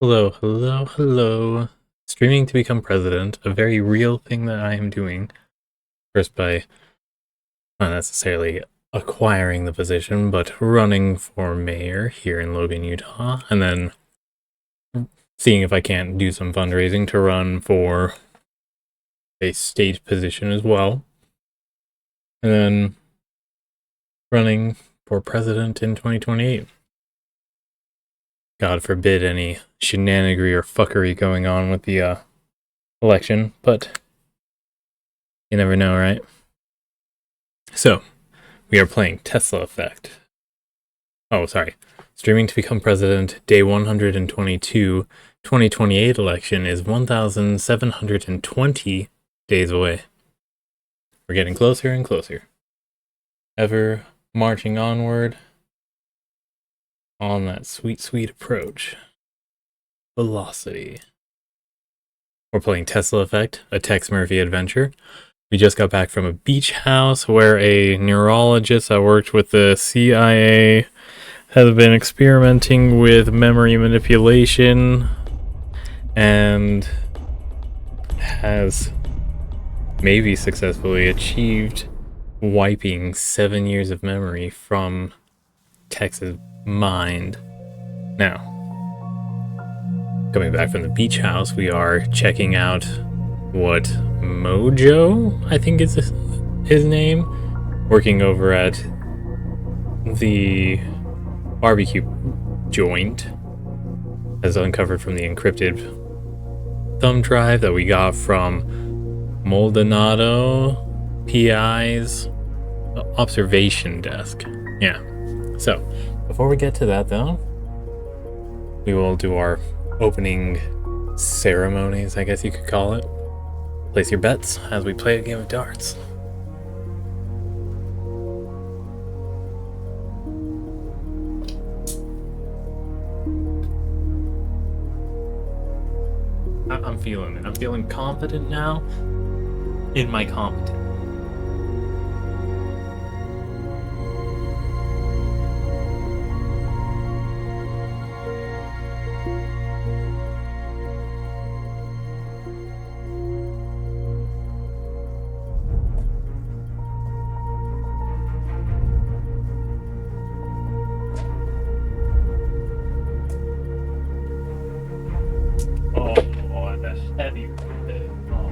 Hello, hello, hello. Streaming to become president, a very real thing that I am doing. First by not necessarily acquiring the position, but running for mayor here in Logan, Utah, and then seeing if I can't do some fundraising to run for a state position as well. And then running for president in 2028. God forbid any shenanigery or fuckery going on with the election, but you never know, right? So, we are playing Tesla Effect. Oh, sorry. Streaming to become president, day 122, 2028 election is 1,720 days away. We're getting closer and closer. Ever marching onward on that sweet, sweet approach. Velocity. We're playing Tesla Effect, a Tex Murphy adventure. We just got back from a beach house where a neurologist that worked with the CIA has been experimenting with memory manipulation and has maybe successfully achieved wiping 7 years of memory from Tex's mind. Now, coming back from the beach house, we are checking out what Mojo, I think is his name, working over at the barbecue joint, has uncovered from the encrypted thumb drive that we got from Maldonado PI's observation desk. Yeah. So, before we get to that though, we will do our opening ceremonies, I guess you could call it. Place your bets as we play a game of darts. I'm feeling it. I'm feeling confident now in my competence. Oh, and a heavy bit. Oh.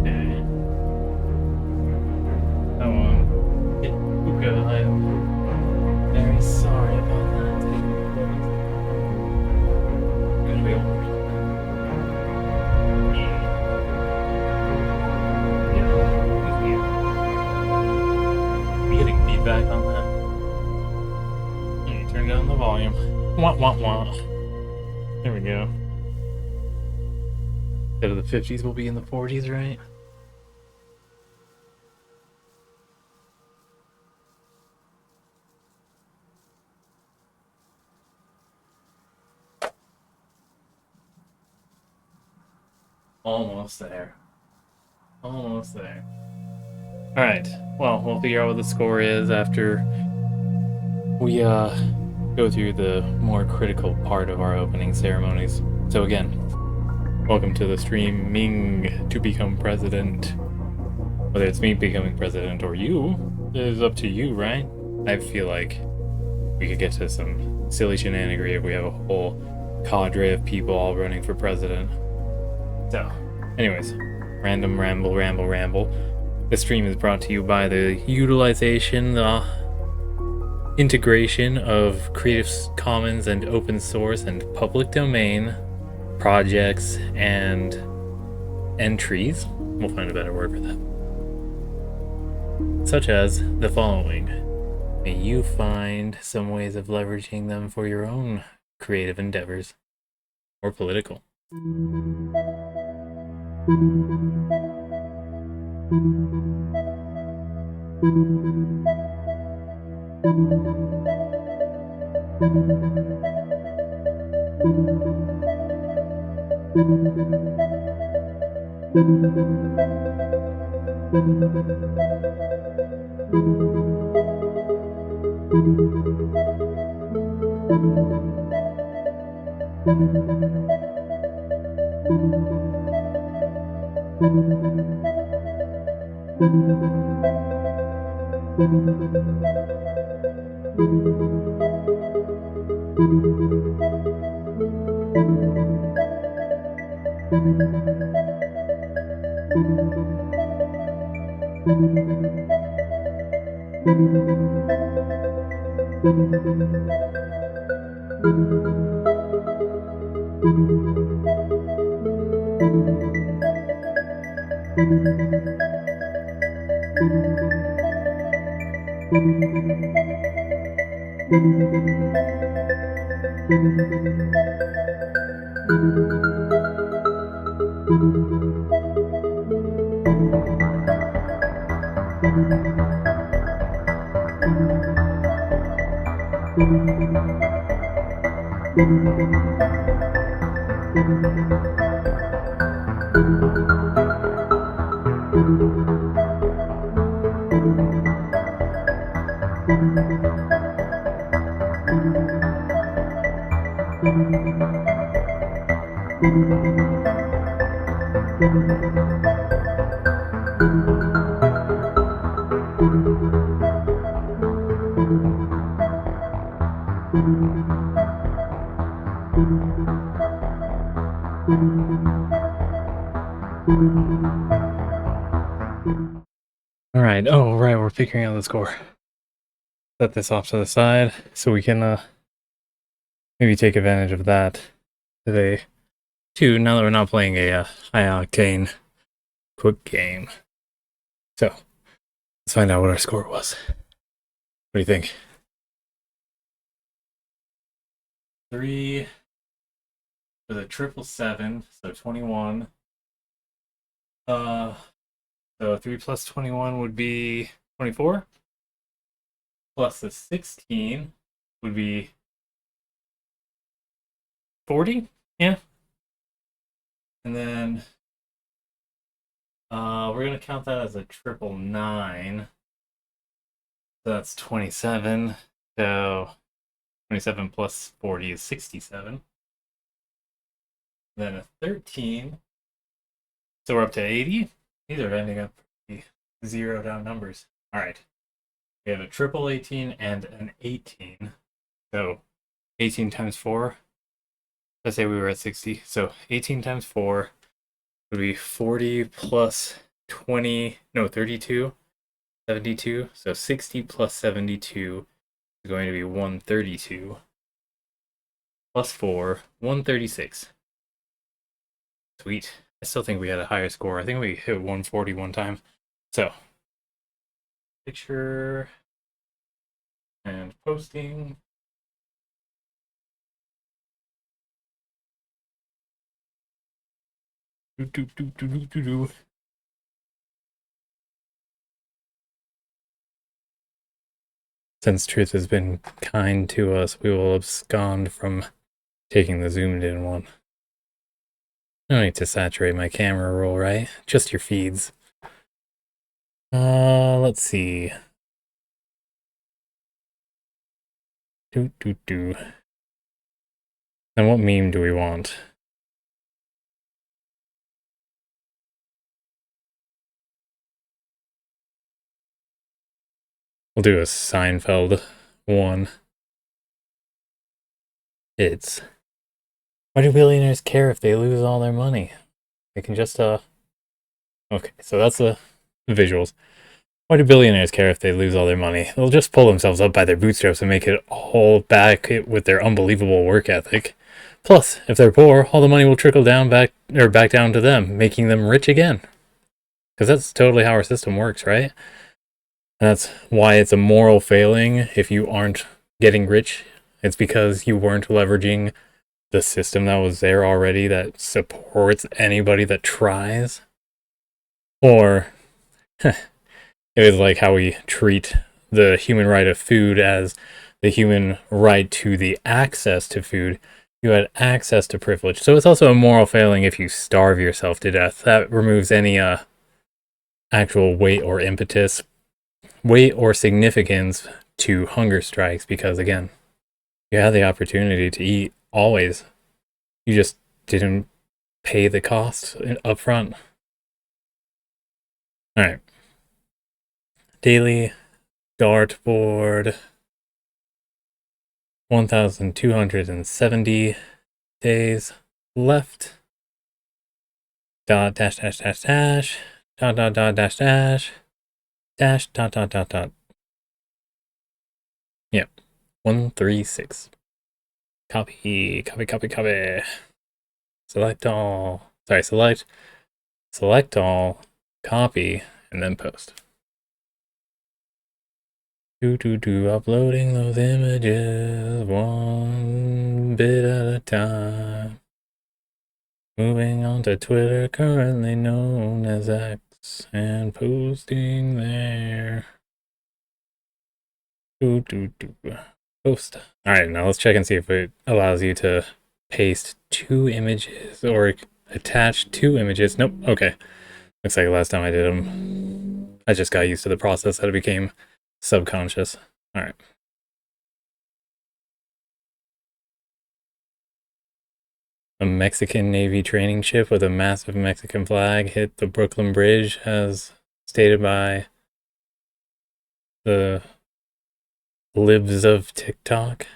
Okay. Come on. Hookah, I'm very sorry about that. Usually over. Getting feedback on that. Turn down the volume. Wah wah wah. There we go. Instead of the 50s, we'll be in the 40s, right? Almost there. Almost there. Alright, well, we'll figure out what the score is after we go through the more critical part of our opening ceremonies. So again, welcome to the streaming to become president. Whether it's me becoming president or you, it is up to you, right? I feel like we could get to some silly shenanigery if we have a whole cadre of people all running for president. So, anyways, random ramble. This stream is brought to you by the utilization, the integration of Creative Commons and open source and public domain projects and entries. We'll find a better word for that. Such as the following. May you find some ways of leveraging them for your own creative endeavors or political. Alright, oh right, we're figuring out the score. Set this off to the side so we can maybe take advantage of that today too, now that we're not playing a high octane quick game. So let's find out what our score was. What do you think? 3 for the 777, so 21. So 3 plus 21 would be 24. Plus the 16 would be 40. Yeah. And then we're gonna count that as a 999. So that's 27. So 27 plus 40 is 67. Then a 13. So we're up to 80. These are ending up pretty zeroed out numbers. All right. We have a 18 and an 18. So 18 times 4. Let's say we were at 60. So 18 times 4 would be 40 plus 20. No, 32. 72. So 60 plus 72 is going to be 132. Plus 4, 136. Sweet. I still think we had a higher score. I think we hit 140 one time. So, picture and posting. Since Truth has been kind to us, we will abscond from taking the zoomed in one. I don't need to saturate my camera roll, right? Just your feeds. Let's see. And what meme do we want? We'll do a Seinfeld one. It's, why do billionaires care if they lose all their money? They can just, okay, so that's the visuals. Why do billionaires care if they lose all their money? They'll just pull themselves up by their bootstraps and make it all back with their unbelievable work ethic. Plus, if they're poor, all the money will trickle down back down to them, making them rich again. Because that's totally how our system works, right? And that's why it's a moral failing if you aren't getting rich. It's because you weren't leveraging the system that was there already that supports anybody that tries. Or it is like how we treat the human right of food as the human right to the access to food. You had access to privilege. So it's also a moral failing if you starve yourself to death. That removes any actual weight or impetus, weight or significance to hunger strikes, because again, you had the opportunity to eat always. You just didn't pay the cost up front. Alright. Daily dartboard. 1,270 days left. Dot dash dash dash dash. Dot dot dot dash dash. Dash dot dot dot dot. Yep. 136. Copy. Select all. Sorry, select all. Copy and then post. Uploading those images one bit at a time. Moving on to Twitter, currently known as X, and posting there. Post. Alright, now let's check and see if it allows you to paste 2 images or attach 2 images. Nope, okay. Looks like last time I did them, I just got used to the process that it became subconscious. Alright. A Mexican Navy training ship with a massive Mexican flag hit the Brooklyn Bridge, as stated by the libs of TikTok.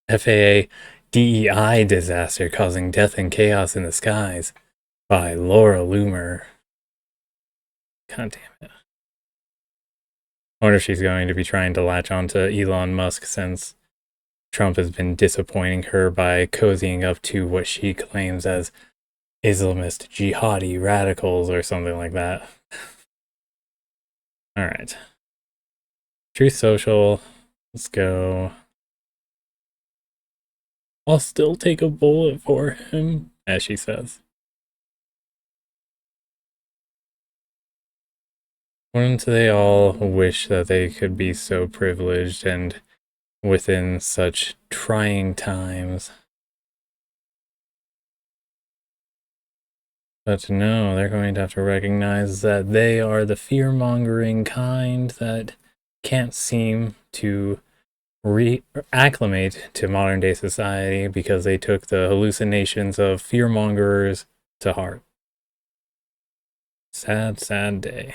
FAA DEI disaster causing death and chaos in the skies by Laura Loomer. God damn it. I wonder if she's going to be trying to latch onto Elon Musk, since Trump has been disappointing her by cozying up to what she claims as Islamist jihadi radicals or something like that. Alright. Truth Social. Let's go. I'll still take a bullet for him, as she says. Wouldn't they all wish that they could be so privileged and within such trying times? But no, they're going to have to recognize that they are the fear-mongering kind that can't seem to acclimate to modern-day society because they took the hallucinations of fear-mongers to heart. Sad, sad day.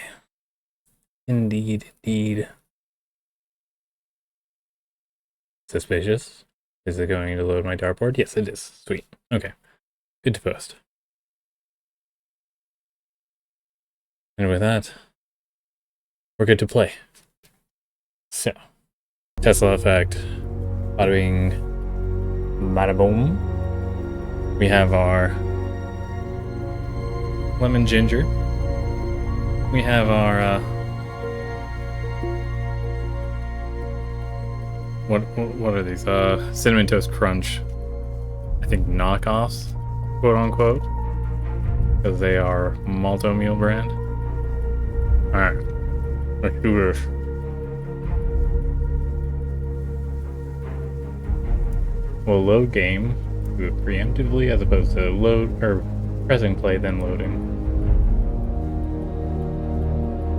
Indeed, indeed. Suspicious. Is it going to load my dartboard? Yes, it is. Sweet. Okay. Good to post. And with that, we're good to play. So, Tesla effect. Bada bing, bada boom. We have our lemon ginger. We have our what are these? Cinnamon Toast Crunch. I think knockoffs, quote unquote, because they are Malto Meal brand. Alright, let's do this. We'll load game, do it preemptively as opposed to load or pressing play then loading.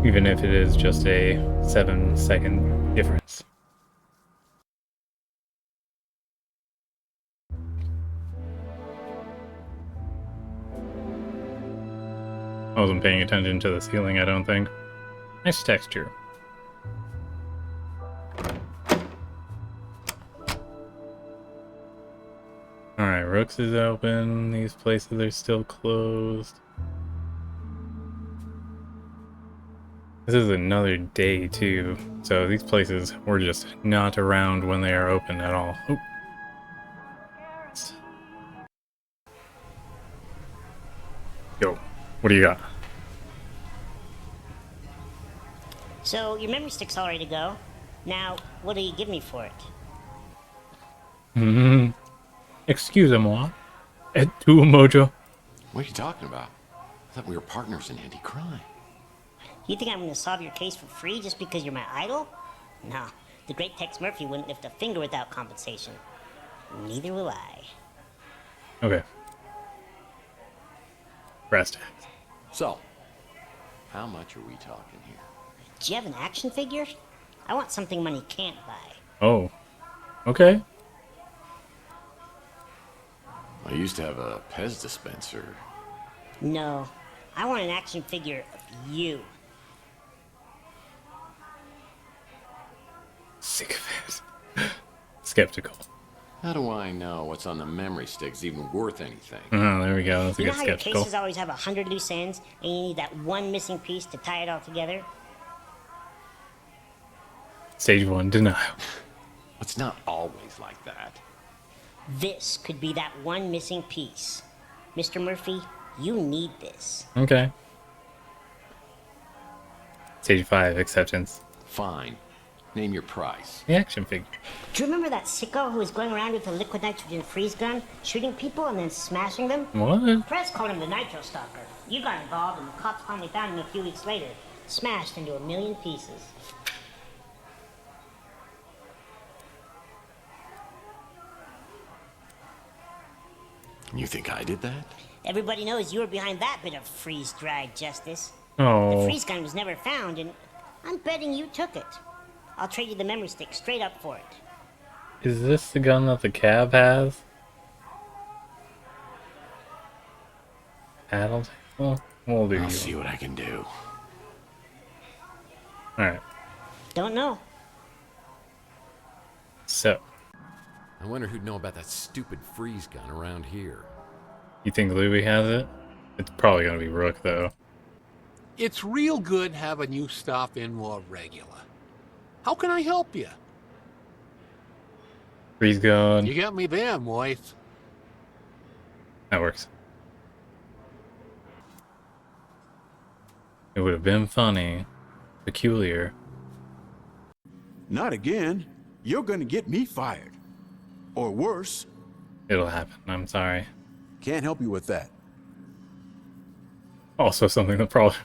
Even if it is just a 7-second difference. I wasn't paying attention to the ceiling, I don't think. Nice texture. Alright, Rooks is open. These places are still closed. This is another day, too. So these places were just not around when they are open at all. Oh. Yo, what do you got? So, your memory stick's all ready to go. Now, what do you give me for it? Excusez-moi. Et tu, Mojo? What are you talking about? I thought we were partners in anti-crime. You think I'm gonna solve your case for free just because you're my idol? No, the great Tex Murphy wouldn't lift a finger without compensation. Neither will I. Okay. Brass tacks. So, how much are we talking here? Do you have an action figure? I want something money can't buy. Oh. Okay. I used to have a Pez dispenser. No, I want an action figure of you. Sycophant. Skeptical. How do I know what's on the memory stick is even worth anything? Oh, there we go. That's a You know good how your skeptical. cases always have 100 loose ends, and you need that one missing piece to tie it all together? Stage 1, denial. It's not always like that. This could be that one missing piece. Mr. Murphy, you need this. Okay. Stage 5, acceptance. Fine. Name your price. The action figure. Do you remember that sicko who was going around with a liquid nitrogen freeze gun, shooting people and then smashing them? What? Press called him the Nitro Stalker. You got involved, and the cops finally found him a few weeks later, smashed into 1,000,000 pieces. You think I did that? Everybody knows you were behind that bit of freeze-dried justice. Oh. The freeze gun was never found, and I'm betting you took it. I'll trade you the memory stick straight up for it. Is this the gun that the cab has? Paddle table? We'll do I'll you. see what I can do. Alright. Don't know. So, I wonder who'd know about that stupid freeze gun around here. you think Louis has it? It's probably gonna be Rook, though. It's real good having you stop in more regular. How can I help you? Freeze gun. You got me there, Moist. That works. It would have been funny. Peculiar. Not again. You're gonna get me fired. Or worse. It'll happen. I'm sorry. Can't help you with that. Also something that probably...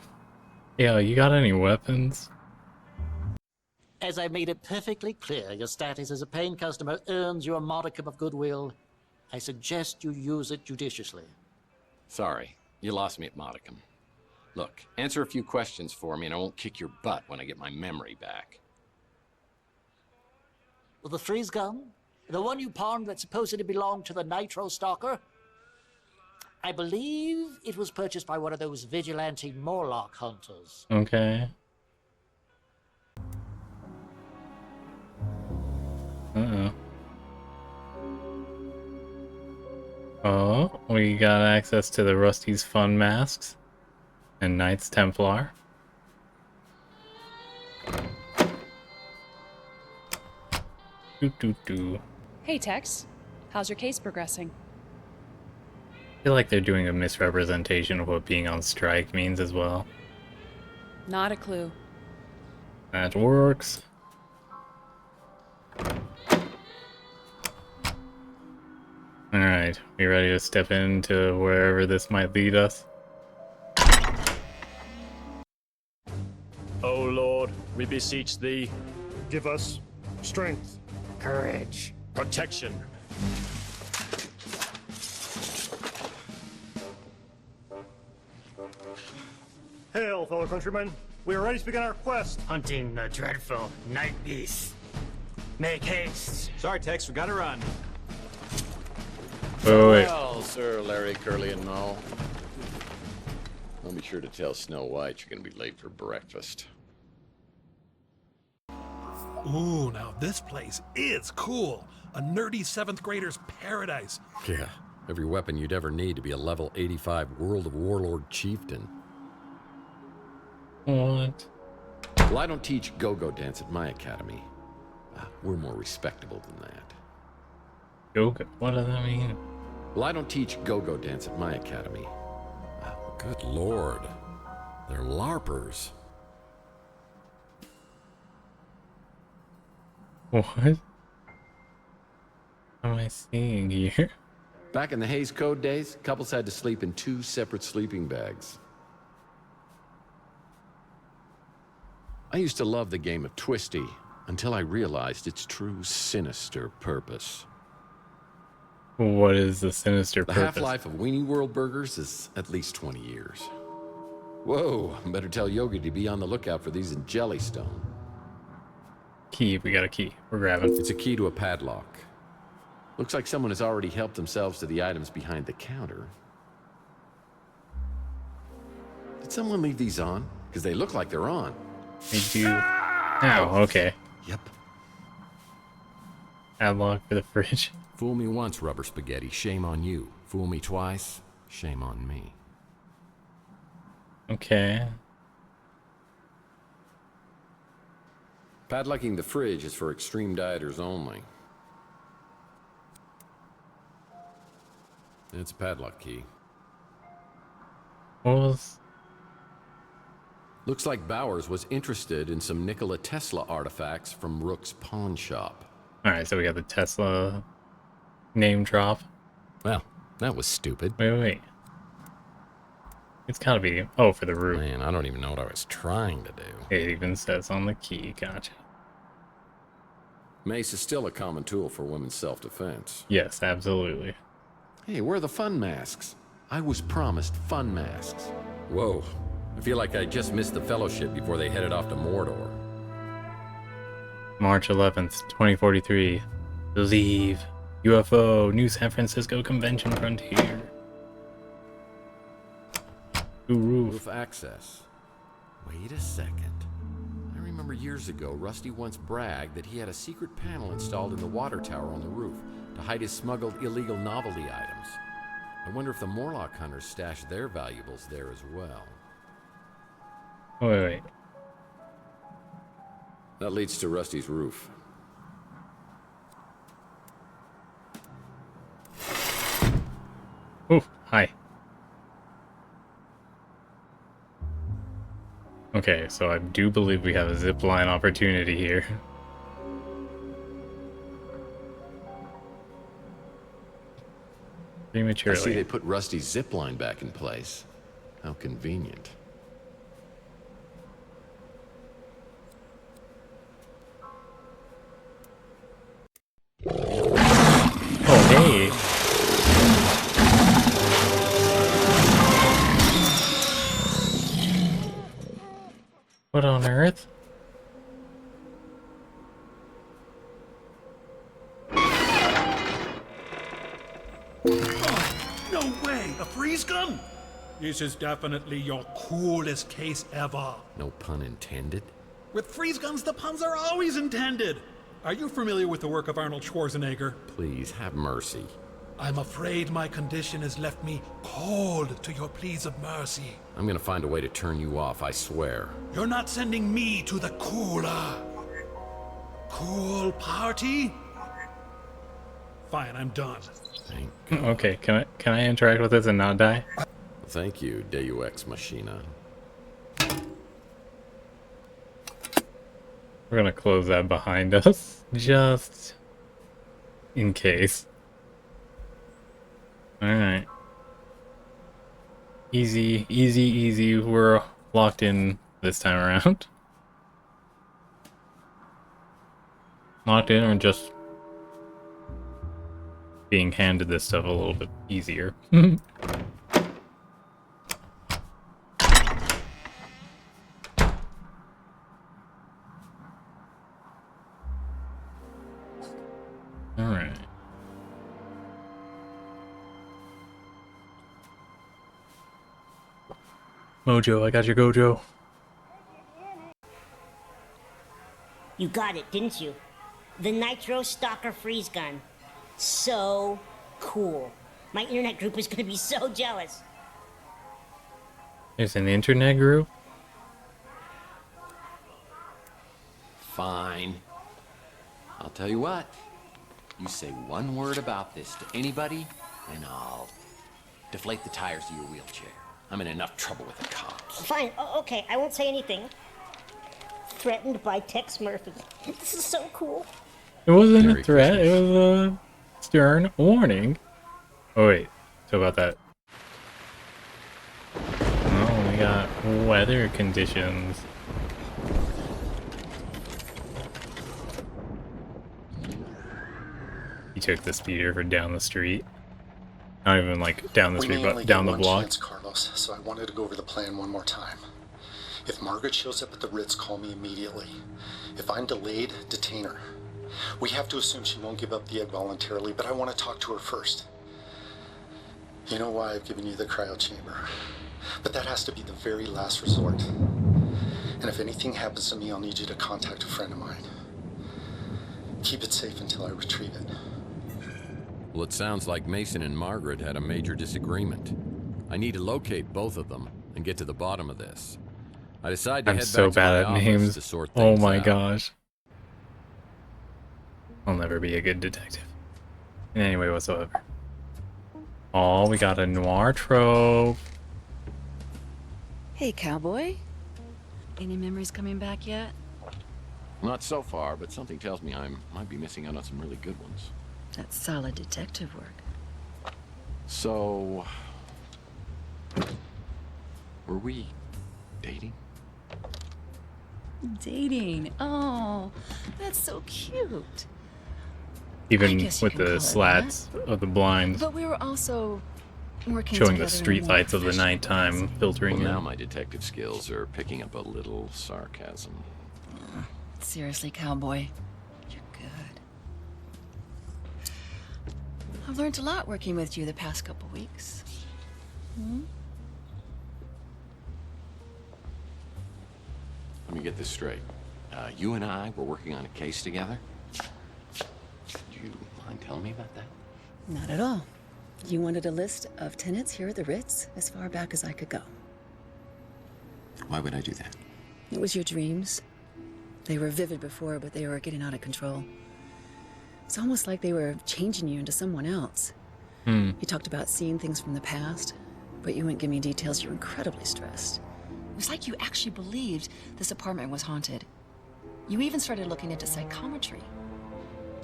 Yeah, you got any weapons? As I made it perfectly clear, your status as a paying customer earns you a modicum of goodwill. I suggest you use it judiciously. Sorry, you lost me at modicum. Look, answer a few questions for me and I won't kick your butt when I get my memory back. The freeze gun? The one you pawned that supposedly belonged to the Nitro Stalker? I believe it was purchased by one of those vigilante Morlock hunters. Okay. Uh-oh. Oh, we got access to the Rusty's Fun masks and Knights Templar. Doo. Hey, Tex. How's your case progressing? I feel like they're doing a misrepresentation of what being on strike means as well. Not a clue. That works. Alright, we ready to step into wherever this might lead us? O Lord, we beseech thee, Give us strength. Courage. protection. Hail, fellow countrymen. We are ready to begin our quest. Hunting the dreadful night beast. Make haste. Sorry, Tex, we gotta run. Oh, wait. Well, Sir Larry, Curly, and Moe. I'll be sure to tell Snow White you're gonna be late for breakfast. Ooh, now this place is cool. A nerdy 7th grader's paradise. Yeah, every weapon you'd ever need to be a level 85 World of Warlord chieftain. What? Well, I don't teach go-go dance at my academy. We're more respectable than that. Yoga? What does that mean? Well, I don't teach go-go dance at my academy. Good lord. They're LARPers. What am I seeing here? Back in the Hays Code days, couples had to sleep in 2 separate sleeping bags. I used to love the game of Twisty until I realized its true sinister purpose. What is the sinister The purpose? half-life of Weenie World burgers is at least 20 years. Whoa, better tell Yogi to be on the lookout for these in Jellystone. Key, we got a key. We're grabbing. It's a key to a padlock. Looks like someone has already helped themselves to the items behind the counter. Did someone leave these on? Because they look like they're on. We do. Oh, okay. Yep. Padlock for the fridge. Fool me once, rubber spaghetti. Shame on you. Fool me twice. Shame on me. Okay. Padlocking the fridge is for extreme dieters only. It's a padlock key. What was... Looks like Bowers was interested in some Nikola Tesla artifacts from Rook's pawn shop. Alright, so we got the Tesla name drop. Well, that was stupid. Wait. It's gotta be... Oh, for the roof. Man, I don't even know what I was trying to do. It even says on the key. Gotcha. Mace is still a common tool for women's self-defense. Yes, absolutely. Hey, where are the fun masks? I was promised fun masks. Whoa. I feel like I just missed the fellowship before they headed off to Mordor. March 11th, 2043. Leave. UFO. New San Francisco Convention Frontier. Ooh, roof. Roof access. Wait a second. I remember years ago, Rusty once bragged that he had a secret panel installed in the water tower on the roof to hide his smuggled illegal novelty items. I wonder if the Morlock hunters stashed their valuables there as well. Wait. That leads to Rusty's roof. Ooh, hi. Okay, so I do believe we have a zipline opportunity here. I Prematurely. see they put Rusty's zipline back in place. How convenient. Oh, hey. What on earth? No way! A freeze gun? This is definitely your coolest case ever. No pun intended. With freeze guns, the puns are always intended. Are you familiar with the work of Arnold Schwarzenegger? Please, have mercy. I'm afraid my condition has left me cold to your pleas of mercy. I'm gonna find a way to turn you off, I swear. You're not sending me to the cool party? Fine, I'm done. Thank, Okay, can I interact with this and not die? thank you, Deus Ex Machina. We're gonna close that behind us, just in case. Alright. Easy. We're locked in this time around. Locked in or just being handed this stuff a little bit easier. Alright. Mojo, I got your Gojo. You got it, didn't you? The Nitro Stalker freeze gun. So cool. My internet group is gonna be so jealous. There's an internet group? Fine. I'll tell you what. You say one word about this to anybody, and I'll deflate the tires of your wheelchair. I'm in enough trouble with the cops. Fine, okay, I won't say anything. Threatened by Tex Murphy. This is so cool. It wasn't Merry a threat, Christmas. it was a stern warning. Oh wait, so about that. Oh, we got weather conditions. He took the speeder for down the street. Not even like down the We street, may only but down get the one block. chance, Carlos, so I wanted to go over the plan one more time. If Margaret shows up at the Ritz, call me immediately. If I'm delayed, detain her. We have to assume she won't give up the egg voluntarily, but I want to talk to her first. You know why I've given you the cryo chamber, but that has to be the very last resort. And if anything happens to me, I'll need you to contact a friend of mine. Keep it safe until I retrieve it. Well, it sounds like Mason and Margaret had a major disagreement. I need to locate both of them and get to the bottom of this. I decided to I'm head so back to bad my at office names. to sort Oh things my out. gosh. I'll never be a good detective. In any way whatsoever. Oh, we got a noir trope. Hey, cowboy. Any memories coming back yet? Not so far, but something tells me I might be missing out on some really good ones. That's solid detective work. So... were we dating? Dating? Oh, that's so cute. Even guess you with can call the it slats of the blinds But we were also working showing together the in a street more lights of the professional nighttime way. filtering Well, now in. my detective skills are picking up a little sarcasm. Seriously, cowboy. You're good. I've learned a lot working with you the past couple weeks. Hmm? Let me get this straight. You and I were working on a case together? Do you mind telling me about that? Not at all. You wanted a list of tenants here at the Ritz as far back as I could go. Why would I do that? It was your dreams. They were vivid before, but they were getting out of control. It's almost like they were changing you into someone else. You talked about seeing things from the past, but you wouldn't give me details. You were incredibly stressed. It was like you actually believed this apartment was haunted. You even started looking into psychometry.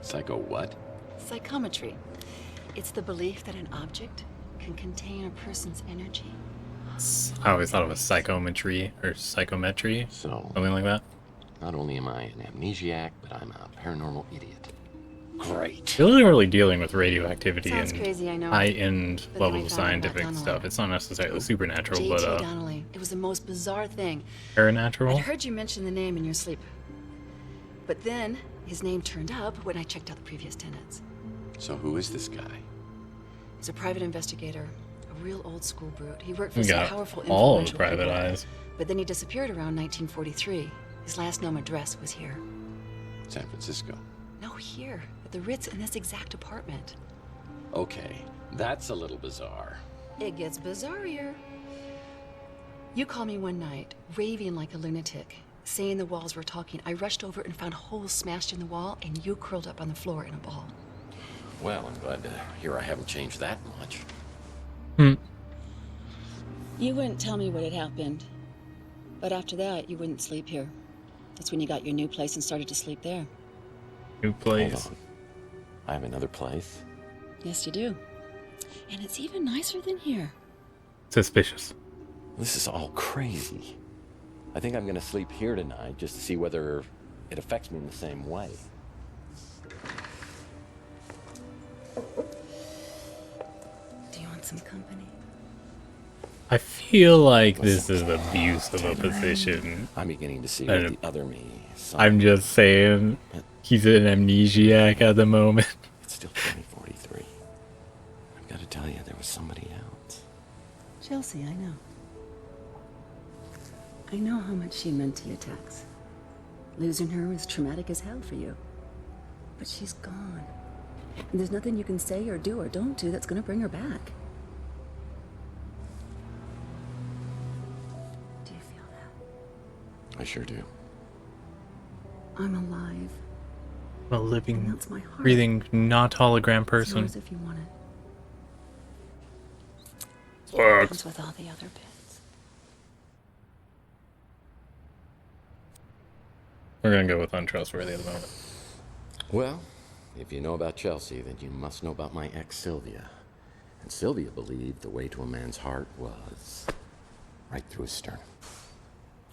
Psycho what? Psychometry. It's the belief that an object can contain a person's energy. I always thought it was psychometry or psychometry, So, something like that. not only am I an amnesiac, but I'm a paranormal idiot. Great. You're really dealing with radioactivity Sounds and crazy, I know. high-end But then I levels of found out about scientific Donnelly. stuff. It's not necessarily supernatural, J.T. but Donnelly. It was the most bizarre thing. I'd paranatural. heard you mention the name in your sleep. But then, his name turned up when I checked out the previous tenants. So who is this guy? He's a private investigator, a real old school brute. He worked for We some got powerful, all the influential private people. eyes. But then he disappeared around 1943. His last known address was here. San Francisco. No, here, at the Ritz in this exact apartment. Okay, that's a little bizarre. It gets bizarrier. You called me one night, raving like a lunatic, saying the walls were talking. I rushed over and found holes smashed in the wall, and you curled up on the floor in a ball. Well, I'm glad to hear I haven't changed that much. You wouldn't tell me what had happened. But after that, you wouldn't sleep here. That's when you got your new place and started to sleep there. New place. Hold on. I have another place? Yes, you do. And it's even nicer than here. Suspicious. This is all crazy. I think I'm gonna sleep here tonight just to see whether it affects me in the same way. Do you want some company? I feel like this is abuse of a position. I'm beginning to see I what don't- the other me saw. I'm just saying, he's an amnesiac at the moment. It's still 2043. I've got to tell you, there was somebody else. Chelsea, I know. I know how much she meant to you, Tex. Losing her was traumatic as hell for you. But she's gone. And there's nothing you can say or do or don't do that's gonna bring her back. Do you feel that? I sure do. I'm alive. A And living, that's my heart. breathing, not hologram It's person. yours if you want it. Fuck. Comes with all the other bits. We're gonna go with untrustworthy at the moment. Well, if you know about Chelsea, then you must know about my ex, Sylvia. And Sylvia believed the way to a man's heart was right through his sternum.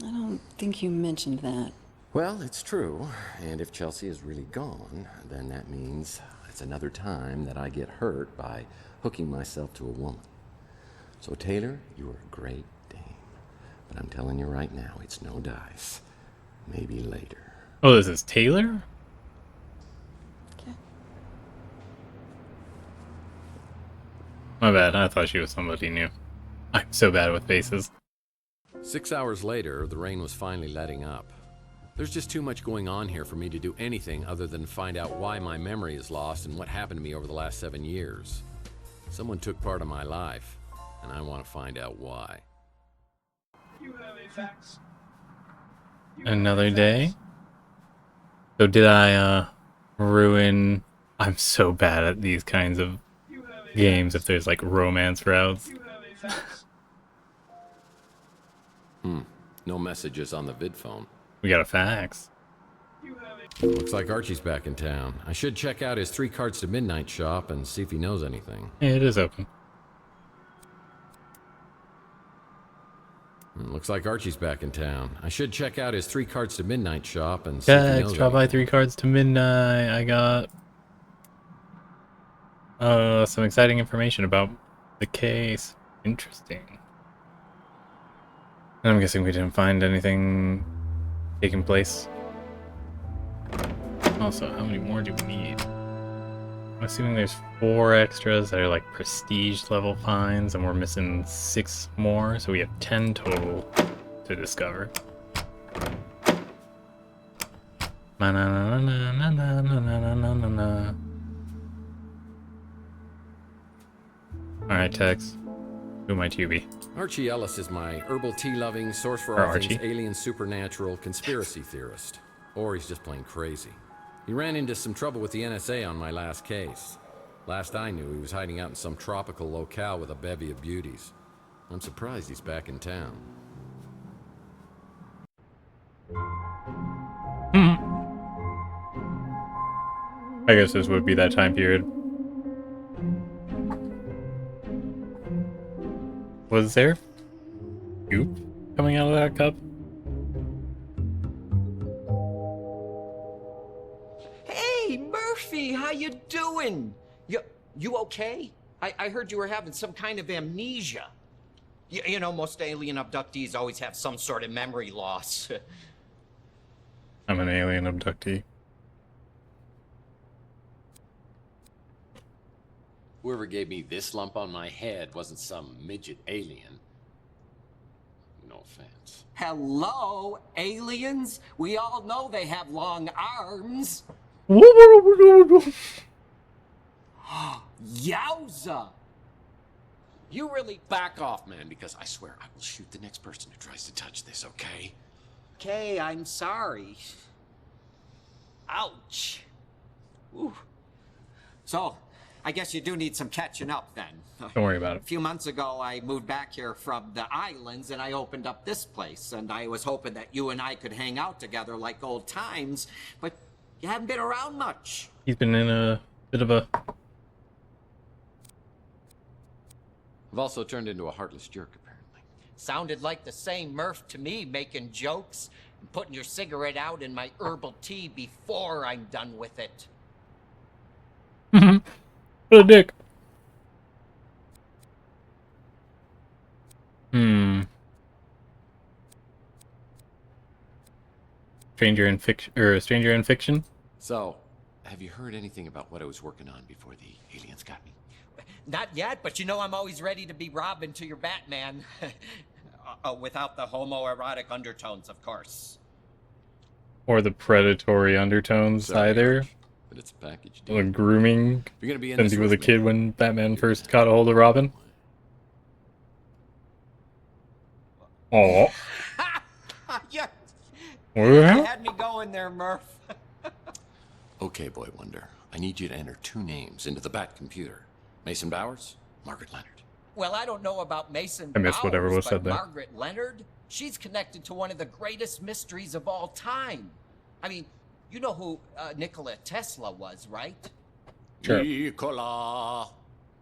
I don't think you mentioned that. Well, it's true. And if Chelsea is really gone, then that means It's another time that I get hurt by hooking myself to a woman. So, Taylor, you are a great dame. But I'm telling you right now, it's no dice. Maybe later. Oh, this is Taylor? Okay. My bad, I thought she was somebody new. I'm so bad with faces. 6 hours later, the rain was finally letting up. There's just too much going on here for me to do anything other than find out why my memory is lost and what happened to me over the last 7 years. Someone took part of my life, and I want to find out why. Another day? So did I, ruin... I'm so bad at these kinds of games if there's, like, romance routes. No messages on the vid phone. We got a fax. Looks like Archie's back in town. I should check out his 3 Cards to Midnight shop and see if he knows anything. Yeah, it is open. Looks like Archie's back in town. I should check out his 3 Cards to Midnight shop and see if he knows Text, drop by 3 Cards to Midnight. I got some exciting information about the case. Interesting. And I'm guessing we didn't find anything taking place. Also, how many more do we need? I'm assuming there's 4 extras that are like prestige level finds, and we're missing 6 more, so we have 10 total to discover. Alright, Tex. Who might you be? Archie Ellis is my herbal tea-loving, source for all things alien supernatural conspiracy theorist. Or he's just plain crazy. He ran into some trouble with the NSA on my last case. Last I knew, he was hiding out in some tropical locale with a bevy of beauties. I'm surprised he's back in town. I guess this would be that time period. Was there goop coming out of that cup? Hey, Murphy, how you doing? You okay? I heard you were having some kind of amnesia. You know, most alien abductees always have some sort of memory loss. I'm an alien abductee. Whoever gave me this lump on my head wasn't some midget alien. No offense. Hello, aliens? We all know they have long arms. Yowza! You really back off, man, because I swear I will shoot the next person who tries to touch this, okay? Okay, I'm sorry. Ouch. Ooh. So, I guess you do need some catching up then. Don't worry about it. A few months ago, I moved back here from the islands and I opened up this place. And I was hoping that you and I could hang out together like old times, but you haven't been around much. He's been in a bit of a... I've also turned into a heartless jerk, apparently. Sounded like the same Murph to me, making jokes and putting your cigarette out in my herbal tea before I'm done with it. What a dick. Stranger in fiction? So, have you heard anything about what I was working on before the aliens got me? Not yet, but you know I'm always ready to be Robin to your Batman. Without the homoerotic undertones, of course. Or the predatory undertones either. But it's a package deal. The grooming. You're gonna be in since he was a kid when Batman first caught a hold of Robin. Oh. Yeah. You had me going there, Murph. Okay, Boy Wonder. I need you to enter 2 names into the Bat computer. Mason Bowers, Margaret Leonard. Well, I don't know about Mason I missed whatever was but said there. Margaret Leonard, she's connected to one of the greatest mysteries of all time. I mean, you know who Nikola Tesla was, right? Sure. Nikola.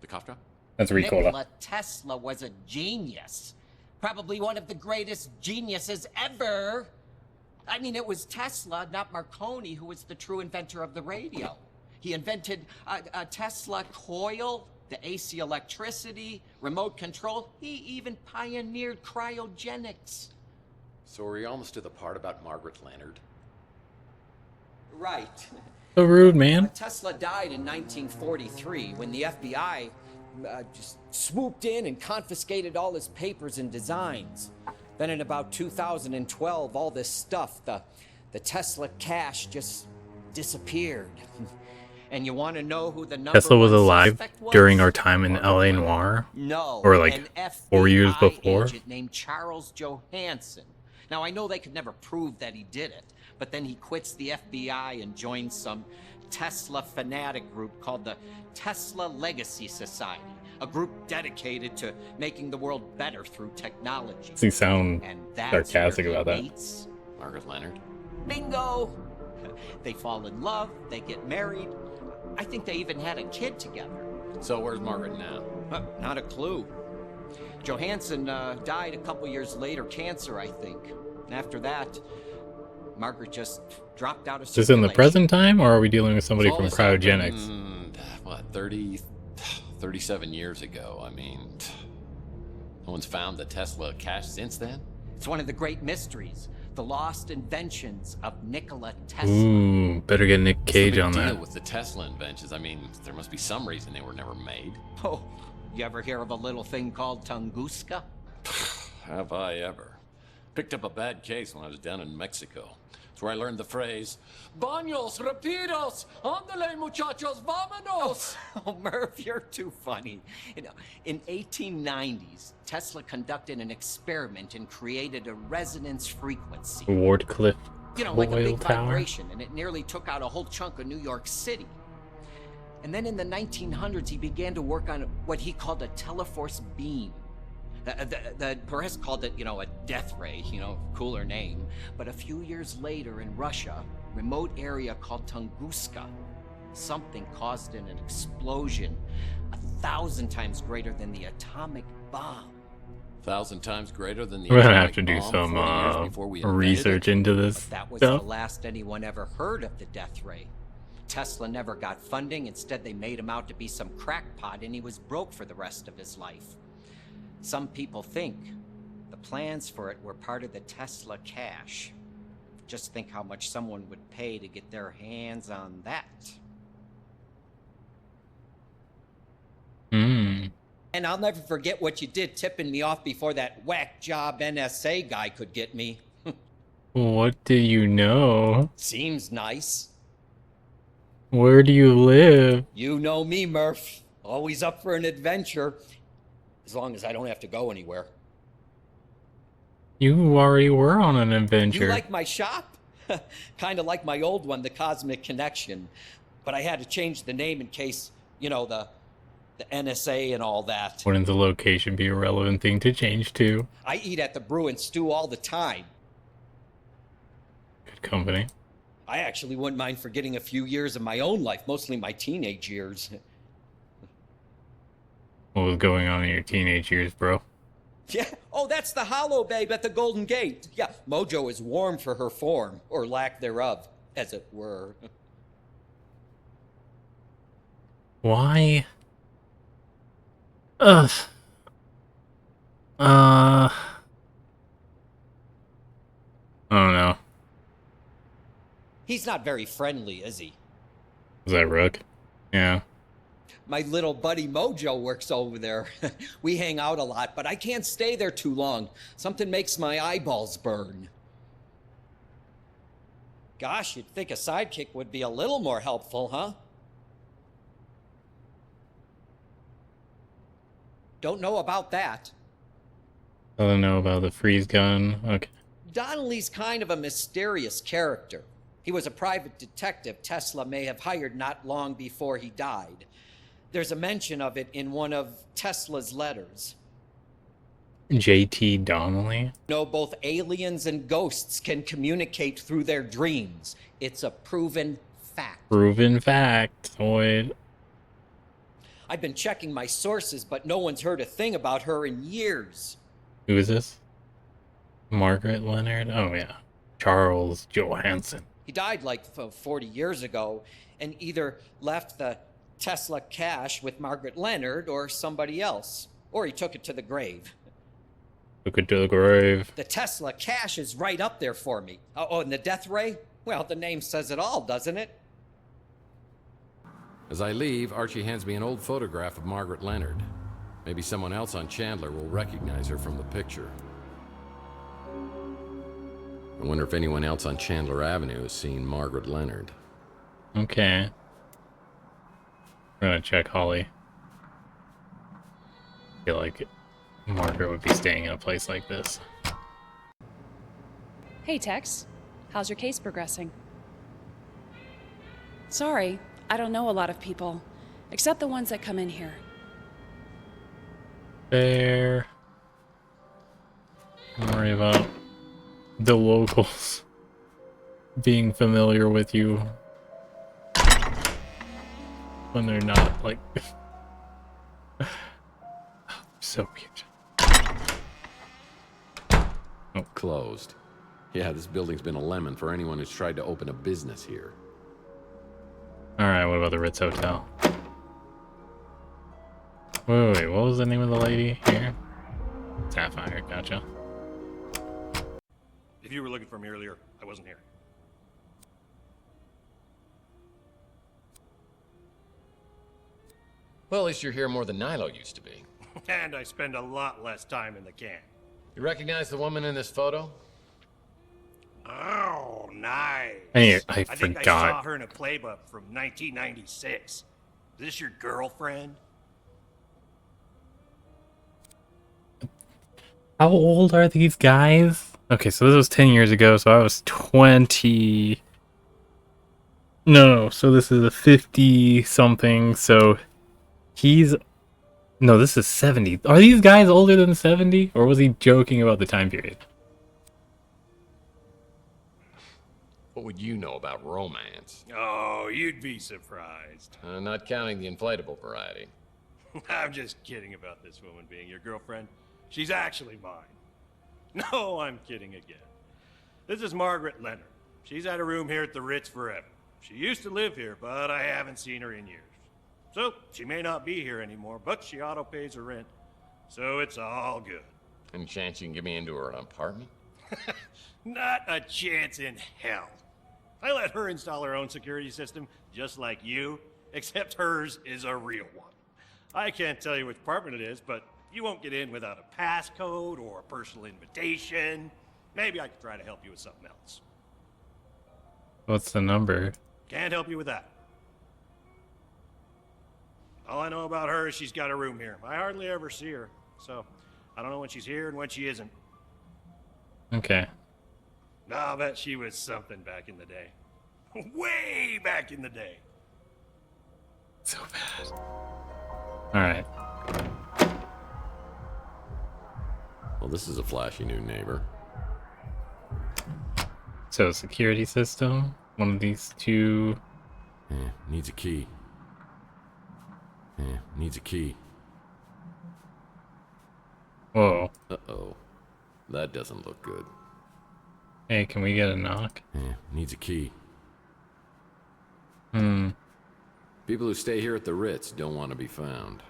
The cough drop? That's Ricola. Nikola Tesla was a genius. Probably one of the greatest geniuses ever. I mean, it was Tesla, not Marconi, who was the true inventor of the radio. He invented a Tesla coil, the AC electricity, remote control. He even pioneered cryogenics. So are we almost to the part about Margaret Leonard? Right. So rude, man. Tesla died in 1943 when the FBI just swooped in and confiscated all his papers and designs. Then in about 2012, all this stuff, the Tesla cache just disappeared. And you want to know who the number Tesla was one alive suspect was? during our time in LA Noire? No. Or like an 4 years FBI before? agent named Charles Johansson. Now, I know they could never prove that he did it, but then he quits the FBI and joins some Tesla fanatic group called the Tesla Legacy Society, a group dedicated to making the world better through technology. Does he sound And that's sarcastic where he about that? meets Margaret Leonard? Bingo! They fall in love, they get married. I think they even had a kid together. So where's Margaret now? Not a clue. Johansson died a couple years later, cancer, I think. And after that, Margaret just dropped out of Is this in the circulation. present time, or are we dealing with somebody So all from this happened, cryogenics? what, 37 years ago? I mean, no one's found the Tesla cache since then? It's one of the great mysteries. The lost inventions of Nikola Tesla. Ooh, better get Nick Cage on deal that. with the Tesla inventions? I mean, there must be some reason they were never made. Oh, you ever hear of a little thing called Tunguska? Have I ever? Picked up a bad case when I was down in Mexico. It's where I learned the phrase, Baños, rapidos, ándale muchachos, vámonos! Oh, Murph, you're too funny. You know, in 1890s, Tesla conducted an experiment and created a resonance frequency. Wardcliffe You know, like a Coil big Tower. vibration, and it nearly took out a whole chunk of New York City. And then in the 1900s, he began to work on what he called a teleforce beam. The press called it, a death ray, cooler name. But a few years later in Russia, remote area called Tunguska, something caused an explosion 1,000 times greater than the atomic bomb. 1,000 times greater than the We're gonna atomic have to do bomb some 40 years before we invented research it. into this That was stuff. the last anyone ever heard of the death ray. Tesla never got funding. Instead, they made him out to be some crackpot, and he was broke for the rest of his life. Some people think the plans for it were part of the Tesla cache. Just think how much someone would pay to get their hands on that. Hmm. And I'll never forget what you did tipping me off before that whack job NSA guy could get me. What do you know? Seems nice. Where do you live? You know me, Murph. Always up for an adventure. As long as I don't have to go anywhere. You already were on an You adventure. like my shop? Kind of like my old one, the Cosmic Connection. But I had to change the name in case, the NSA and all that. Wouldn't the location be a relevant thing to change to? I eat at the Brew and Stew all the time. Good company. I actually wouldn't mind forgetting a few years of my own life, mostly my teenage years. What was going on in your teenage years, bro? Yeah. Oh, that's the Holo babe at the Golden Gate. Yeah, Mojo is warm for her form, or lack thereof, as it were. Why? Ugh. I don't know. He's not very friendly, is he? Is that Rook? Yeah. My little buddy Mojo works over there. We hang out a lot, but I can't stay there too long. Something makes my eyeballs burn. Gosh, you'd think a sidekick would be a little more helpful, huh? Don't know about that. I don't know about the freeze gun. Okay. Donnelly's kind of a mysterious character. He was a private detective Tesla may have hired not long before he died. There's a mention of it in one of Tesla's letters. J.T. Donnelly? Both aliens and ghosts can communicate through their dreams. It's a proven fact. Proven fact. Wait. I've been checking my sources, but no one's heard a thing about her in years. Who is this? Margaret Leonard? Oh, yeah. Charles Johansson. He died like 40 years ago, and either left the Tesla cash with Margaret Leonard or somebody else. Or he took it to the grave. Took it to the grave. The Tesla cash is right up there for me. Oh, and the death ray? Well, the name says it all, doesn't it? As I leave, Archie hands me an old photograph of Margaret Leonard. Maybe someone else on Chandler will recognize her from the picture. I wonder if anyone else on Chandler Avenue has seen Margaret Leonard. Okay. We're gonna check Holly. I feel like Margaret would be staying in a place like this. Hey, Tex. How's your case progressing? Sorry, I don't know a lot of people, except the ones that come in here. Fair. Don't worry about the locals being familiar with you when they're not, like... So cute. Oh, closed. Yeah, this building's been a lemon for anyone who's tried to open a business here. Alright, what about the Ritz Hotel? Wait, what was the name of the lady here? Sapphire, gotcha. If you were looking for me earlier, I wasn't here. Well, at least you're here more than Nilo used to be. And I spend a lot less time in the can. You recognize the woman in this photo? Oh, nice. I think I saw her in a playbook from 1996. Is this your girlfriend? How old are these guys? Okay, so this was 10 years ago, so I was 20... No, so this is a 50-something, so he's... No, this is 70. Are these guys older than 70? Or was he joking about the time period? What would you know about romance? Oh, you'd be surprised. Not counting the inflatable variety. I'm just kidding about this woman being your girlfriend. She's actually mine. No, I'm kidding again. This is Margaret Leonard. She's had a room here at the Ritz forever. She used to live here, but I haven't seen her in years. So, she may not be here anymore, but she auto-pays her rent. So it's all good. Any chance you can get me into her apartment? Not a chance in hell. I let her install her own security system, just like you, except hers is a real one. I can't tell you which apartment it is, but you won't get in without a passcode or a personal invitation. Maybe I could try to help you with something else. What's the number? Can't help you with that. All I know about her is she's got a room here. I hardly ever see her, so I don't know when she's here and when she isn't. Okay. I'll bet she was something back in the day. Way back in the day. So bad. Alright. Well, this is a flashy new neighbor. So, security system. One of these two. Needs a key. Needs a key. Whoa. Uh-oh. That doesn't look good. Hey, can we get a knock? Needs a key. People who stay here at the Ritz don't want to be found.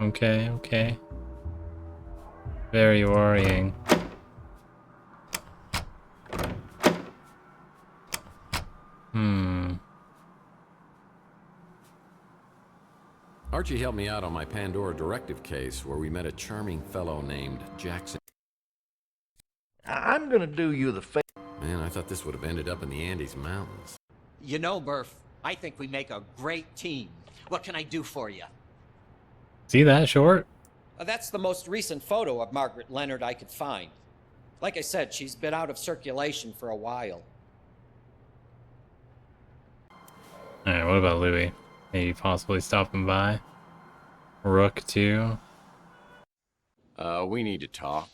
Okay, okay. Very worrying. Archie helped me out on my Pandora directive case where we met a charming fellow named Jackson. I'm gonna do you the favor. Man, I thought this would have ended up in the Andes Mountains. You know, Murph, I think we make a great team. What can I do for you? See that short? That's the most recent photo of Margaret Leonard I could find. Like I said, she's been out of circulation for a while. Alright, what about Louis? Maybe possibly stopping by? Rook, too? We need to talk.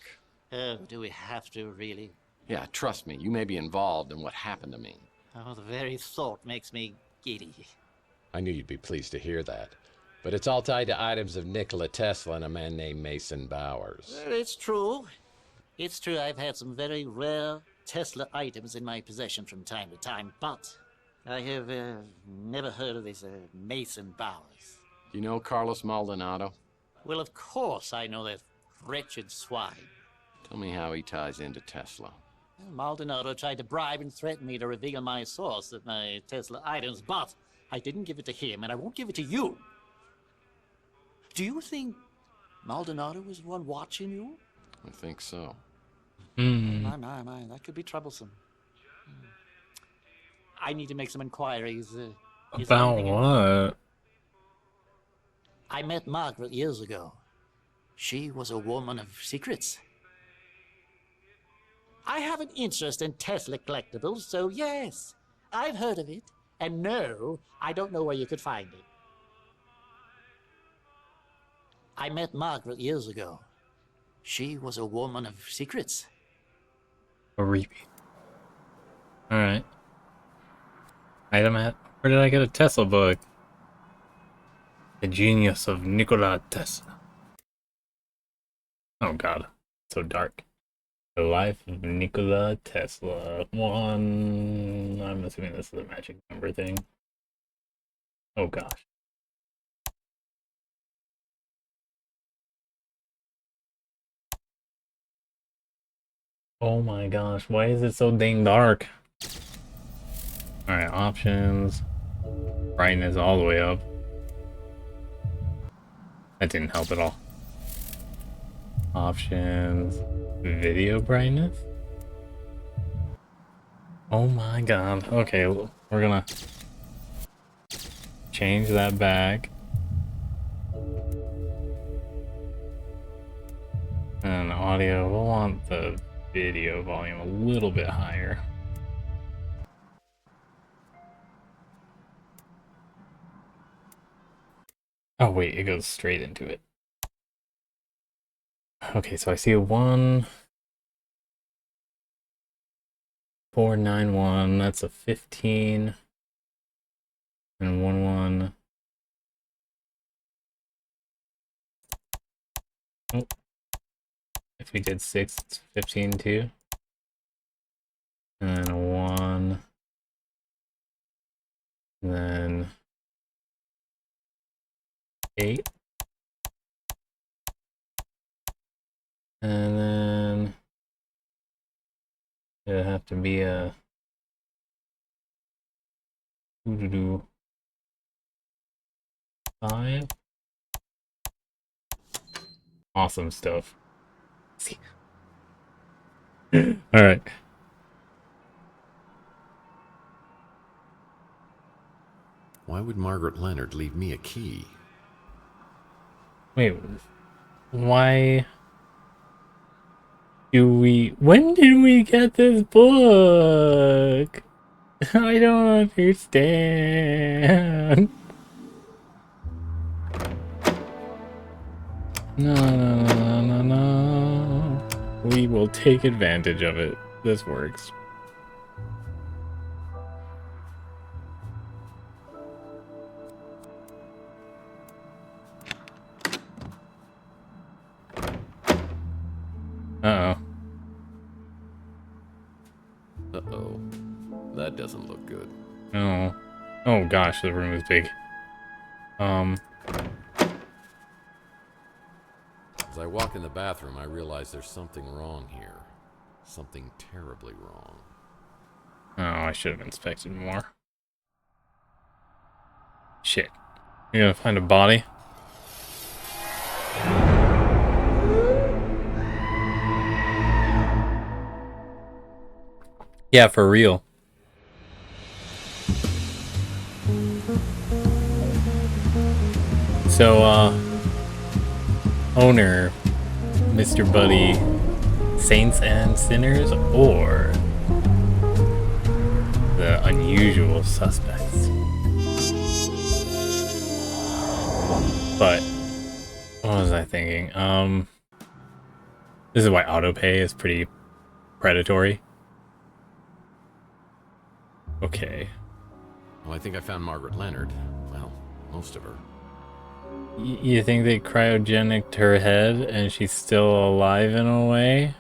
Oh, do we have to, really? Yeah, trust me, you may be involved in what happened to me. Oh, the very thought makes me giddy. I knew you'd be pleased to hear that. But it's all tied to items of Nikola Tesla and a man named Mason Bowers. Well, it's true. It's true I've had some very rare Tesla items in my possession from time to time, but I have never heard of this Mason Bowers. Do you know Carlos Maldonado? Well, of course I know that wretched swine. Tell me how he ties into Tesla. Well, Maldonado tried to bribe and threaten me to reveal my source of my Tesla items, but I didn't give it to him, and I won't give it to you. Do you think Maldonado was the one watching you? I think so. My, that could be troublesome. I need to make some inquiries. Is there About anything what? I met Margaret years ago. She was a woman of secrets. I have an interest in Tesla collectibles, so yes, I've heard of it. And no, I don't know where you could find it. I met Margaret years ago. She was a woman of secrets. A repeat. Alright. Item at. Where did I get a Tesla book? The Genius of Nikola Tesla. Oh god. So dark. The Life of Nikola Tesla. One. I'm assuming this is a magic number thing. Oh gosh. Oh my gosh. Why is it so dang dark? Alright, options. Brightness all the way up. That didn't help at all. Options. Video brightness? Oh my god. Okay, we're gonna change that back. And audio, we'll want the video volume a little bit higher. Oh wait, it goes straight into it. Okay, so I see a 1491, that's a 15, and 11. Oh. If we did 6, it's 15 too. And then a 1. And then 8. And then it'd have to be a 5. Awesome stuff. See. All right. Why would Margaret Leonard leave me a key? Wait, why do we... When did we get this book? I don't understand. No. We will take advantage of it. This works. Uh-oh. Uh-oh. That doesn't look good. No. Oh gosh, the room is big. As I walk in the bathroom, I realize there's something wrong here. Something terribly wrong. Oh, I should have inspected more. Shit. You gonna find a body? Yeah, for real. So, owner, Mr. Buddy, Saints and Sinners, or the unusual suspects? But, what was I thinking? This is why autopay is pretty predatory. Okay. Well, I think I found Margaret Leonard. Well, most of her. You think they cryogenicked her head and she's still alive in a way?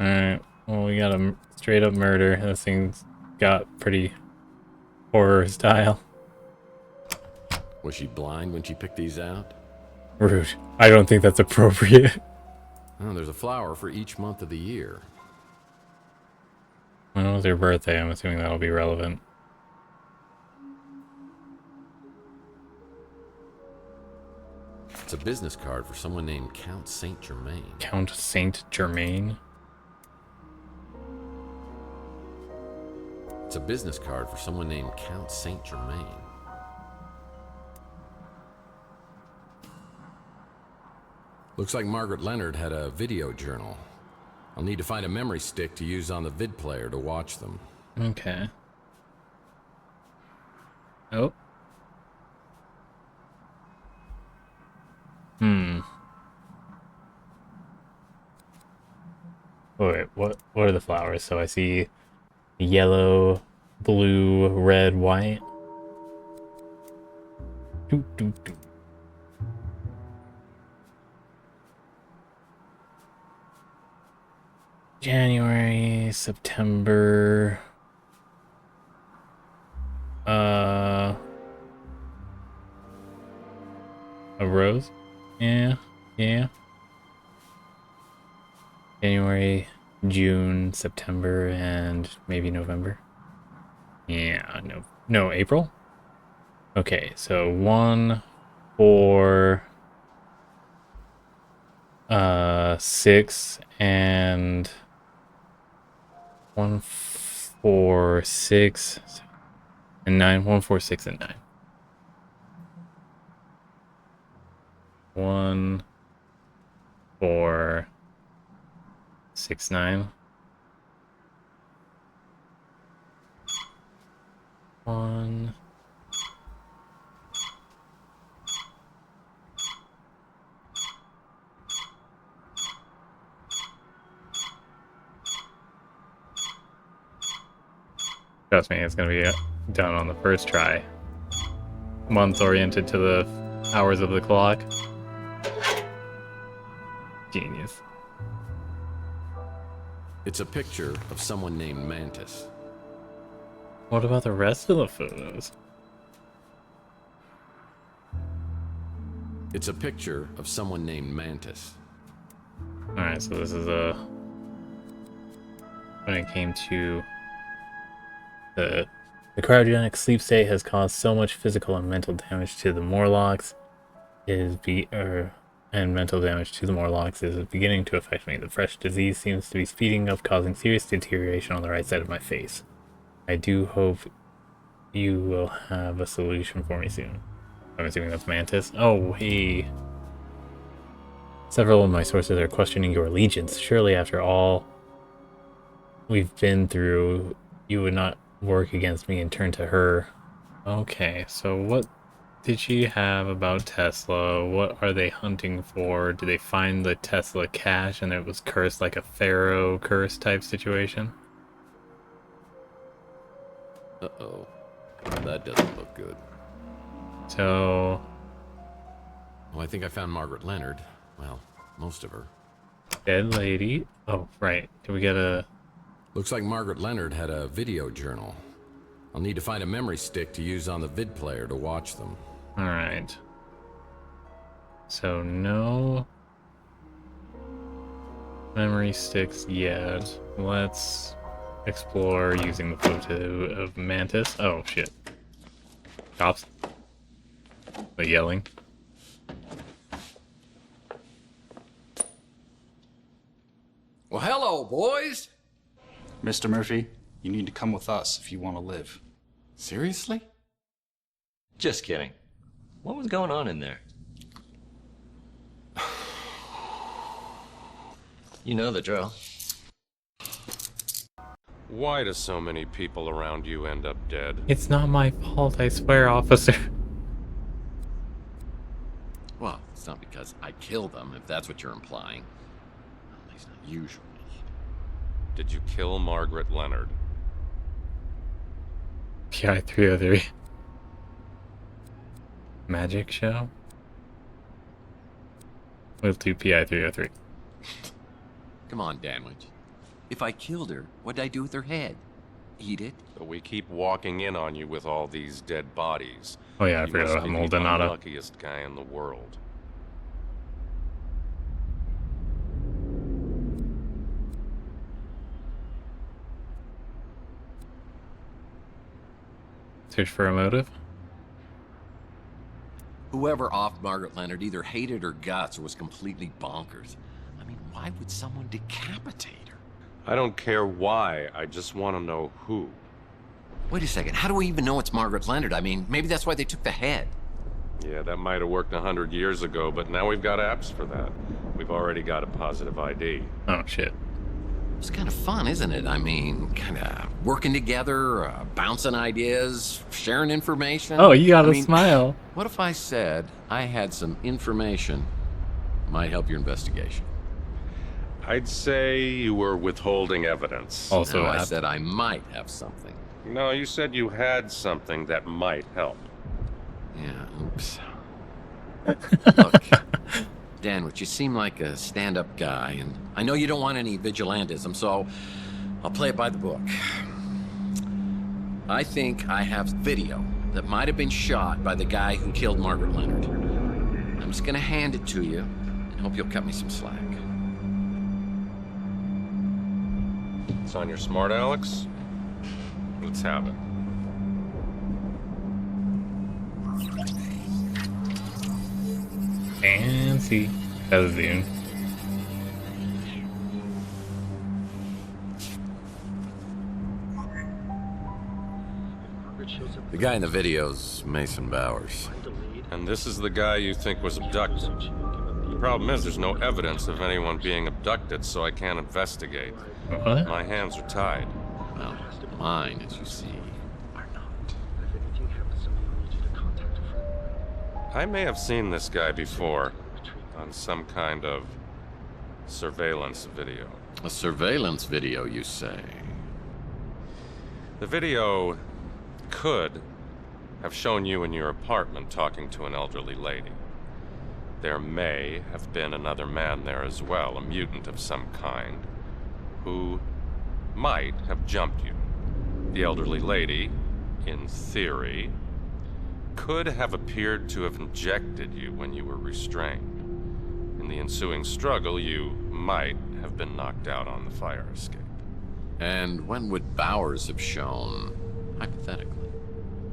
Alright, well, we got a straight up murder. This thing's got pretty horror style. Was she blind when she picked these out? Rude. I don't think that's appropriate. Oh, there's a flower for each month of the year. When was your birthday? I'm assuming that'll be relevant. It's a business card for someone named Count Saint Germain. Count Saint Germain? It's a business card for someone named Count Saint Germain. Looks like Margaret Leonard had a video journal. I'll need to find a memory stick to use on the vid player to watch them. Okay. Oh. Wait, what are the flowers? So I see yellow, blue, red, white. Doo, doo, doo. January, September. A rose? Yeah. January, June, September, and maybe November. Yeah, no, April? Okay, so 1, 4, 6, and 1, 4, 6, and 9. 1, 4, 6, and 9. 1, 4, 6, 9. 1. Trust me, it's gonna be done on the first try. Months oriented to the hours of the clock. Genius. It's a picture of someone named Mantis. What about the rest of the photos? It's a picture of someone named Mantis. Alright, so this is when it came to the cryogenic sleep state has caused so much physical and mental damage to the Morlocks and mental damage to the Morlocks is beginning to affect me. The fresh disease seems to be speeding up, causing serious deterioration on the right side of my face. I do hope you will have a solution for me soon. I'm assuming that's Mantis. Oh, hey. Several of my sources are questioning your allegiance. Surely after all we've been through, you would not work against me and turn to her. Okay, so what did she have about Tesla? What are they hunting for? Did they find the Tesla cache and it was cursed like a pharaoh curse type situation? Uh-oh. That doesn't look good. So... Oh, I think I found Margaret Leonard. Well, most of her. Dead lady. Oh, right. Can we get a... Looks like Margaret Leonard had a video journal. I'll need to find a memory stick to use on the vid player to watch them. Alright. So no memory sticks yet. Let's explore using the photo of Mantis. Oh shit. Cops. The yelling. Well, hello, boys. Mr. Murphy, you need to come with us if you want to live. Seriously? Just kidding. What was going on in there? You know the drill. Why do so many people around you end up dead? It's not my fault, I swear, officer. Well, it's not because I killed them, if that's what you're implying. At least not usually. Did you kill Margaret Leonard? PI 303. Magic show? We'll do PI 303. Come on, Danwich. If I killed her, what'd I do with her head? Eat it? So we keep walking in on you with all these dead bodies. Oh yeah, I You forgot must about be the Maldonado. unluckiest guy in the world. Search for a motive. Whoever offed Margaret Leonard either hated her guts or was completely bonkers. I mean, why would someone decapitate her? I don't care why, I just want to know who. Wait a second, how do we even know it's Margaret Leonard? I mean, maybe that's why they took the head. Yeah, that might have worked 100 years ago, but now we've got apps for that. We've already got a positive ID. Oh, shit. It's kind of fun, isn't it? I mean, kind of working together, bouncing ideas, sharing information. Oh, you got a smile. What if I said I had some information might help your investigation? I'd say you were withholding evidence. Also, I said I might have something. No, you said you had something that might help. Yeah, oops. Look, Danwich, you seem like a stand-up guy, and I know you don't want any vigilantism, so I'll play it by the book. I think I have video that might have been shot by the guy who killed Margaret Leonard. I'm just gonna hand it to you and hope you'll cut me some slack. It's on your smart, Alex? Let's have it. Fancy. That's Zune. The guy in the video's Mason Bowers. And this is the guy you think was abducted. The problem is there's no evidence of anyone being abducted, so I can't investigate. What? My hands are tied. Well, mine, as you see. I may have seen this guy before on some kind of surveillance video. A surveillance video, you say? The video could have shown you in your apartment talking to an elderly lady. There may have been another man there as well, a mutant of some kind, who might have jumped you. The elderly lady, in theory, could have appeared to have injected you when you were restrained. In the ensuing struggle, you might have been knocked out on the fire escape. And when would Bowers have shown, hypothetically?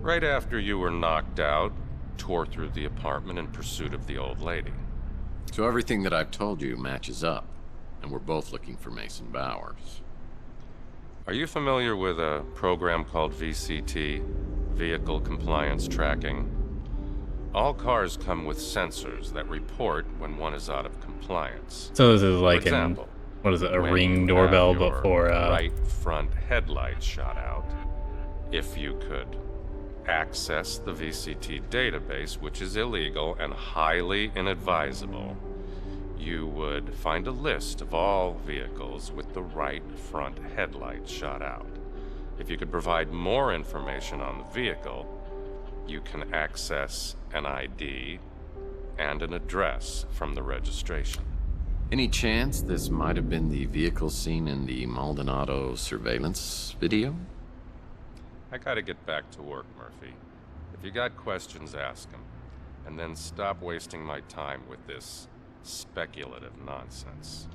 Right after you were knocked out, tore through the apartment in pursuit of the old lady. So everything that I've told you matches up, and we're both looking for Mason Bowers. Are you familiar with a program called VCT, Vehicle Compliance Tracking? All cars come with sensors that report when one is out of compliance. So this is like for example, what is it, a when Ring you doorbell, have your but for right front headlight shot out. If you could access the VCT database, which is illegal and highly inadvisable, you would find a list of all vehicles with the right front headlight shot out. If you could provide more information on the vehicle, you can access an ID and an address from the registration. Any chance this might have been the vehicle seen in the Maldonado surveillance video? I gotta get back to work, Murphy. If you got questions, ask them. And then stop wasting my time with this speculative nonsense.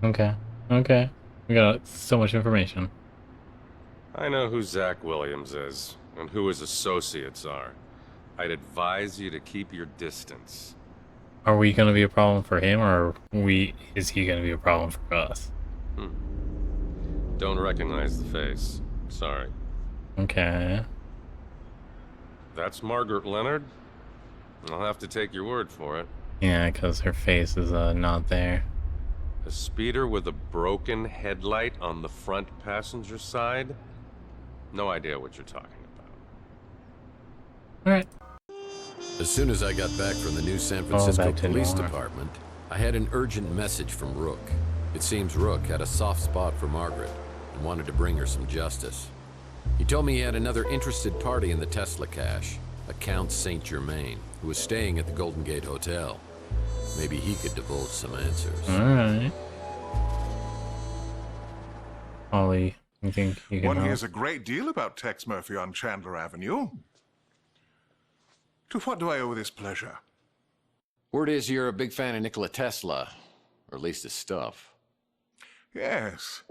Okay. Okay. We got so much information. I know who Zach Williams is, and who his associates are. I'd advise you to keep your distance. Are we going to be a problem for him, or is he going to be a problem for us? Don't recognize the face. Sorry. Okay. That's Margaret Leonard? I'll have to take your word for it. Yeah, because her face is not there. A speeder with a broken headlight on the front passenger side? No idea what you're talking about. Alright. As soon as I got back from the new San Francisco back to Police Noir. Department, I had an urgent message from Rook. It seems Rook had a soft spot for Margaret and wanted to bring her some justice. He told me he had another interested party in the Tesla cache, a Count Saint Germain, who was staying at the Golden Gate Hotel. Maybe he could divulge some answers. Alright. Ollie, you think you can One help? hears a great deal about Tex Murphy on Chandler Avenue. To what do I owe this pleasure? Word is you're a big fan of Nikola Tesla, or at least his stuff. Yes.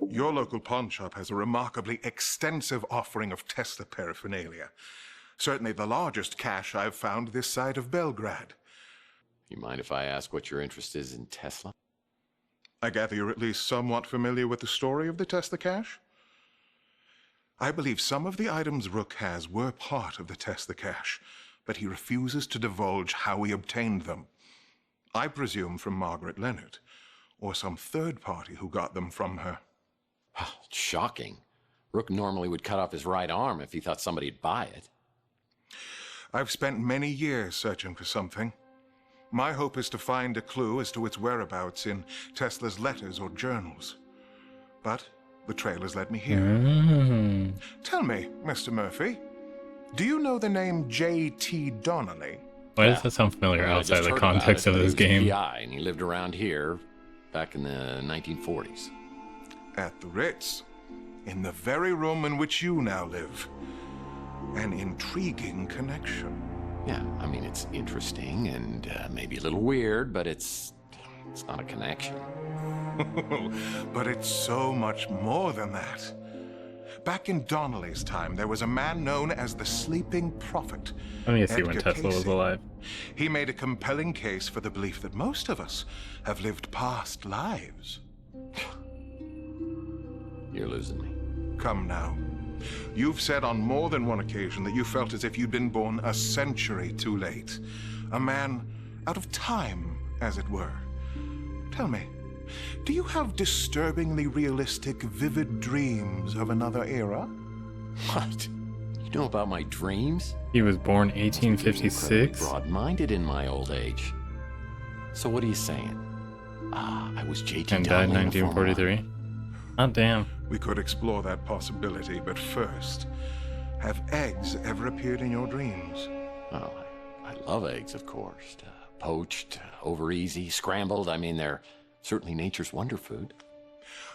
Your local pawn shop has a remarkably extensive offering of Tesla paraphernalia. Certainly the largest cache I've found this side of Belgrade. You mind if I ask what your interest is in Tesla? I gather you're at least somewhat familiar with the story of the Tesla cache? I believe some of the items Rook has were part of the Tesla cache, but he refuses to divulge how he obtained them. I presume from Margaret Leonard, or some third party who got them from her. Shocking. Rook normally would cut off his right arm if he thought somebody'd buy it. I've spent many years searching for something. My hope is to find a clue as to its whereabouts in Tesla's letters or journals. But the trailers led me here. Tell me, Mr. Murphy, do you know the name J.T. Donnelly? Why does that sound familiar outside the context of this game? He was a PI, and he lived around here back in the 1940s. At the Ritz, in the very room in which you now live. An intriguing connection. Yeah, I mean, it's interesting and maybe a little weird, but it's not a connection. But it's so much more than that. Back in Donnelly's time, there was a man known as the Sleeping Prophet. Let me see when Edgar Tesla was Casey. alive. He made a compelling case for the belief that most of us have lived past lives. You're losing me. Come now. You've said on more than one occasion that you felt as if you'd been born a century too late. A man out of time, as it were. Tell me, do you have disturbingly realistic, vivid dreams of another era? What? You know about my dreams? He was born 1856. Broad-minded in my old age. So what are you saying? I was J.T. And died Donnelly in 1943. Oh, damn. We could explore that possibility, but first, have eggs ever appeared in your dreams? Oh, I love eggs, of course. Poached, over easy, scrambled. I mean, they're certainly nature's wonder food.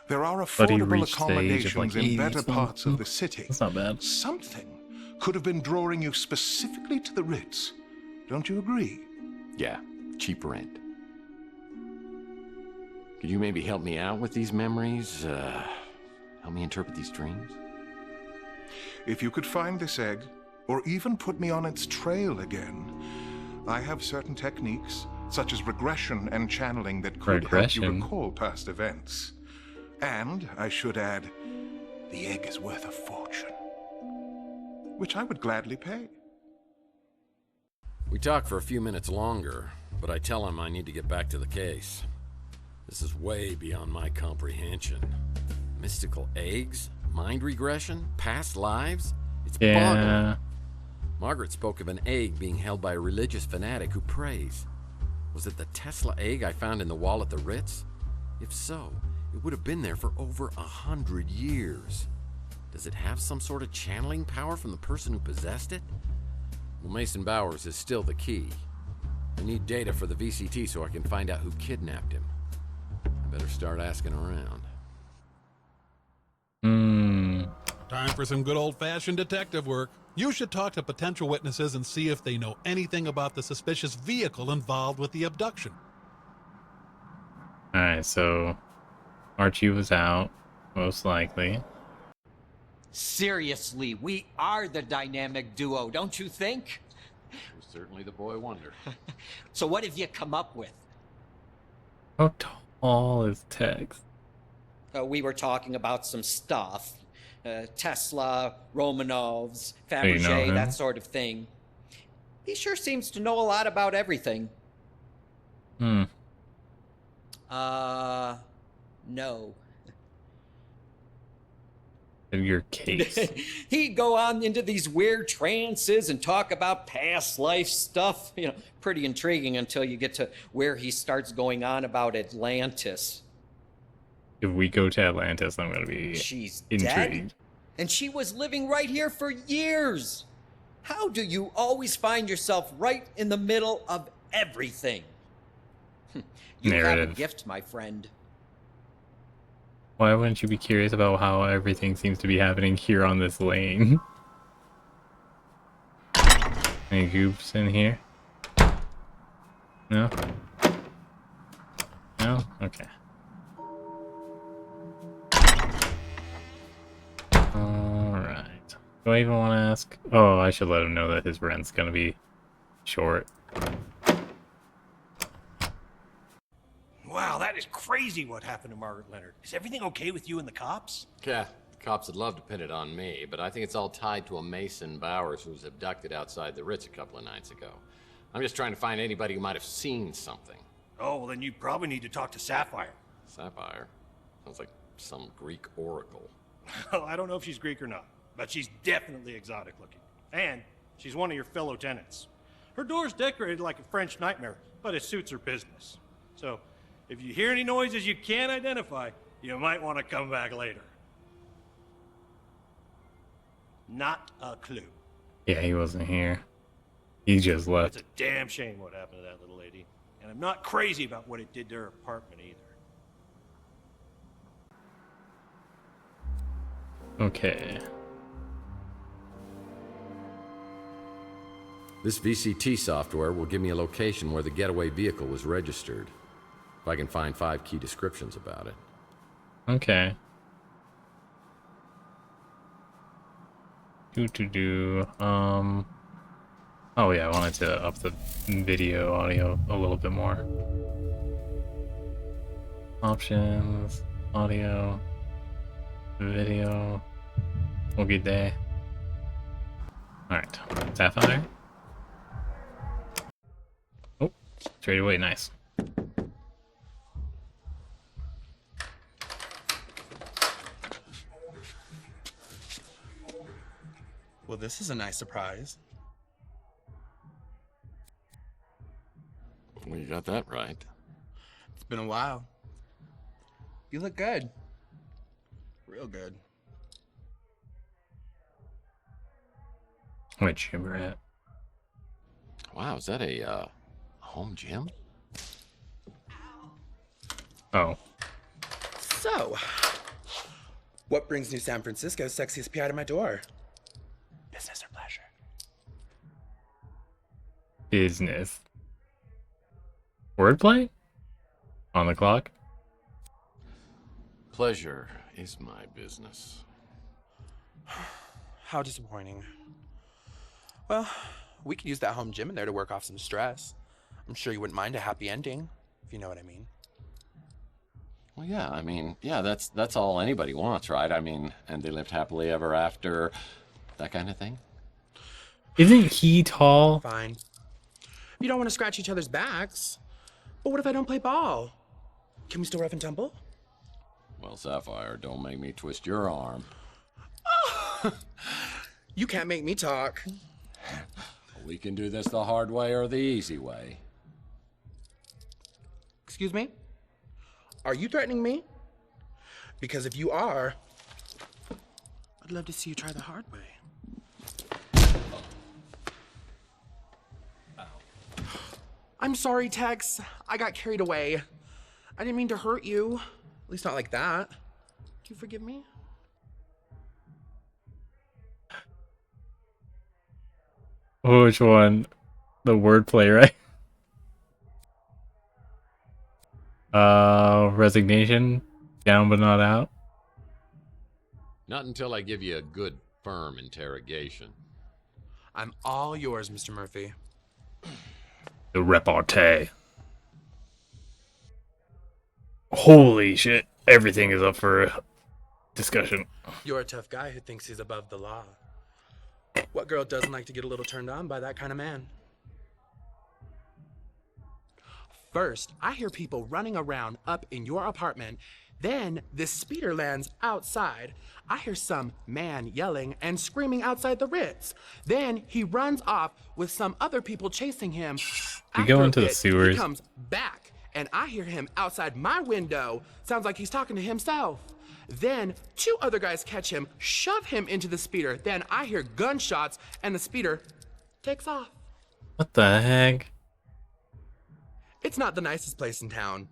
There are But he affordable reached the age of, accommodations like, 80 in better something. parts of the city. That's not bad. Something could have been drawing you specifically to the Ritz. Don't you agree? Yeah, cheap rent. Could you maybe help me out with these memories? Help me interpret these dreams? If you could find this egg, or even put me on its trail again, I have certain techniques, such as regression and channeling, that could help you recall past events. And, I should add, the egg is worth a fortune, which I would gladly pay. We talk for a few minutes longer, but I tell him I need to get back to the case. This is way beyond my comprehension. Mystical eggs? Mind regression? Past lives? It's boggling. Margaret spoke of an egg being held by a religious fanatic who prays. Was it the Tesla egg I found in the wall at the Ritz? If so, it would have been there for over 100 years. Does it have some sort of channeling power from the person who possessed it? Well, Mason Bowers is still the key. I need data for the VCT so I can find out who kidnapped him. I better start asking around. Time for some good old-fashioned detective work. You should talk to potential witnesses and see if they know anything about the suspicious vehicle involved with the abduction. Alright, so Archie was out, most likely. Seriously, we are the dynamic duo, don't you think? You're certainly the boy wonder. So what have you come up with? How tall is Tex? We were talking about some stuff. Tesla, Romanovs, you know Fabergé, him? that sort of thing. He sure seems to know a lot about everything. Hmm. No. Your case. He'd go on into these weird trances and talk about past life stuff. You know, pretty intriguing until you get to where he starts going on about Atlantis. If we go to Atlantis, I'm going to be She's intrigued. dead? And she was living right here for years. How do you always find yourself right in the middle of everything? You have a Narrative. gift, my friend. Why wouldn't you be curious about how everything seems to be happening here on this lane? Any goops in here? No? No? Okay. Alright. Do I even want to ask? Oh, I should let him know that his rent's gonna be short. Wow, that is crazy what happened to Margaret Leonard. Is everything okay with you and the cops? Yeah, the cops would love to pin it on me, but I think it's all tied to a Mason Bowers who was abducted outside the Ritz a couple of nights ago. I'm just trying to find anybody who might have seen something. Oh, well then you probably need to talk to Sapphire. Sapphire? Sounds like some Greek oracle. Well, I don't know if she's Greek or not, but she's definitely exotic looking. And she's one of your fellow tenants. Her door's decorated like a French nightmare, but it suits her business. So, if you hear any noises you can't identify, you might want to come back later. Not a clue. Yeah, he wasn't here. He just left. It's a damn shame what happened to that little lady. And I'm not crazy about what it did to her apartment either. Okay. This VCT software will give me a location where the getaway vehicle was registered. If I can find 5 key descriptions about it. Okay. Oh yeah, I wanted to up the video audio a little bit more. Options, audio, video. We'll get there. Alright, Sapphire. Oh, straight away, nice. Well, this is a nice surprise. Well, you got that right. It's been a while. You look good. Real good. Which gym we're at? Wow, is that a home gym? Oh. So, what brings New San Francisco's sexiest PI to my door? Business or pleasure? Business. Wordplay? On the clock? Pleasure is my business. How disappointing. Well, we could use that home gym in there to work off some stress. I'm sure you wouldn't mind a happy ending, if you know what I mean. Well, yeah, I mean, yeah, that's all anybody wants, right? I mean, and they lived happily ever after, that kind of thing. Isn't he tall? Fine. You don't want to scratch each other's backs. But what if I don't play ball? Can we still rough and tumble? Well, Sapphire, don't make me twist your arm. You can't make me talk. We can do this the hard way or the easy way. Excuse me? Are you threatening me? Because if you are, I'd love to see you try the hard way. I'm sorry, Tex. I got carried away. I didn't mean to hurt you. At least not like that. Do you forgive me? Which one? The wordplay, right? Resignation. Down but not out. Not until I give you a good, firm interrogation. I'm all yours, Mr. Murphy. The repartee. Holy shit. Everything is up for discussion. You're a tough guy who thinks he's above the law. What girl doesn't like to get a little turned on by that kind of man? First, I hear people running around up in your apartment. Then this speeder lands outside. I hear some man yelling and screaming outside the Ritz. Then he runs off with some other people chasing him. We go into the He sewers. comes back, and I hear him outside my window. Sounds like he's talking to himself. Then 2 other guys catch him, shove him into the speeder. Then I hear gunshots, and the speeder takes off. What the heck? It's not the nicest place in town,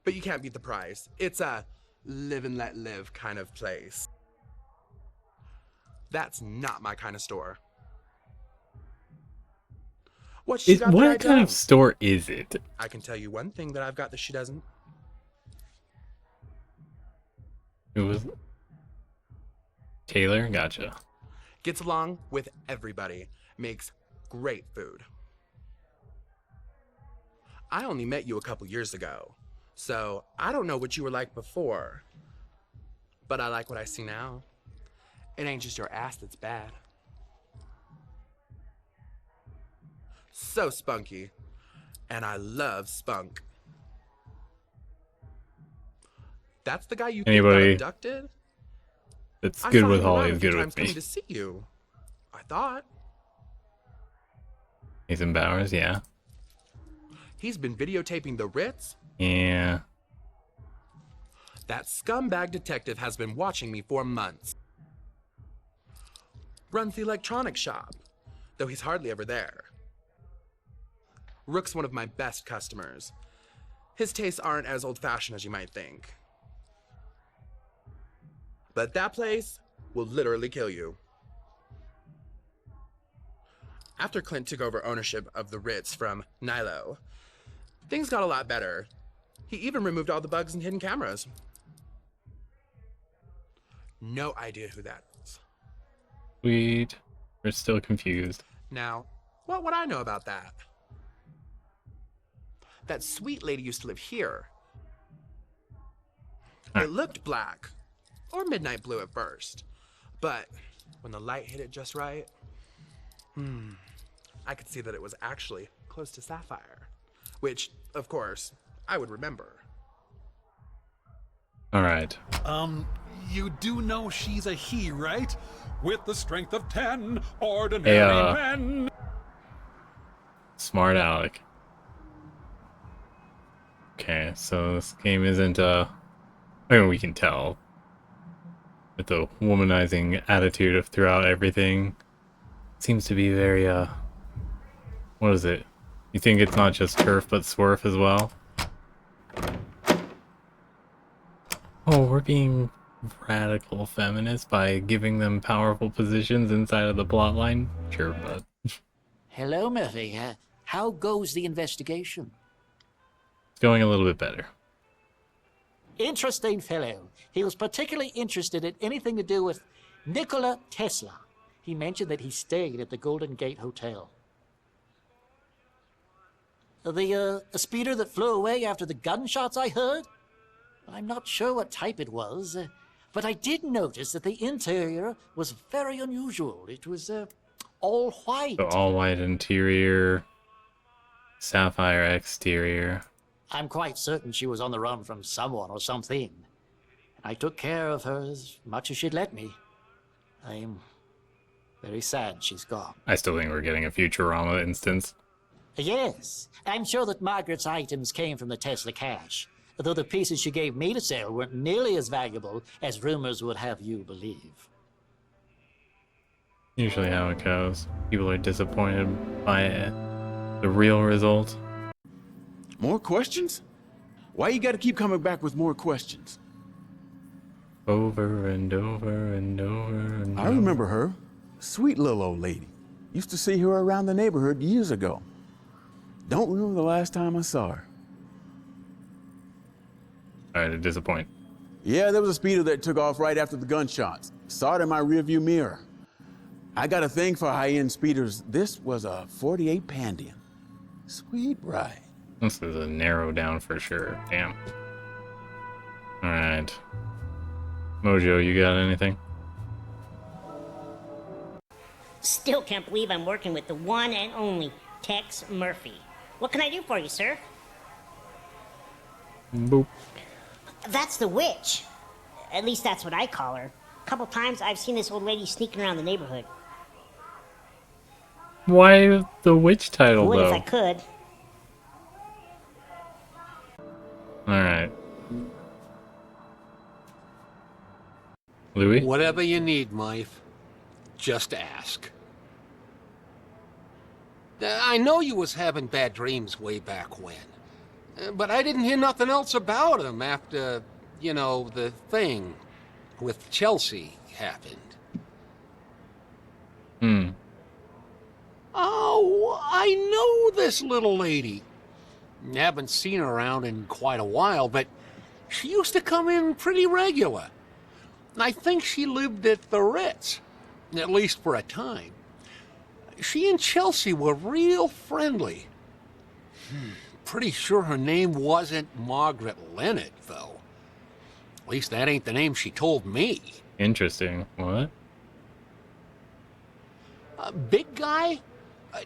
but you can't beat the price. It's a live and let live kind of place. That's not my kind of store. What she got that I What kind of don't? store is it? I can tell you one thing that I've got that she doesn't. It was Taylor? Gotcha. Gets along with everybody. Makes great food. I only met you a couple years ago, so I don't know what you were like before. But I like what I see now. It ain't just your ass that's bad. So spunky. And I love spunk. That's the guy you think got Anybody abducted? that's I good saw with him around Holly a is few good times with me. coming to see you. I thought. Nathan Bowers, yeah. He's been videotaping the Ritz. Yeah. That scumbag detective has been watching me for months. Runs the electronics shop, though he's hardly ever there. Rook's one of my best customers. His tastes aren't as old-fashioned as you might think. But that place will literally kill you. After Clint took over ownership of the Ritz from Nilo, things got a lot better. He even removed all the bugs and hidden cameras. No idea who that is. Sweet. We're still confused. Now, what would I know about that? That sweet lady used to live here. It looked black, or midnight blue at first, but when the light hit it just right, I could see that it was actually close to sapphire, which, of course, I would remember. All right. You do know she's a he, right? With the strength of 10 ordinary Hey, men. Smart Alec. Okay, so this game isn't, I mean, we can tell. With the womanizing attitude of throughout everything. Seems to be very, what is it? You think it's not just turf, but swerf as well? Oh, we're being radical feminists by giving them powerful positions inside of the plotline? Sure, but... Hello, Murphy. How goes the investigation? It's going a little bit better. Interesting fellow. He was particularly interested in anything to do with Nikola Tesla. He mentioned that he stayed at the Golden Gate Hotel. The speeder that flew away after the gunshots I heard? I'm not sure what type it was, but I did notice that the interior was very unusual. It was all white. So all white interior, sapphire exterior. I'm quite certain she was on the run from someone or something. I took care of her as much as she'd let me. I'm very sad she's gone. I still think we're getting a Futurama instance. Yes, I'm sure that Margaret's items came from the Tesla cache, though the pieces she gave me to sell weren't nearly as valuable as rumors would have you believe. Usually how it goes. People are disappointed by the real result. More questions? Why you gotta keep coming back with more questions? Over and over and over and I remember her. Sweet little old lady. Used to see her around the neighborhood years ago. Don't remember the last time I saw her. Sorry to disappoint. Yeah, there was a speeder that took off right after the gunshots. Saw it in my rearview mirror. I got a thing for high-end speeders. This was a 48 Pandian. Sweet ride. This is a narrow down for sure. Damn. Alright. Mojo, you got anything? Still can't believe I'm working with the one and only Tex Murphy. What can I do for you, sir? Boop. That's the witch. At least that's what I call her. A couple times I've seen this old lady sneaking around the neighborhood. Why the witch title, Would though? if I could. Alright. Louis? Whatever you need, Mythe. Just ask. I know you was having bad dreams way back when. But I didn't hear nothing else about him after you know, the thing with Chelsea happened. Oh, I know this little lady. Haven't seen her around in quite a while, but she used to come in pretty regular. I think she lived at the Ritz, at least for a time. She and Chelsea were real friendly. Pretty sure her name wasn't Margaret Leonard, though. At least that ain't the name she told me. Interesting. What? Big guy?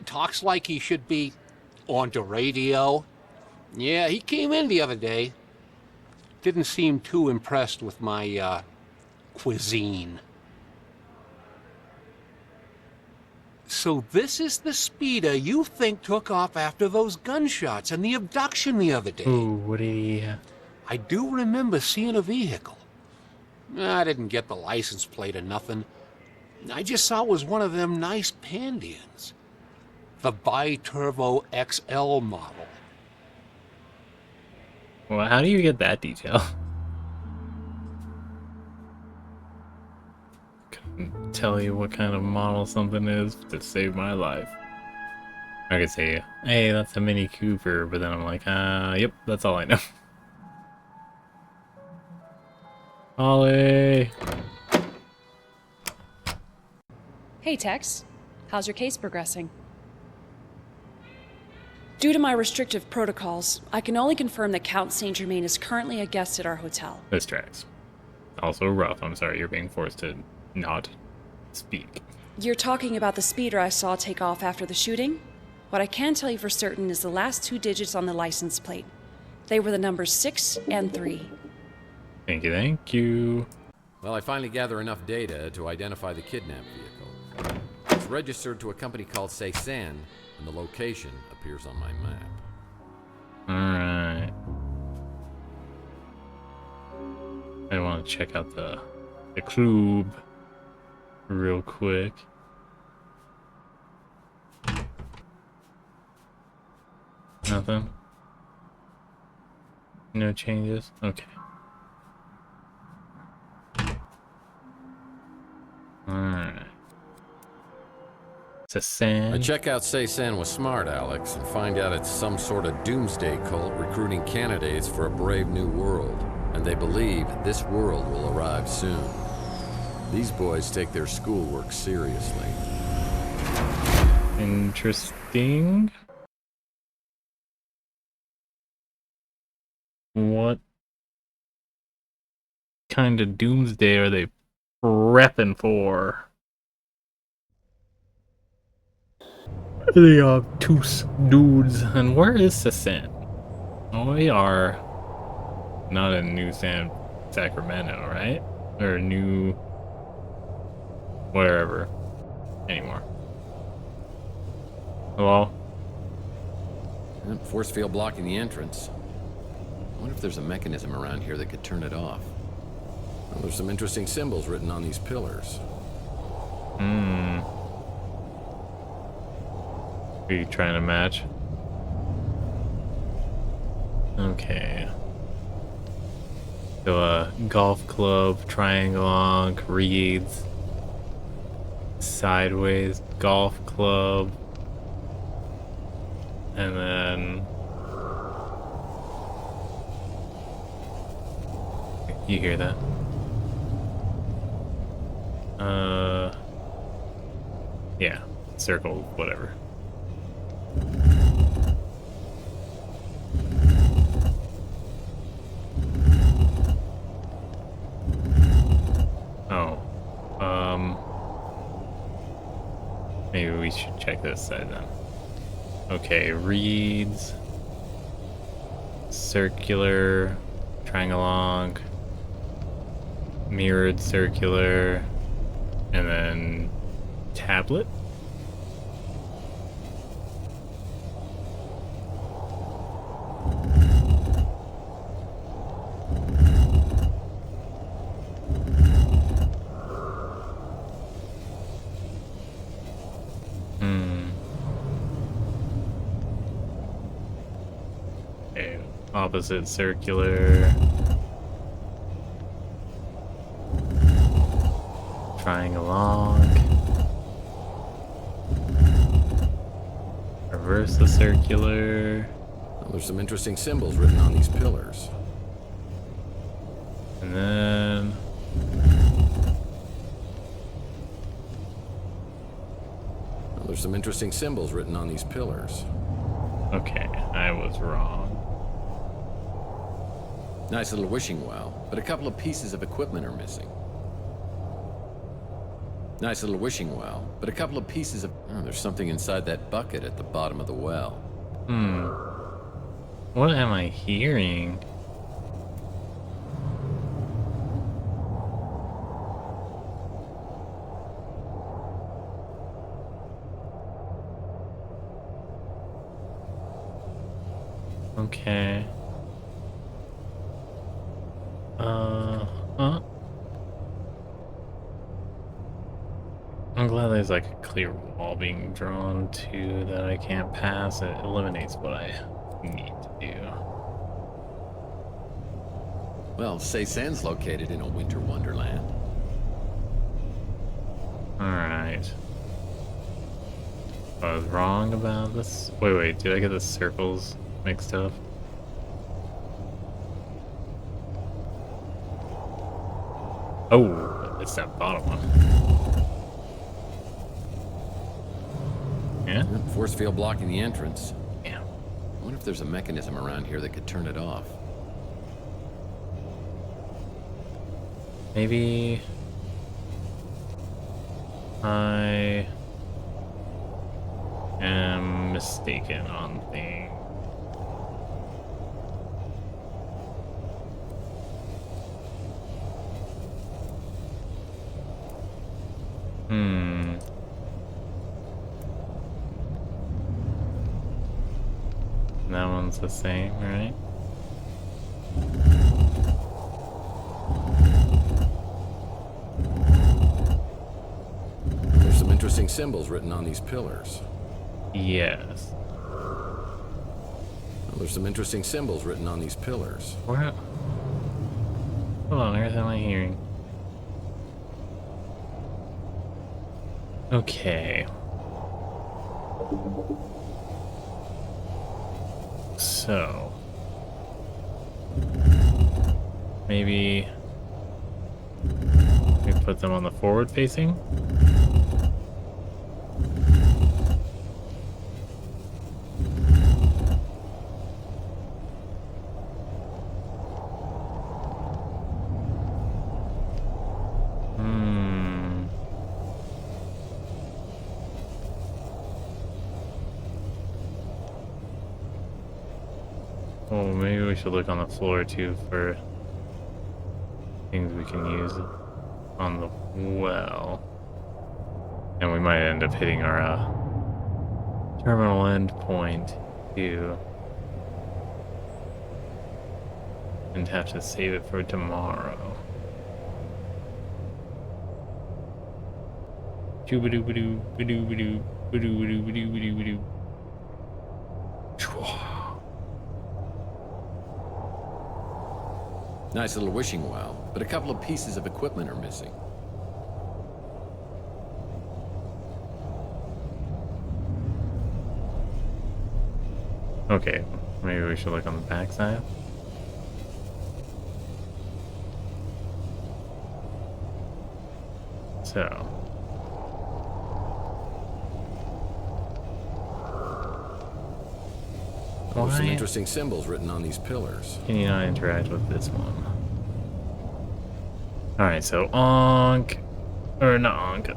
Talks like he should be on the radio. Yeah, he came in the other day. Didn't seem too impressed with my, cuisine. So this is the speeder you think took off after those gunshots and the abduction the other day? Ooh, what did he... I do remember seeing a vehicle. I didn't get the license plate or nothing. I just saw it was one of them nice Pandians. The Bi-Turbo XL model. Well, how do you get that detail? Couldn't tell you what kind of model something is to save my life. I could say, hey, that's a Mini Cooper, but then I'm like, yep, that's all I know. Ollie! Hey, Tex. How's your case progressing? Due to my restrictive protocols, I can only confirm that Count Saint Germain is currently a guest at our hotel. This tracks. Also rough. I'm sorry you're being forced to not speak. You're talking about the speeder I saw take off after the shooting? What I can tell you for certain is the last 2 digits on the license plate. They were the numbers 6 and 3. Thank you, thank you. Well, I finally gather enough data to identify the kidnapped vehicle. It's registered to a company called Cézanne, and the location appears on my map. Alright. I want to check out the club real quick. Nothing? No changes? Okay. Alright. My checkout Cézanne was smart, Alex, and find out it's some sort of doomsday cult recruiting candidates for a brave new world. And they believe this world will arrive soon. These boys take their schoolwork seriously. Interesting. What kind of doomsday are they prepping for? The obtuse dudes. And where is Cézanne? Oh, we are not in New Sacramento, right? Or New wherever anymore. Hello? Force field blocking the entrance. I wonder if there's a mechanism around here that could turn it off. Well, there's some interesting symbols written on these pillars. Are you trying to match? Okay. So golf club, triangle, reeds, sideways, golf club, and then you hear that? Yeah, circle, whatever. Maybe we should check this side then. Okay, reeds, circular, triangle, mirrored circular, and then tablet. Okay, opposite circular. triangle lock. Reverse the circular. Well, there's some interesting symbols written on these pillars. And then... Well, there's some interesting symbols written on these pillars. Okay, I was wrong. Nice little wishing well, but a couple of pieces of equipment are missing. Nice little wishing well, but a couple of pieces of... Oh, there's something inside that bucket at the bottom of the well. What am I hearing? Okay. I'm glad there's like a clear wall being drawn to that I can't pass. It eliminates what I need to do. Well, Cézanne's located in a winter wonderland. Alright. I was wrong about this. Wait, did I get the circles mixed up? Oh, it's that bottom one. Yeah? Force field blocking the entrance. Yeah. I wonder if there's a mechanism around here that could turn it off. Maybe... I am mistaken on things. That one's the same, right? There's some interesting symbols written on these pillars. Yes. Well, there's some interesting symbols written on these pillars. What on earth am I hearing? Okay. So maybe we put them on the forward facing. Well, maybe we should look on the floor too for things we can use on the well. And we might end up hitting our terminal end point too. And have to save it for tomorrow. Choo-ba-doo-ba-doo, ba-doo-ba-doo, ba-doo-ba-doo, ba-doo-ba-doo, ba-doo. Nice little wishing well, but a couple of pieces of equipment are missing. Okay, maybe we should look on the backside. So. There's some interesting symbols written on these pillars. Can you not interact with this one? Alright, so Onk, or not Onk,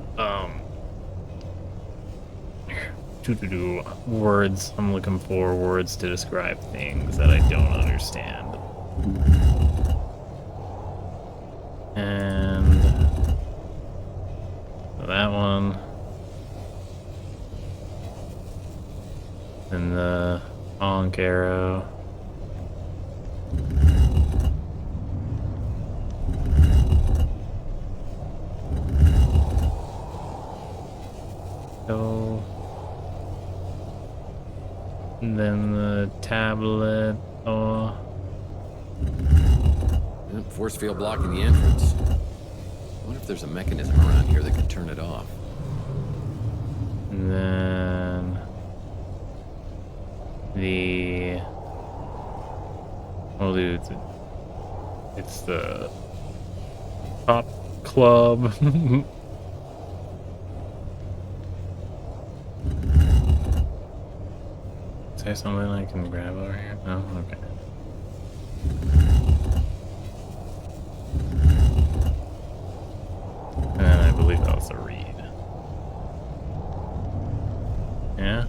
words. I'm looking for words to describe things that I don't understand. And that one. And the Onk arrow. So, and then the tablet. Oh, Force field blocking the entrance. wonder if there's a mechanism around here that could turn it off. And then the oh, dude, it's the top club. Is there something I can grab over here? No? Okay. And I believe that was a read. Yeah?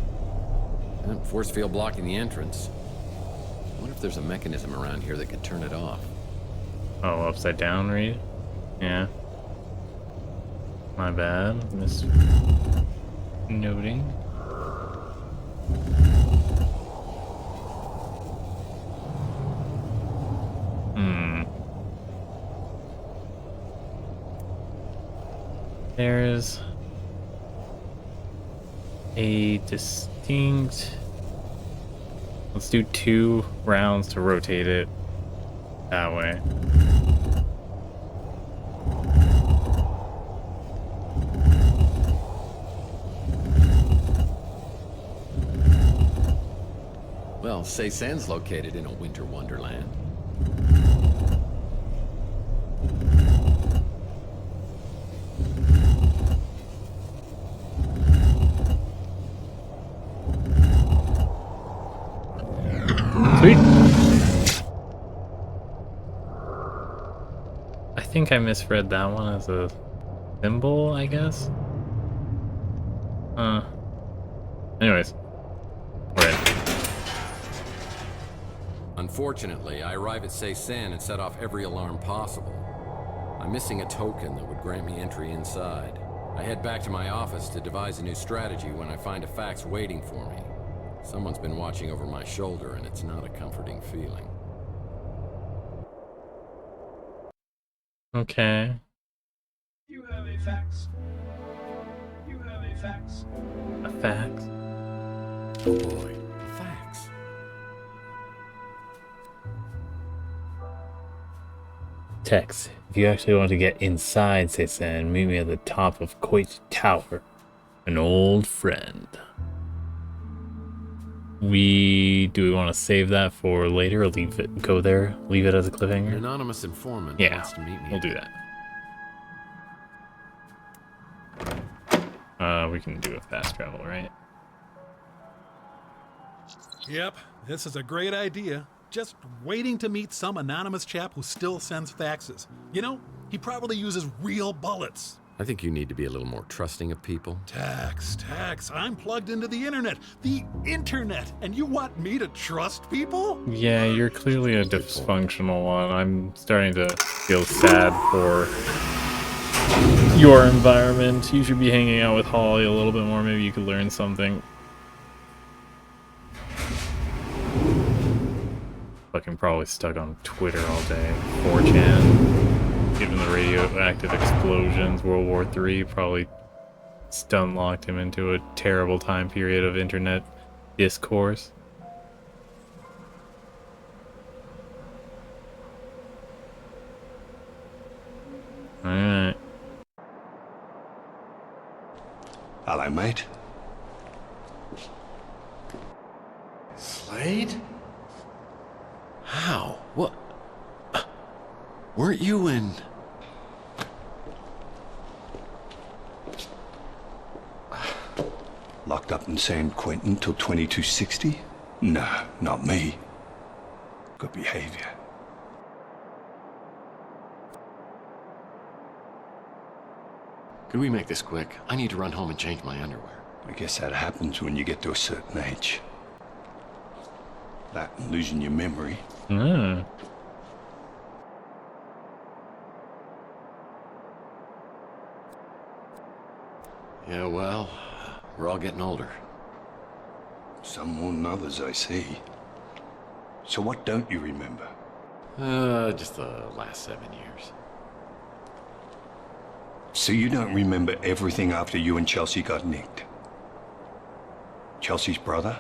Force field blocking the entrance. I wonder if there's a mechanism around here that could turn it off. Oh, upside down read? Yeah. My bad. Noting. There's a distinct... Let's do 2 rounds to rotate it that way. Well, Seisen's located in a winter wonderland. Sweet. I think I misread that one as a symbol, I guess. Anyways. Right. Unfortunately, I arrive at Seisen and set off every alarm possible. I'm missing a token that would grant me entry inside. I head back to my office to devise a new strategy when I find a fax waiting for me. Someone's been watching over my shoulder, and it's not a comforting feeling. Okay. You have a fax. You have a fax. A fax? Oh boy, a fax. Text. If you actually want to get inside, Seisen, meet me at the top of Coit Tower. An old friend. Do we want to save that for later or leave it, go there, leave it as a cliffhanger? An anonymous informant wants to meet me. We'll do that. We can do a fast travel, right? Yep, this is a great idea. Just waiting to meet some anonymous chap who still sends faxes. You know, he probably uses real bullets. I think you need to be a little more trusting of people. Tex, I'm plugged into the internet. The internet! And you want me to trust people? Yeah, you're clearly a dysfunctional one. I'm starting to feel sad for your environment. You should be hanging out with Holly a little bit more. Maybe you could learn something. Fucking probably stuck on Twitter all day. 4chan. Given the radioactive explosions, World War III probably stun-locked him into a terrible time period of internet discourse. Alright. Hello, mate. Slade? How? What? Weren't you in... Locked up in San Quentin till 2260? Nah, not me. Good behavior. Could we make this quick? I need to run home and change my underwear. I guess that happens when you get to a certain age. That and losing your memory. Yeah, well, we're all getting older. Some more than others, I see. So what don't you remember? Just the last 7 years. So you don't remember everything after you and Chelsea got nicked? Chelsea's brother?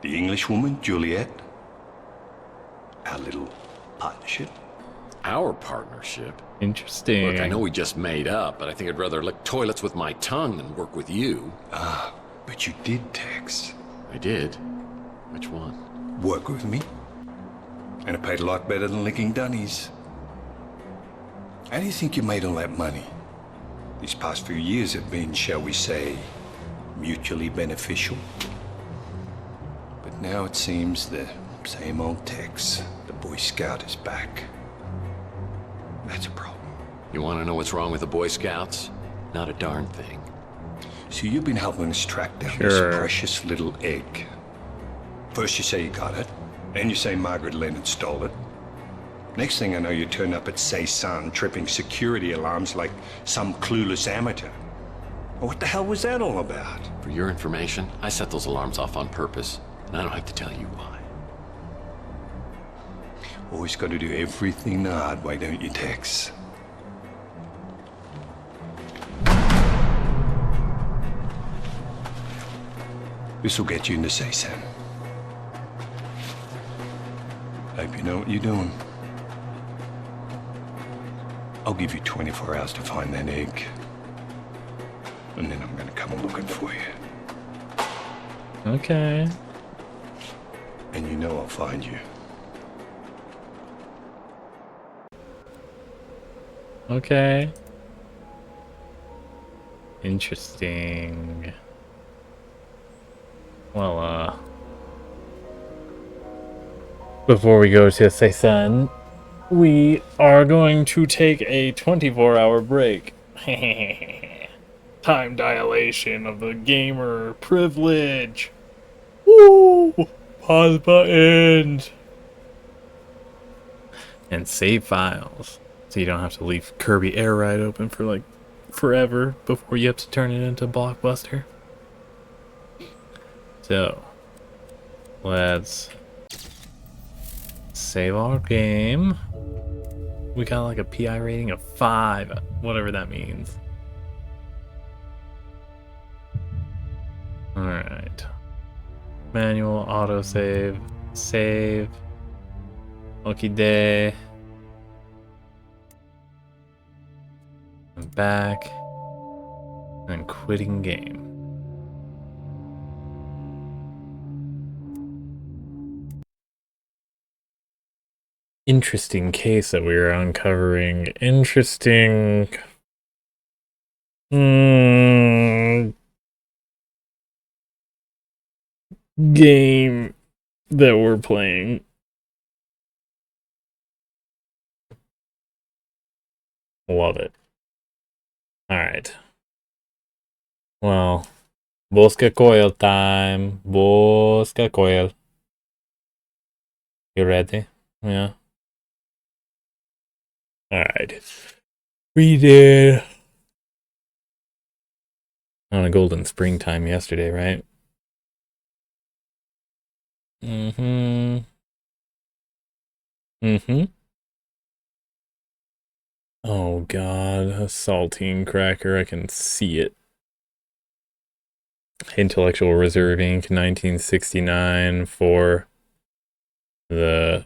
The English woman, Juliet? Our little partnership? Our partnership? Interesting. Look, I know we just made up, but I think I'd rather lick toilets with my tongue than work with you. Ah, but you did text. I did? Which one? Work with me. And it paid a lot better than licking dunnies. How do you think you made all that money? These past few years have been, shall we say, mutually beneficial. But now it seems the same old Tex. The Boy Scout is back. That's a problem. You want to know what's wrong with the Boy Scouts? Not a darn thing. So you've been helping us track down this precious little egg. First you say you got it, then you say Margaret Leonard stole it. Next thing I know, you turn up at Cezanne tripping security alarms like some clueless amateur. What the hell was that all about? For your information, I set those alarms off on purpose, and I don't have to tell you why. Always got to do everything the hard way, don't you, Tex? This'll get you into Cezanne. Hope you know what you're doing. I'll give you 24 hours to find that egg. And then I'm gonna come looking for you. Okay. And you know I'll find you. Okay. Interesting. Well, before we go to Cezanne, we are going to take a 24-hour break. Time dilation of the gamer privilege. Woo! Pause buttons. And save files. So you don't have to leave Kirby Air Ride open for like forever before you have to turn it into Blockbuster. So, let's save our game. We got like a PI rating of 5, whatever that means. Alright. Manual, autosave, save. Okie day. I'm back. And quitting game. Interesting case that we are uncovering. Interesting. Game that we're playing. Love it. Alright. Well, Bosque Coil time. Bosque Coil. You ready? Yeah. Alright. We did on a golden springtime yesterday, right? Mm-hmm. Oh god, a saltine cracker, I can see it. Intellectual Reserve Inc. 1969 for the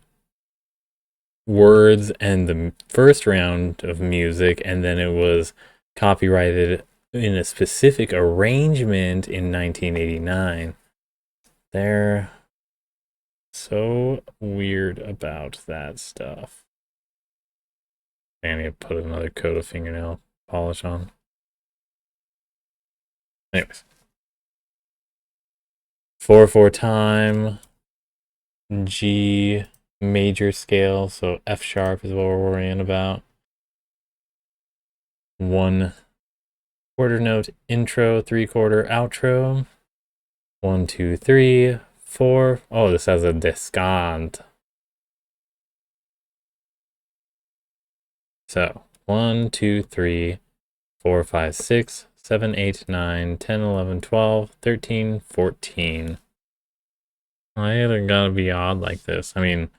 words and the first round of music, and then it was copyrighted in a specific arrangement in 1989. They're so weird about that stuff. I need to put another coat of fingernail polish on. Anyways. 4/4 time. G major scale, so F sharp is what we're worrying about. 1 quarter note intro, 3/4 outro. 1, 2, 3, 4. Oh, this has a descant. So 1, 2, 3, 4, 5, 6, 7, 8, 9, 10, 11, 12, 13, 14. I either gotta be odd like this. I mean,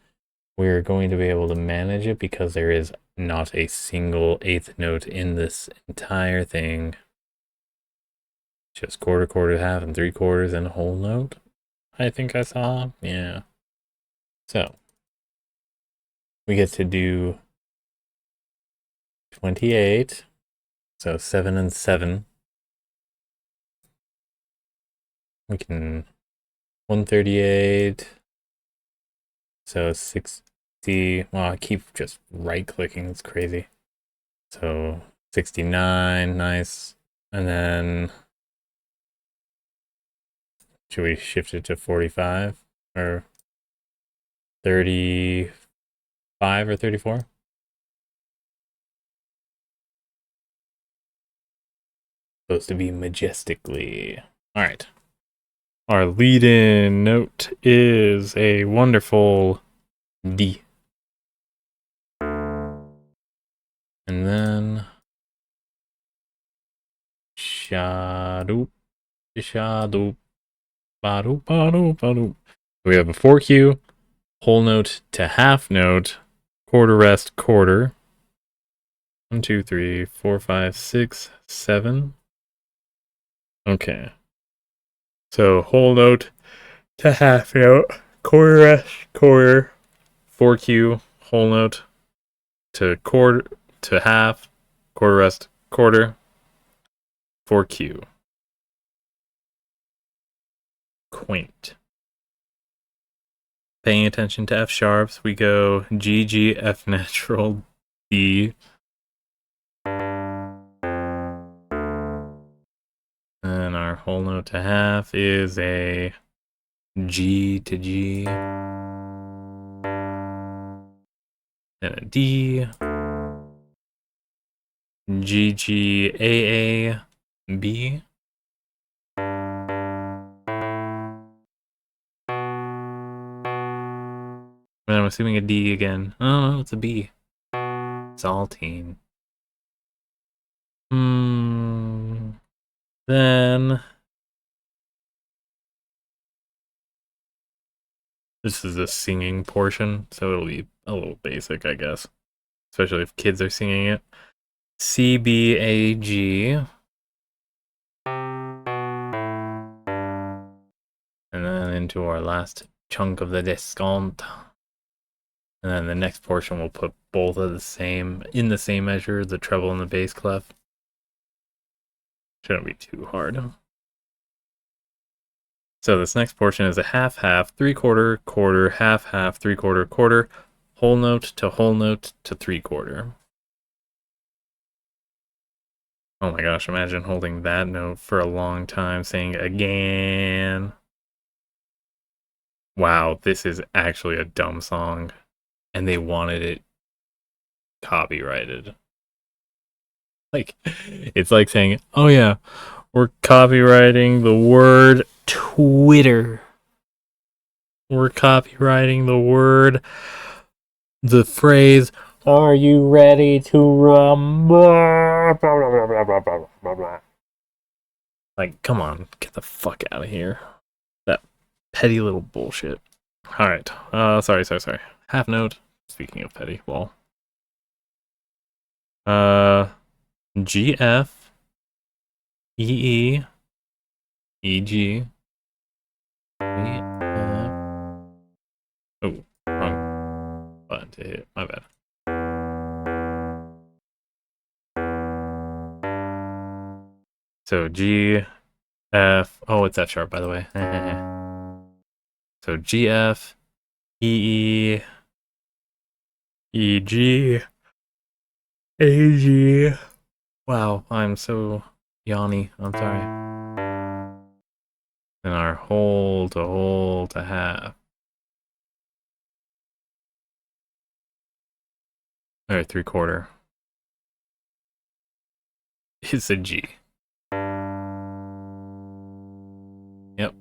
we're going to be able to manage it because there is not a single 8th note in this entire thing. Just quarter, quarter, half, and 3/4, and a whole note. I think I saw. Yeah. So we get to do 28. So 7 and 7. We can 138. So 60. Well, I keep just right clicking. It's crazy. So 69. Nice. And then should we shift it to 45 or 35 or 34? Supposed to be majestically. All right. Our lead-in note is a wonderful D. And then shadow, shadow, bado, bado, bado. We have a 4Q, whole note to half note, quarter rest, quarter. 1, 2, 3, 4, 5, 6, 7. Okay. So whole note to half note, quarter rest, quarter, 4Q, whole note to quarter to half, quarter rest, quarter, 4Q. Quaint. Paying attention to F sharps, we go G, G, F natural, D. And our whole note to half is a G to G. And a D. G, G, A, B. And I'm assuming a D again. Oh, no, it's a B. Saltine. Then this is a singing portion, so it'll be a little basic, I guess. Especially if kids are singing it. C, B, A, G. And then into our last chunk of the descant. And then the next portion will put both of the same, in the same measure, the treble and the bass clef. Shouldn't be too hard. So this next portion is a half, half, 3/4, quarter, half, half, 3/4, quarter, whole note to 3/4. Oh my gosh, imagine holding that note for a long time, saying again. Wow, this is actually a dumb song. And they wanted it copyrighted. Like, it's like saying, oh yeah, we're copywriting the word Twitter. We're copywriting the phrase, are you ready to rumble? Like, come on, get the fuck out of here. That petty little bullshit. Alright, sorry. Half note, speaking of petty, well. G, F, E, E, E, G, oh, wrong button to hit. My bad. So G, F. Oh, it's F sharp, by the way. So G, F, E, E, G, A, G. Wow, I'm so yawny. I'm sorry. And our whole to half. Or 3/4. It's a G. Yep.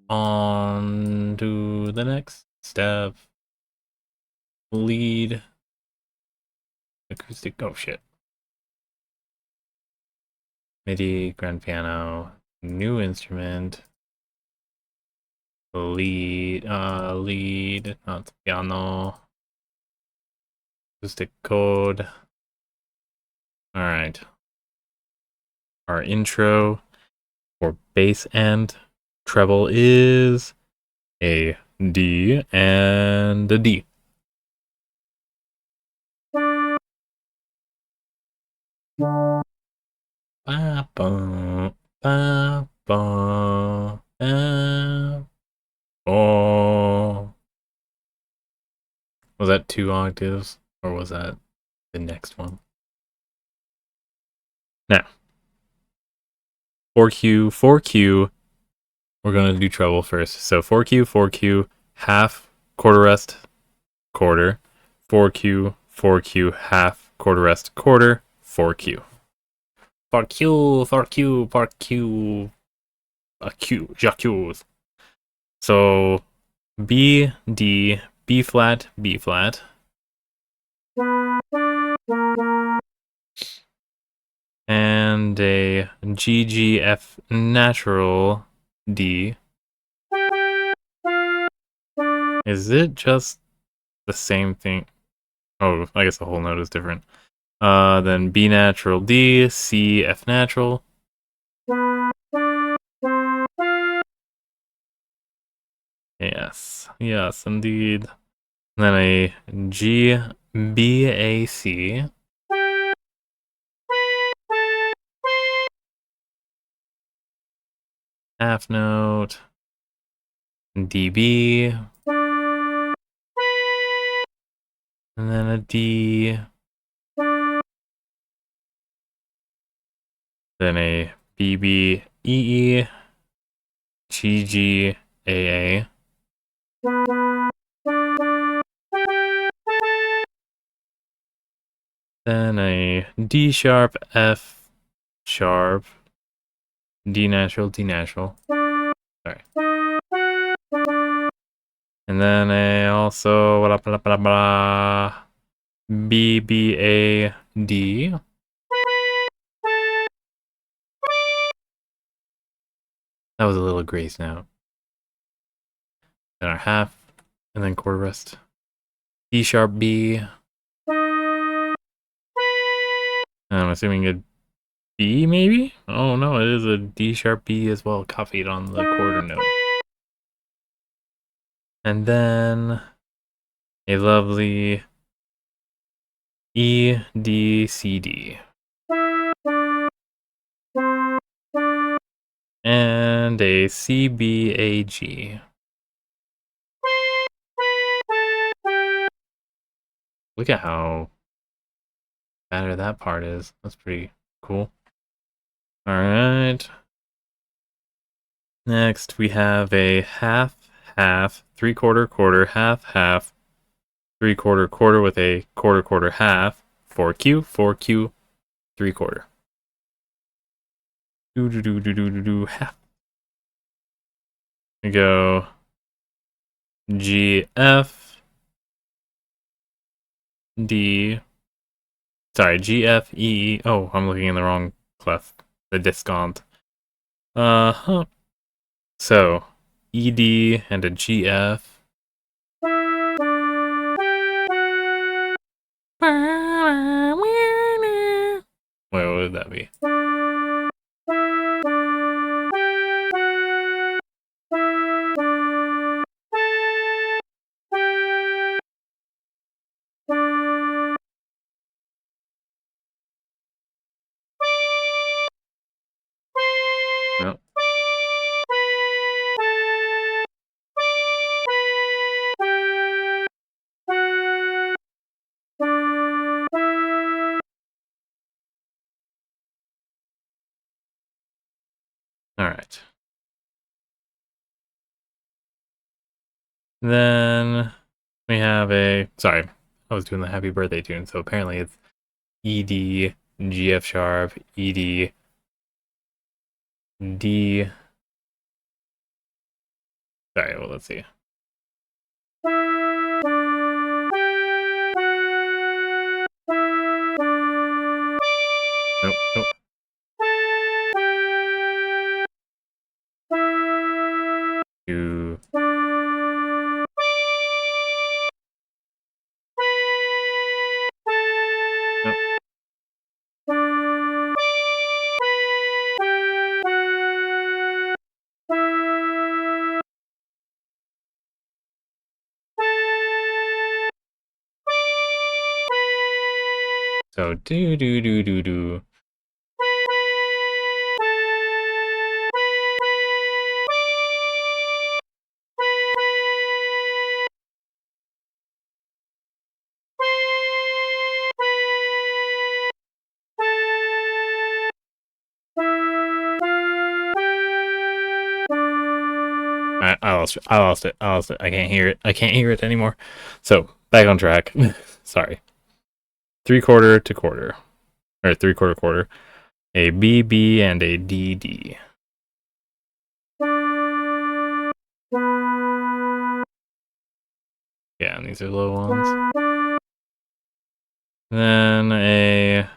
On to the next step. Lead. Acoustic. Oh shit. MIDI, grand piano, new instrument. Lead, not piano. Acoustic code. Alright. Our intro for bass and treble is a D and a D. Ba, ba, ba, ba, ba, ba. Was that 2 octaves, or was that the next one? Now, 4Q, 4Q. We're gonna do treble first. So 4Q, 4Q, half, quarter rest, quarter. 4Q, 4Q, half, quarter rest, quarter. 4Q. 4Q, 4Q, 4Q. A Q, j'accuse. So B, D, B flat, B flat. And a G, G, F natural, D. Is it just the same thing? Oh, I guess the whole note is different. Then B natural, D, C, F natural. Yes, yes, indeed. And then a G, B, A, C. Half note. D, B. And then a D. Then a B, B, E, E. G, G, A, A. Then a D sharp, F sharp, D natural, D natural. Sorry. And then a also blah, blah, blah, blah, B, B, A, D. That was a little grace note. Then our half, and then quarter rest. D sharp, B. I'm assuming a B, maybe? Oh no, it is a D sharp B as well, copied on the quarter note. And then a lovely E, D, C, D. And a C, B, A, G. Look at how better that part is. That's pretty cool. Alright. Next, we have a half, half, 3/4, quarter, half, half, 3/4, quarter with a quarter, quarter, half, 4Q, 4Q, 3/4. Do, half. We go G, F, D. Sorry, G, F, E. Oh, I'm looking in the wrong clef. The discount. Uh-huh. So, E, D, and a G, F. Wait, what would that be? No. Alright. Then we have a... Sorry, I was doing the happy birthday tune, so apparently it's E, D, G, F sharp, E, D, D... Sorry, well, let's see. Nope, nope. Do... Nope. So do do do do do. I lost it. I lost it. I lost it. I can't hear it. I can't hear it anymore. So back on track. Sorry. 3/4 to quarter, or 3/4 quarter. A BB and a DD. Yeah, and these are low ones. Then a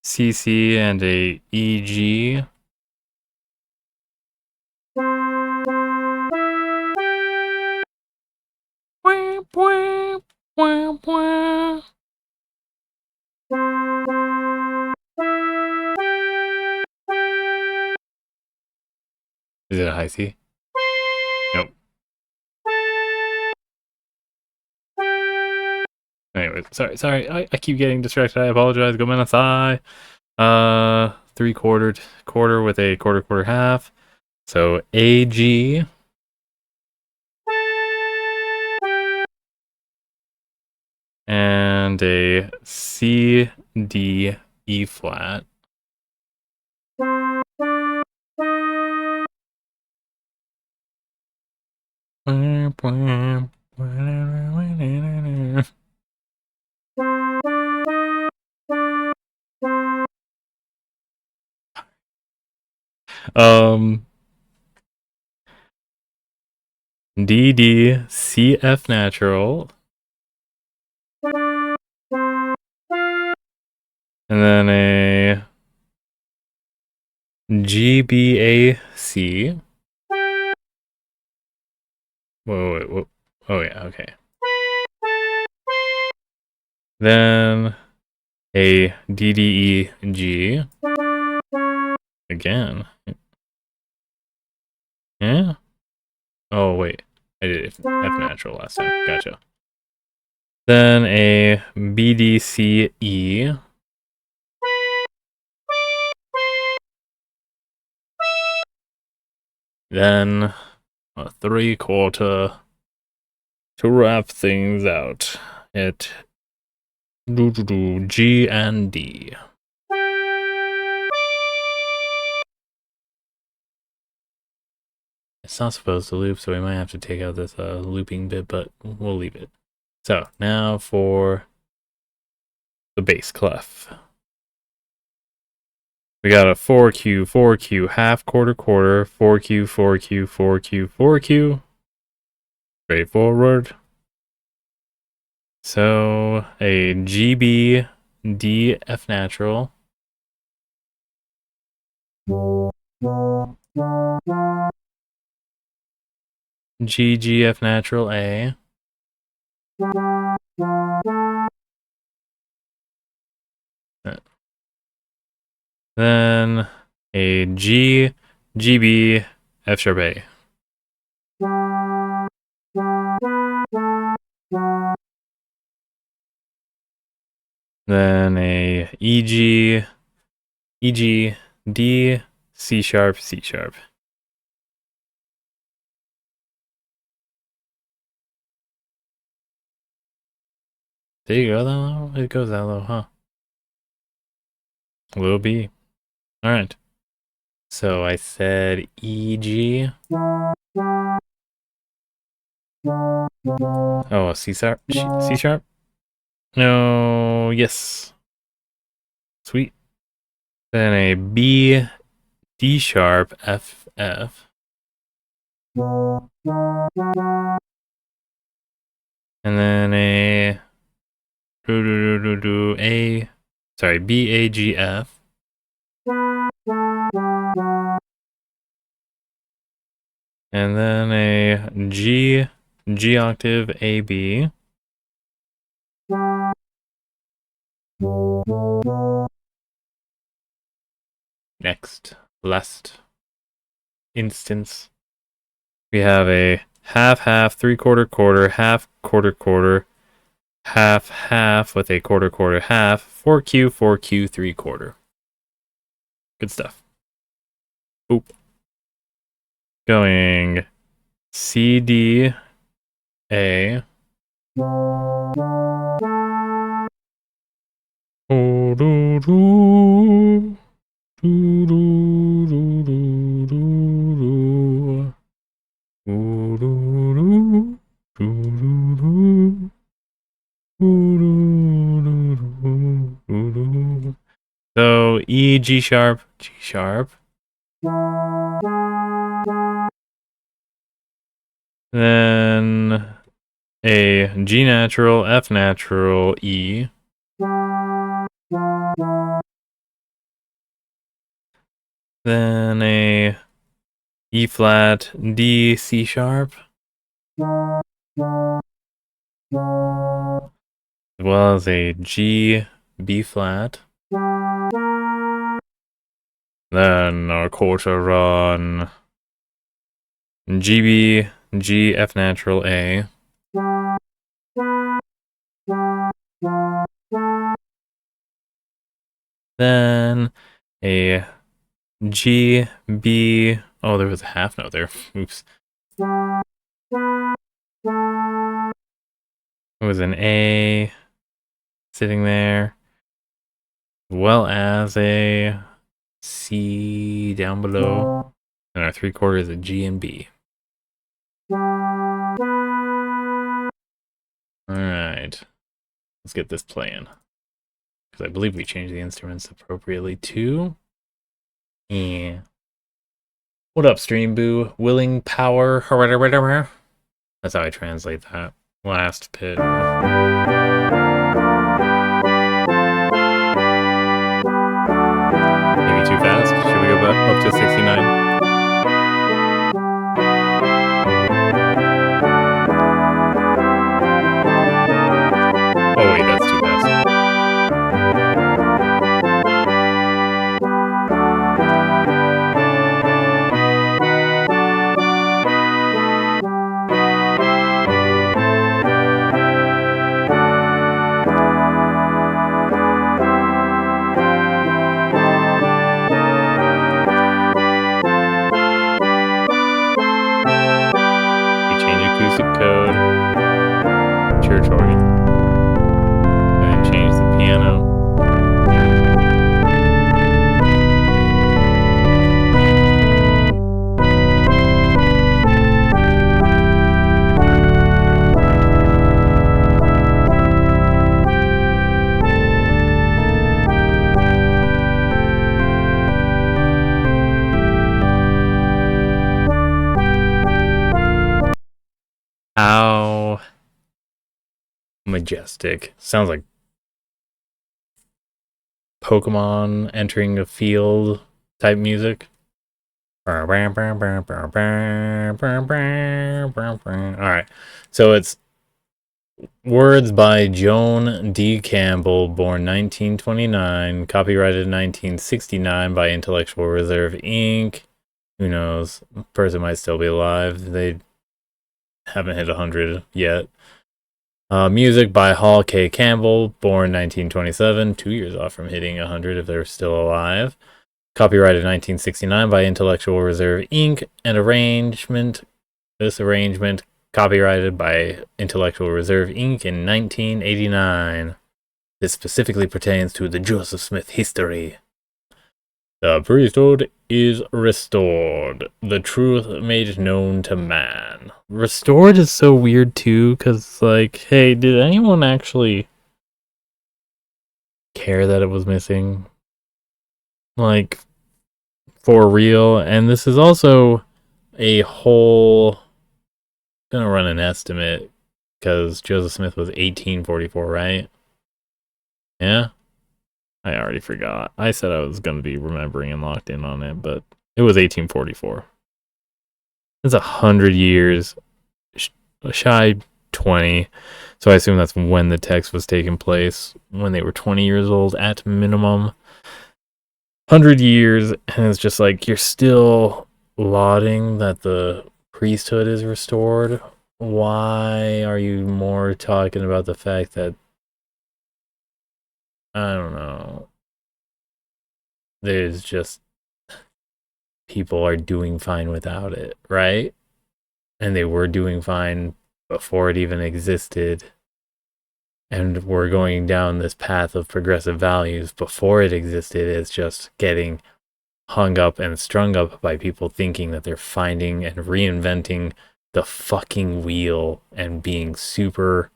CC and a EG. Is it a high C? Nope. Anyways, sorry. I keep getting distracted. I apologize. Go Manasai. 3/4 quarter with a quarter half. So AG. And a C, D, E flat. D, D, C, F natural. And then a G, B, A, C. Whoa. Oh, yeah, okay. Then a D, D, E, G. Again. Yeah? Oh, wait. I did F natural last time. Gotcha. Then a B, D, C, E. Then a 3/4 to wrap things out at G and D. It's not supposed to loop, so we might have to take out this looping bit, but we'll leave it. So now for the bass clef. We got a 4Q, 4Q, half, quarter, 4Q, 4Q, 4Q, 4Q. Straightforward. So a GB, D, F natural. G, G, F natural, A. Then a G, GB, F sharp A. Then a EG, EG, D, C sharp, C sharp. There you go, that low? It goes that low, huh? Little B. Alright. So I said EG. Oh, C sharp? C sharp? No, yes. Sweet. Then a B, D sharp, F, F. And then a A, sorry, B, A, G, F. And then a G, G octave, A, B. Next, last instance, we have a half, half, 3/4, quarter, half, quarter, half, half with a quarter, half, 4Q, 4Q, 3/4. Good stuff. Oop. Going C, D, A. Oh, do, do. Do, do, do, do, do, do. Ooh. E, G sharp, G sharp. Then a G natural, F natural, E. Then a E flat, D, C sharp. As well as a G, B flat. Then our quarter run GB, G, F natural, A. Then a G, B. Oh, there was a half note there. Oops. It was an A sitting there, as well as a C down below, and our 3/4 is a G and B. Alright, let's get this playing. Because I believe we changed the instruments appropriately too. Yeah. What up, Stream Boo? Willing power. That's how I translate that. Last pit. Maybe too fast? Should we go back up to 69? Oh wait, that's too fast. We change acoustic code. Church organ. And change the piano. How majestic. Sounds like Pokemon entering a field type music. Alright, so it's words by Joan D. Campbell, born 1929, copyrighted 1969 by Intellectual Reserve Inc. Who knows? The person might still be alive. They haven't hit 100 yet. Music by Hall K. Campbell, born 1927, 2 years off from hitting 100 if they're still alive. Copyrighted 1969 by Intellectual Reserve Inc. And this arrangement copyrighted by Intellectual Reserve Inc. in 1989. This specifically pertains to the Joseph Smith history. The priesthood is restored. The truth made known to man. Restored is so weird too, because like, hey, did anyone actually care that it was missing? Like, for real? And this is also a whole... I'm gonna run an estimate, because Joseph Smith was 1844, right? Yeah? I already forgot. I said I was going to be remembering and locked in on it, but it was 1844. That's 100 years, shy 20. So I assume that's when the text was taking place, when they were 20 years old at minimum. 100 years, and it's just like, you're still lauding that the priesthood is restored. Why are you more talking about the fact that, I don't know, there's just people are doing fine without it, right? And they were doing fine before it even existed. And we're going down this path of progressive values before it existed. It's just getting hung up and strung up by people thinking that they're finding and reinventing the fucking wheel and being super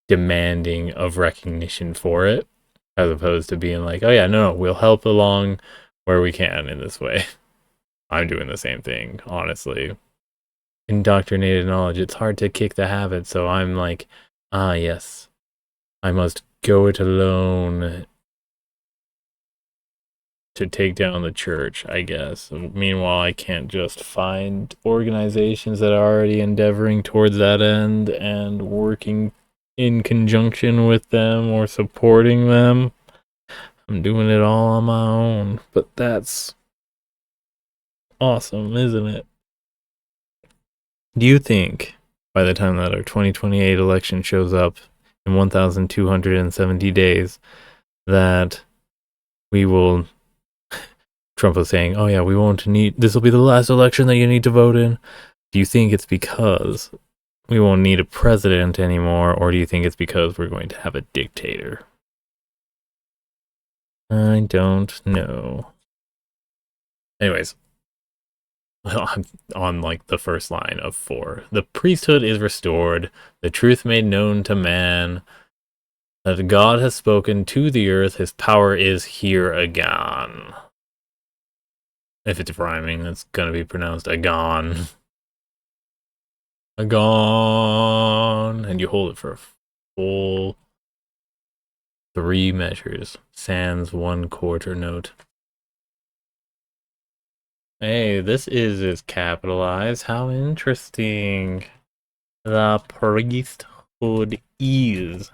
demanding of recognition for it. as opposed to being like, oh yeah, no, we'll help along where we can in this way. I'm doing the same thing, honestly. Indoctrinated knowledge, it's hard to kick the habit, so I'm like, ah yes, I must go it alone to take down the church, I guess. Meanwhile, I can't just find organizations that are already endeavoring towards that end and working in conjunction with them or supporting them. I'm doing it all on my own, but that's awesome, isn't it? Do you think by the time that our 2028 election shows up in 1,270 days that we will... Trump was saying, oh yeah, we won't need... This will be the last election that you need to vote in. Do you think it's because we won't need a president anymore, or do you think it's because we're going to have a dictator? I don't know. Anyways, I'm on like the first line of 4. The priesthood is restored, the truth made known to man, that God has spoken to the earth, his power is here again. If it's rhyming, it's gonna be pronounced agon. Agon. And you hold it for a full 3 measures, sans 1/4 note. Hey, this is capitalized. How interesting. The priesthood is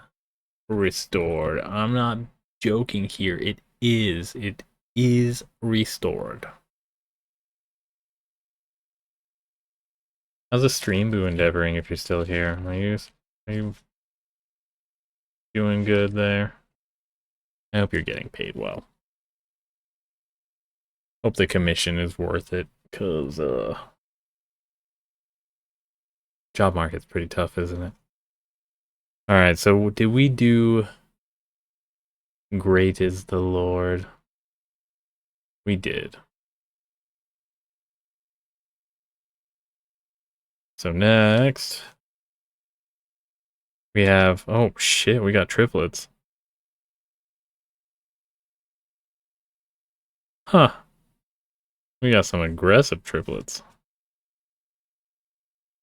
restored. I'm not joking here. It is. It is restored. How's the stream boo endeavoring if you're still here? Are you doing good there? I hope you're getting paid well. Hope the commission is worth it, because job market's pretty tough, isn't it? Alright, so did we do Great is the Lord? We did. So next, we have, oh shit, we got triplets. Huh. We got some aggressive triplets.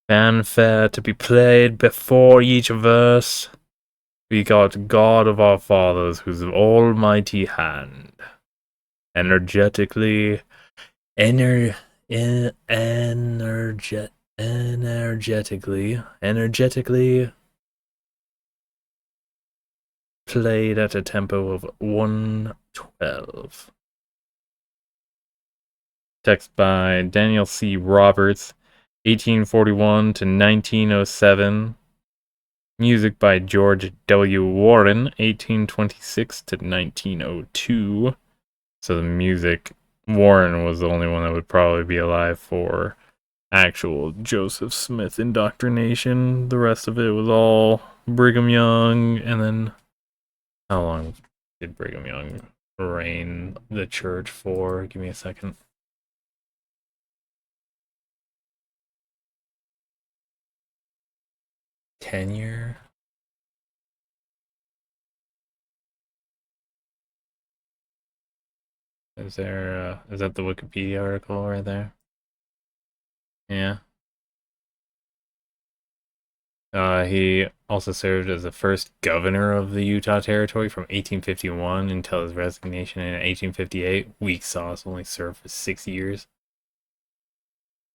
Fanfare to be played before each verse. We got God of our fathers, whose almighty hand energetically played at a tempo of 112. Text by Daniel C. Roberts, 1841 to 1907. Music by George W. Warren, 1826 to 1902. So the music, Warren was the only one that would probably be alive for actual Joseph Smith indoctrination. The rest of it was all Brigham Young, and then how long did Brigham Young reign the church for? Give me a second. Tenure? Is there, is that the Wikipedia article right there? Yeah. He also served as the first governor of the Utah Territory from 1851 until his resignation in 1858. Weak sauce, only served for 6 years.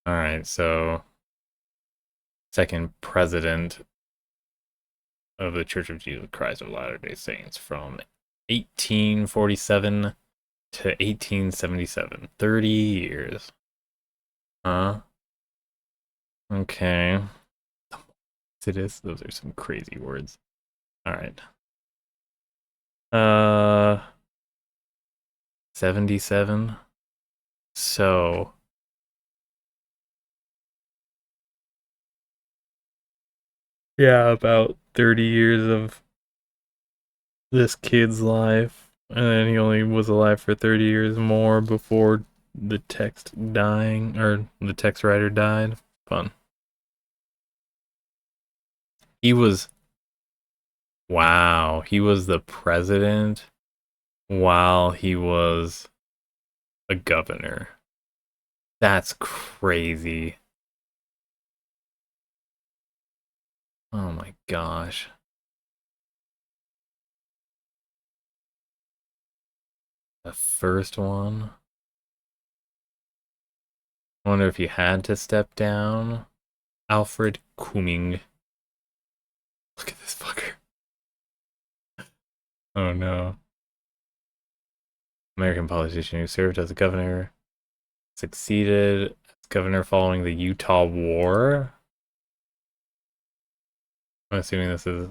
Alright, so second president of the Church of Jesus Christ of Latter-day Saints from 1847 to 1877. 30 years. Huh? Okay. Those are some crazy words. Alright. 77. So yeah, about 30 years of this kid's life. And then he only was alive for 30 years more before the text dying, or the text writer died. Fun. He was, wow, he was the president while he was a governor. That's crazy. Oh my gosh. The first one. I wonder if he had to step down. Alfred Kooming. Look at this fucker. Oh no. American politician who served as a governor. Succeeded as governor following the Utah War. I'm assuming this is...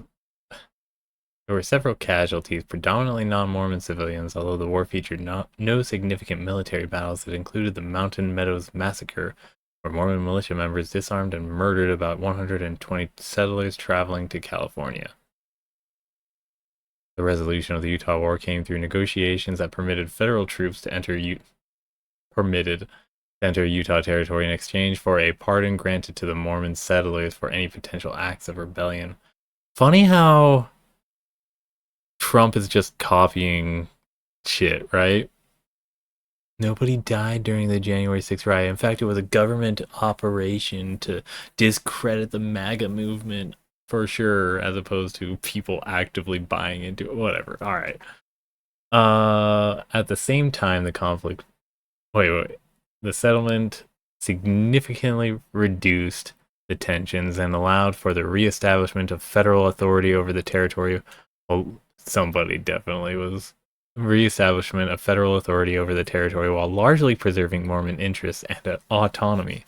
There were several casualties, predominantly non-Mormon civilians, although the war featured no significant military battles that included the Mountain Meadows Massacre, where Mormon militia members disarmed and murdered about 120 settlers traveling to California. The resolution of the Utah War came through negotiations that permitted federal troops to enter Utah territory in exchange for a pardon granted to the Mormon settlers for any potential acts of rebellion. Funny how Trump is just copying shit, right? Nobody died during the January 6th riot. In fact, it was a government operation to discredit the MAGA movement for sure, as opposed to people actively buying into it. Whatever. All right. At the same time, the conflict... Wait. The settlement significantly reduced the tensions and allowed for the reestablishment of federal authority over the territory. Well, somebody definitely was. Reestablishment of federal authority over the territory while largely preserving Mormon interests and autonomy.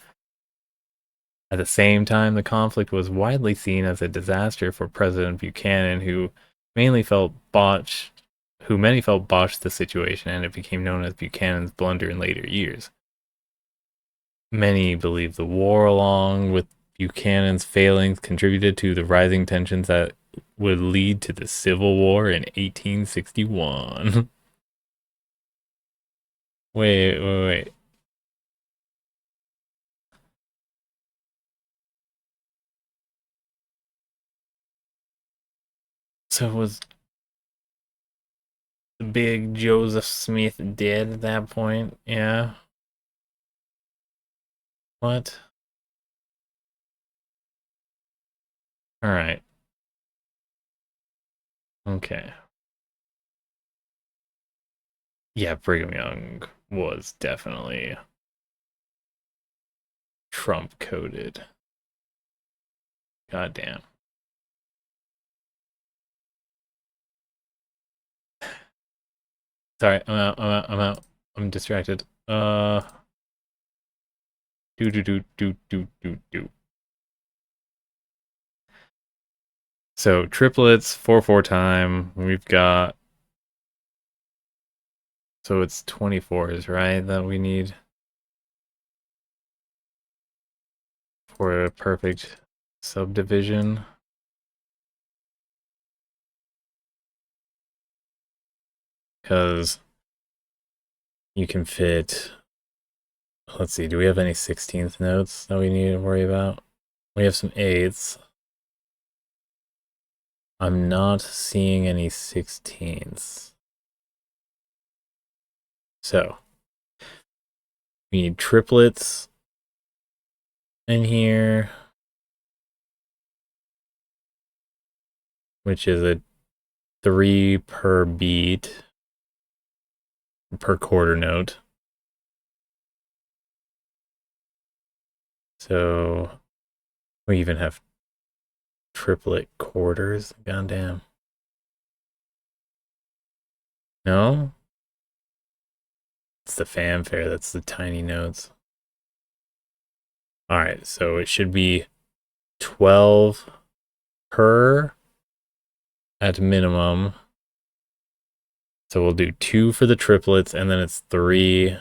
At the same time, the conflict was widely seen as a disaster for President Buchanan, who many felt botched the situation, and it became known as Buchanan's blunder in later years. Many believe the war, along with Buchanan's failings, contributed to the rising tensions that would lead to the Civil War in 1861. Wait. So was the big Joseph Smith dead at that point? Yeah. What? Alright. Okay. Yeah, Brigham Young was definitely Trump-coded. Goddamn. Sorry, I'm out. I'm distracted. Do. So triplets, 4/4 time. We've got... So it's 24s, right? That we need for a perfect subdivision. Because you can fit... Let's see, do we have any 16th notes that we need to worry about? We have some 8ths. I'm not seeing any 16ths. So, we need triplets in here, which is a 3 per beat, per quarter note. So, we even have triplet quarters. Goddamn. No? It's the fanfare. That's the tiny notes. Alright, so it should be 12 per at minimum. So we'll do 2 for the triplets, and then it's 3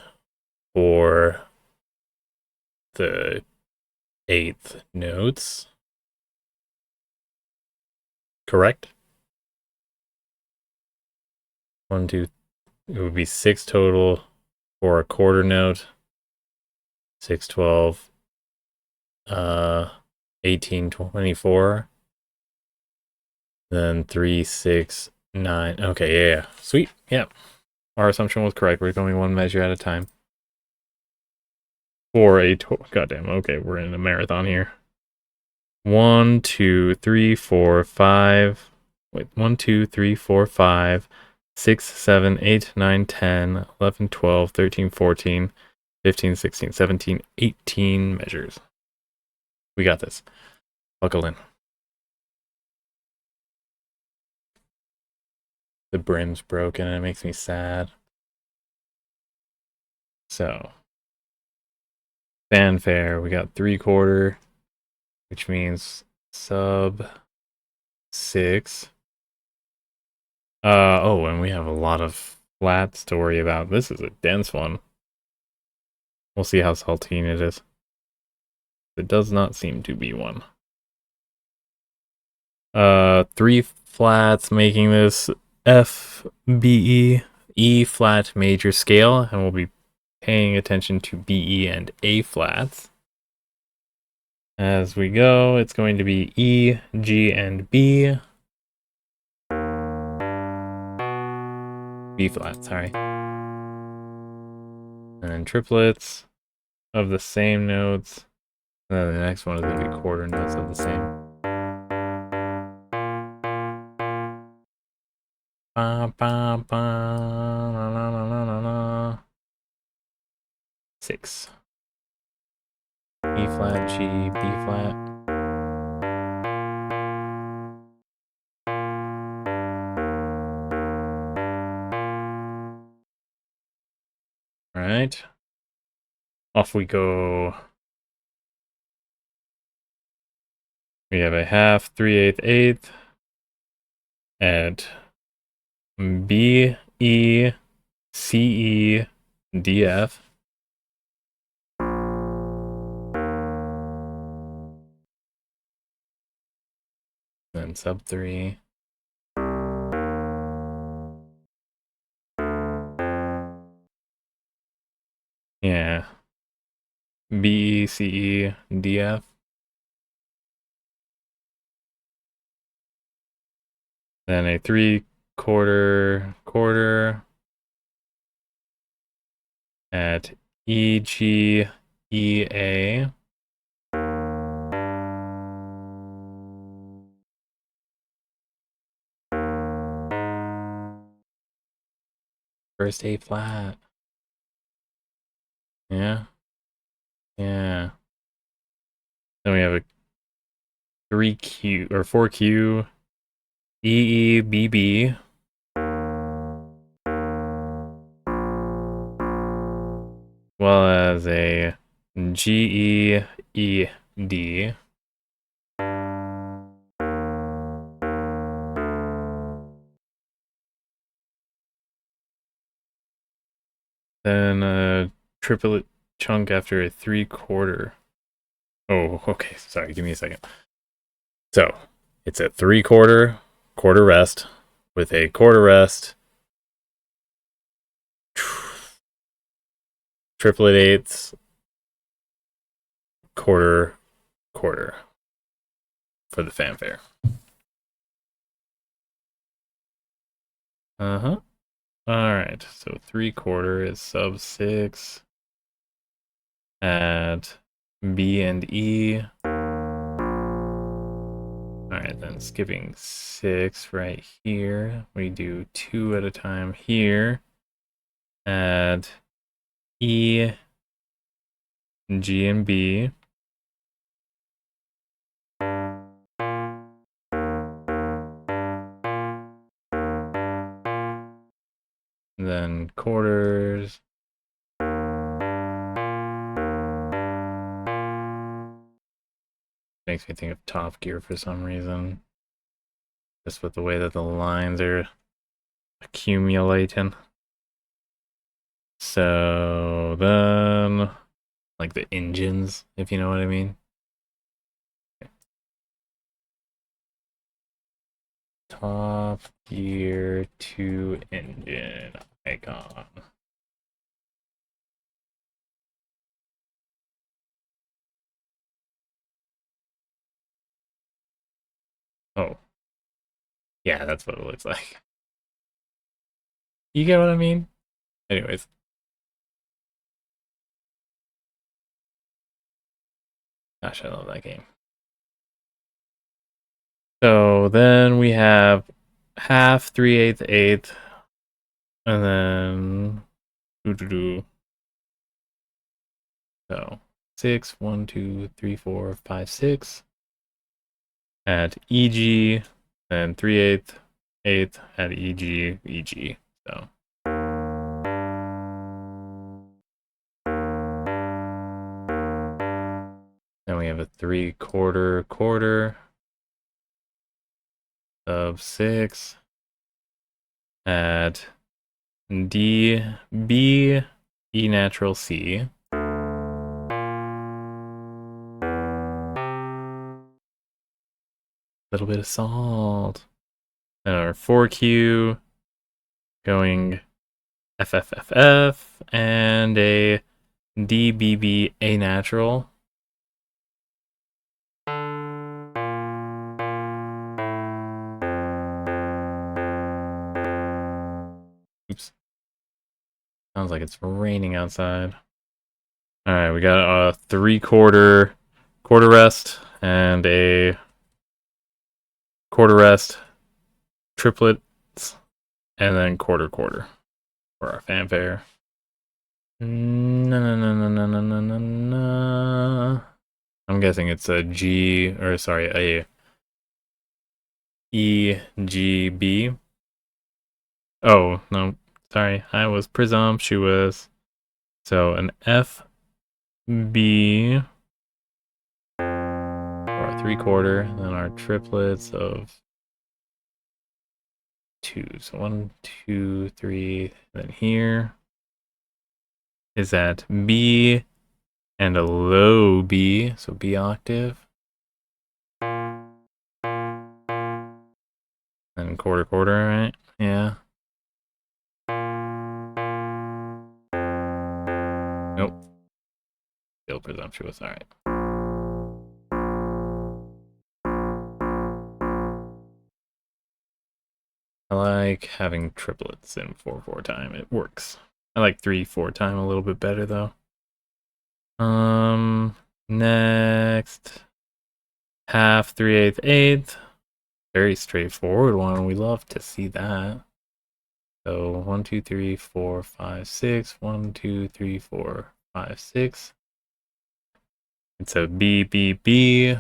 for the 8th notes. Correct? 1, 2, it would be 6 total for a quarter note. 6, 12, 18, 24. Then 3, 6, 9. Okay, yeah. Sweet. Yeah. Our assumption was correct. We're going one measure at a time. For a goddamn. Okay, we're in a marathon here. 1, 2, 3, 4, 5. Wait, 1, 2, 3, 4, 5, 6, 7, 8, 9, 10, 11, 12, 13, 14, 15, 16, 17, 18 measures. We got this. Buckle in. The brim's broken and it makes me sad. So, fanfare, we got 3/4, which means sub 6. Oh, and we have a lot of flats to worry about. This is a dense one. We'll see how saltine it is. It does not seem to be one. 3 flats, making this F, B, E, E flat major scale, and we'll be paying attention to B, E, and A flats. As we go, it's going to be E, G, and B. B flat, sorry. And then triplets of the same notes. And then the next one is going to be quarter notes of the same. Ba, ba, ba, la, la, la, la, la, la. 6. E flat, G, B flat. All right. Off we go. We have a half, 3/8, eighth at B, E, C, E, D, F. Then sub 3. Yeah. B, E, C, E, D, F. Then a 3/4 at E, G, E, A. First A flat. Yeah. Yeah. Then we have a 3Q or 4Q, E, E, B, B. Well as a G, E, E, D. Then a triplet chunk after a 3/4. Oh, okay. Sorry, give me a second. So it's a 3/4, quarter rest with a quarter rest, triplet eighths, quarter for the fanfare. Uh-huh. All right. So 3/4 is sub 6 at B and E. All right, then skipping 6 right here. We do 2 at a time here. At E, G, and B. Then quarters. Makes me think of Top Gear for some reason. Just with the way that the lines are accumulating. So then, like the engines, if you know what I mean. Okay. Top Gear 2 engine icon. Oh. Yeah, that's what it looks like. You get what I mean? Anyways. Gosh, I love that game. So then we have half, 3/8, eighth, and then so 6, 1, 2, 3, 4, 5, 6 at EG, and 3/8, eighth at EG, EG. So then we have a 3/4 quarter of 6 at D, B, E natural C. Little bit of salt. And our 4Q going FFFF and a DBB A natural. Oops. Sounds like it's raining outside. Alright, we got a 3/4 quarter rest and a quarter rest triplets, and then quarter for our fanfare. No. I'm guessing it's a G, or sorry, a E, G, B. Oh, no, sorry, I was presumptuous. So an F, B, for our 3/4, then our triplets of 2. So 1, 2, 3, then here is at B and a low B, so B octave. And quarter, right? Yeah. Nope. Still presumptuous, alright. I like having triplets in 4/4 time. It works. I like 3/4 time a little bit better though. Next, half, 3/8, eighth. Very straightforward one. We love to see that. So 1, 2, 3, 4, 5, 6. 1, 2, 3, 4, 5, 6. It's a B, B, B.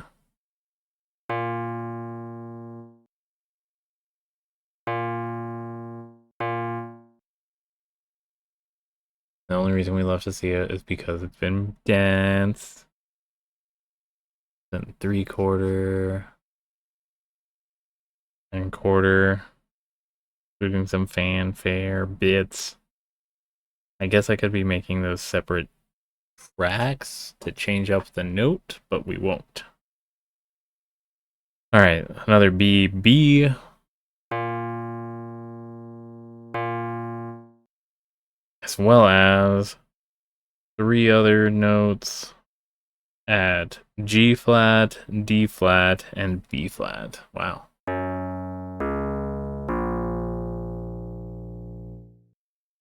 The only reason we love to see it is because it's been danced. Then 3/4 and quarter, including some fanfare bits. I guess I could be making those separate tracks to change up the note, but we won't. All right, another B, B. As well as 3 other notes at G flat, D flat, and B flat. Wow.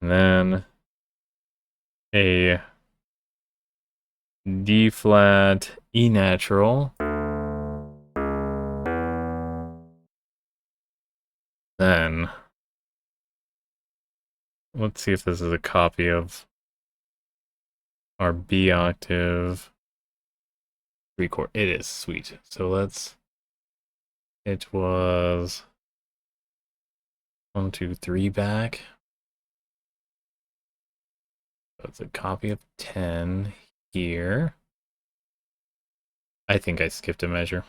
And then a D flat, E natural. Then let's see if this is a copy of our B octave 3/4. It is, sweet. So it was 1, 2, 3 back. So it's a copy of 10 here. I think I skipped a measure.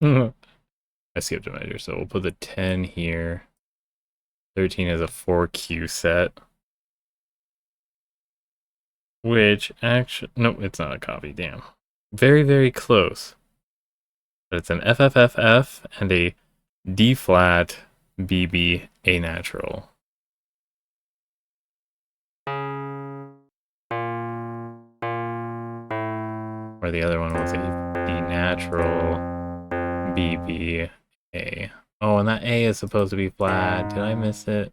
I skipped a measure, so we'll put the 10 here. 13 is a 4Q set. Which actually, nope, it's not a copy, damn. Very, very close. But it's an FFFF and a D flat, BB, A natural. Or the other one was a D natural, B, B, A. Oh, and that A is supposed to be flat. Did I miss it?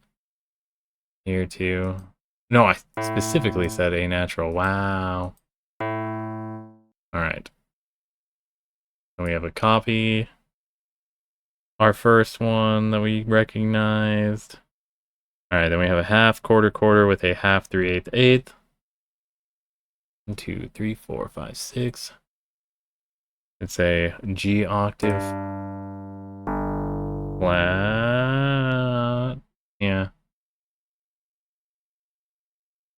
Here too. No, I specifically said A natural. Wow. Alright. And we have a copy. Our first one that we recognized. Alright, then we have a half, quarter, quarter with a half, 3/8, eighth. 1, 2, 3, 4, 5, 6. It's a G octave. Flat. Yeah.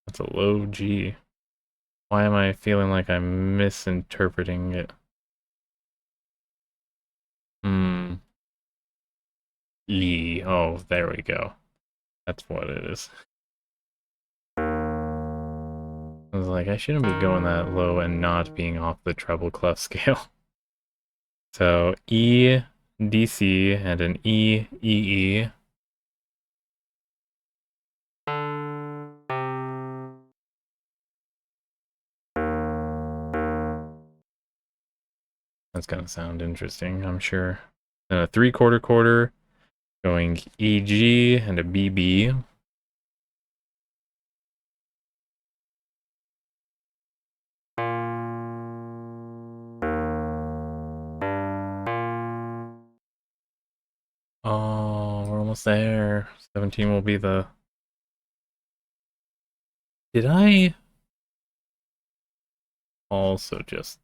That's a low G. Why am I feeling like I'm misinterpreting it? E. Oh, there we go. That's what it is. I was like, I shouldn't be going that low and not being off the treble clef scale. So E, DC, and an E, EE. That's gonna sound interesting, I'm sure. And a 3/4 quarter, going EG and a BB. Oh, we're almost there. 17 will be the... Did I also just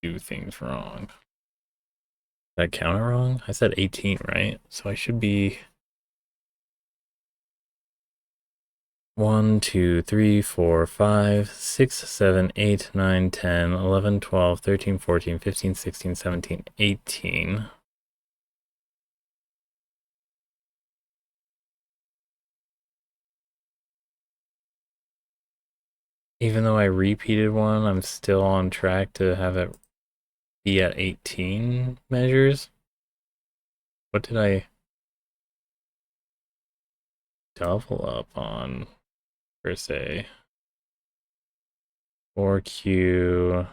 do things wrong? Did I count it wrong? I said 18, right? So I should be 1, 2, 3, 4, 5, 6, 7, 8, 9, 10, 11, 12, 13, 14, 15, 16, 17, 18. Even though I repeated one, I'm still on track to have it be at 18 measures. What did I double up on, per se? 4Q,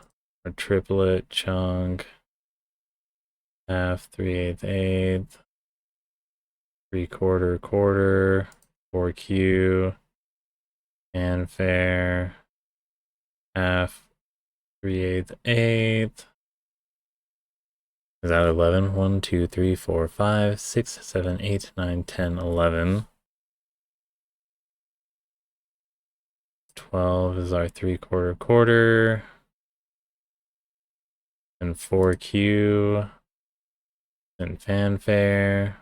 a triplet chunk, half, 3/8, eighth, 3/4 quarter, 4Q, fanfare, half, 3/8, eighth. Is that 11? 1, 2, 3, 4, 5, 6, 7, 8, 9, 10, 11. 12 is our 3/4 quarter. And 4Q. And fanfare.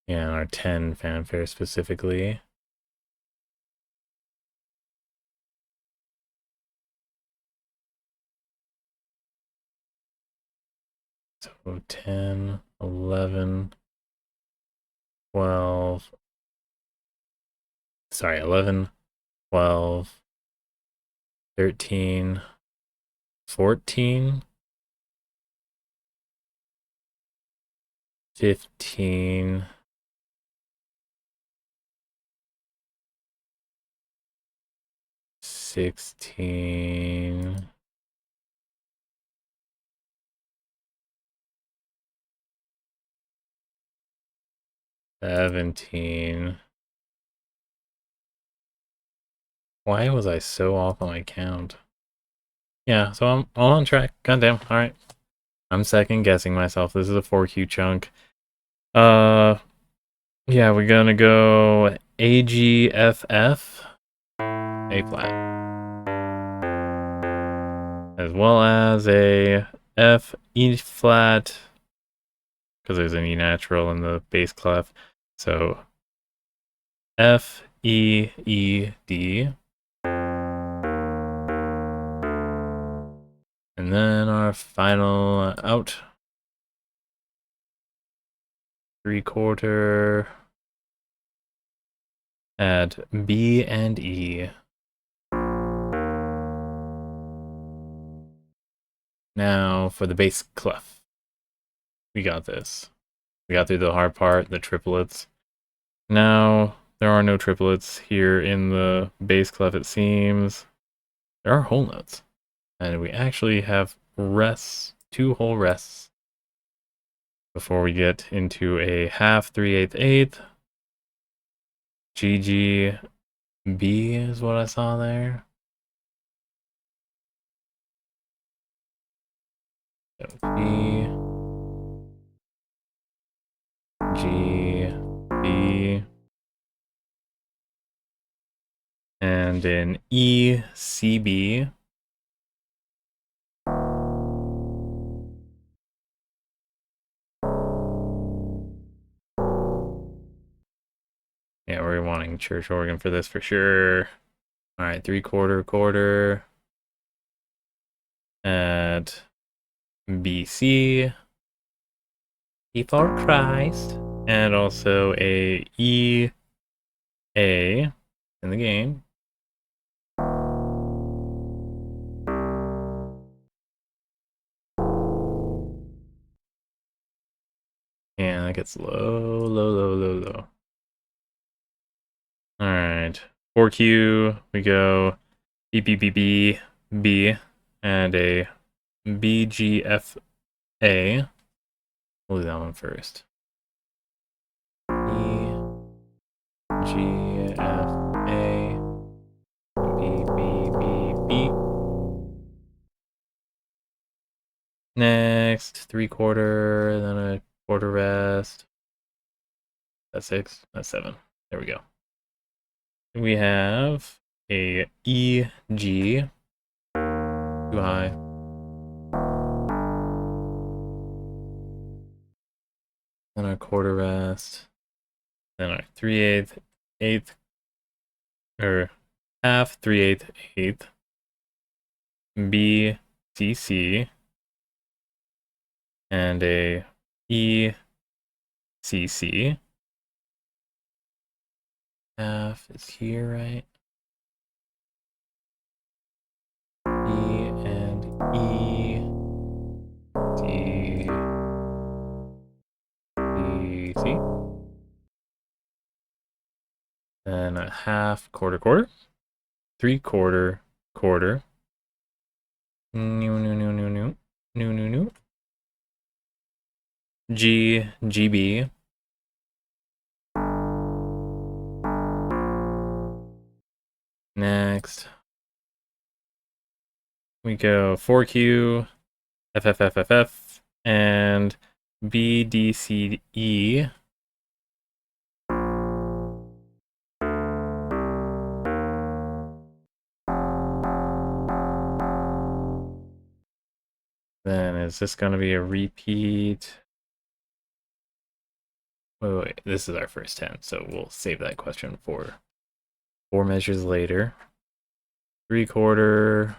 Yeah, our 10 fanfare specifically. So 10, 11, 12. Sorry, 11, 12, 13, 14, 15, 16, 17. Why was I so off on my count? Yeah, so I'm all on track. Goddamn. Alright. I'm second guessing myself. This is a 4Q chunk. Yeah, we're gonna go AGFF, A flat. As well as a F, E flat, because there's an E natural in the bass clef. So F, E, E, D. And then our final out. 3/4 at B and E. Now for the bass clef. We got this. We got through the hard part, the triplets. Now there are no triplets here in the bass clef, it seems. There are whole notes. And we actually have rest 2 whole rests before we get into a half 3/8/8. GG-B is what I saw there. G, G, B, and an E, C, B. Yeah, we're wanting church organ for this for sure. All right, 3/4, quarter at BC. E for Christ. And also a E, A in the game. Yeah, that gets low, low, low, low, low. Alright. 4Q, we go B, B, B, B, B, and a B, G, F, A. We'll do that one first. E, G, F, A, B, B, B, B. Next, 3/4, then a quarter rest. That's 6, that's 7. There we go. We have a E, G, too high. Then our quarter rest. Then our 3/8, 8th, or half 3/8, 8th. B, C, C. And a E, C, C. Half is here, right? E and E, C, C, C. Then a half, quarter, quarter. 3/4, quarter. New, new, new, new, new. New, new, new. G, GB. Next, we go 4Q, FFFFF, and BDCE. Then is this going to be a repeat? Wait, this is our first 10, so we'll save that question for 4 measures later. 3/4,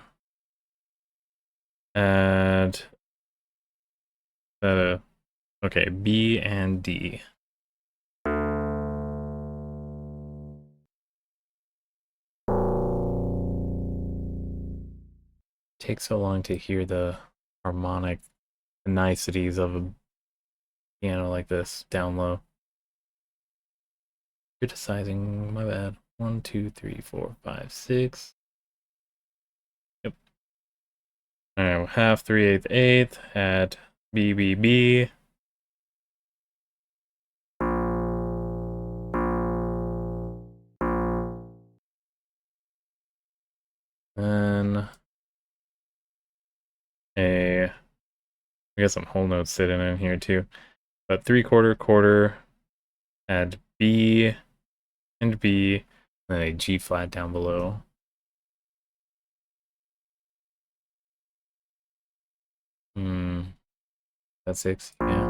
add okay, B and D. Takes so long to hear the harmonic niceties of a piano like this down low. Criticizing, my bad. 1, 2, 3, 4, 5, 6. Yep. Alright, we'll half 3/8, 8th at BBB. Then we got some whole notes sitting in here too. But 3/4, quarter, add B and B, then a G flat down below. That's 6, yeah.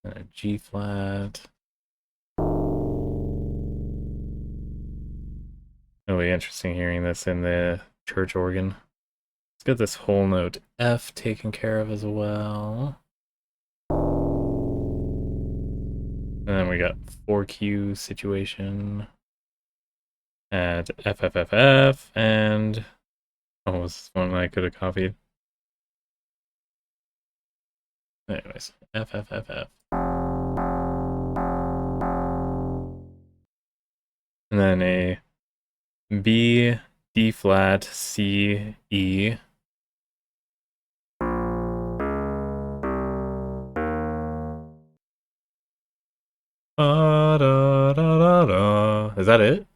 And a G flat. It'll be interesting hearing this in the church organ. Let's get this whole note F taken care of as well. And then we got 4Q situation at FFFF, and oh, this is one I could have copied. Anyways, FFFF. And then a B, D flat, C, E. Da, da, da, da. Is that it?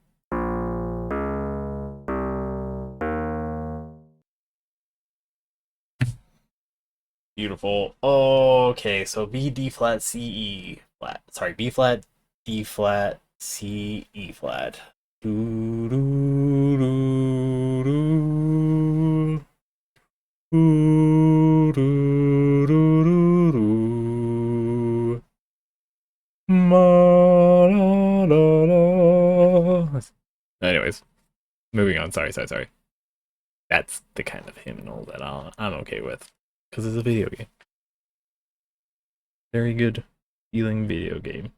Beautiful. Okay, so B, D flat, C, E flat. Sorry, B flat, D flat, C, E flat. Do, do, do, do. Do, do, do, do, do. Ma, la, la, la. Anyways, moving on. Sorry. That's the kind of hymnal that I'm okay with. Because it's a video game. Very good feeling video game.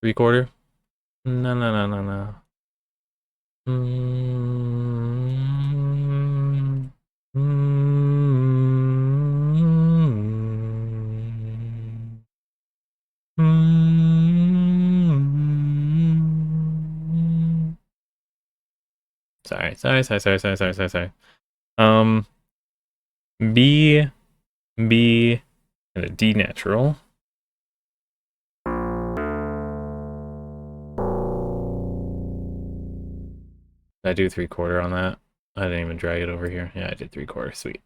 3/4? No. Mm, mm, mm. Sorry. B, B, and a D natural. Did I do 3/4 on that? I didn't even drag it over here. Yeah, I did 3/4. Sweet.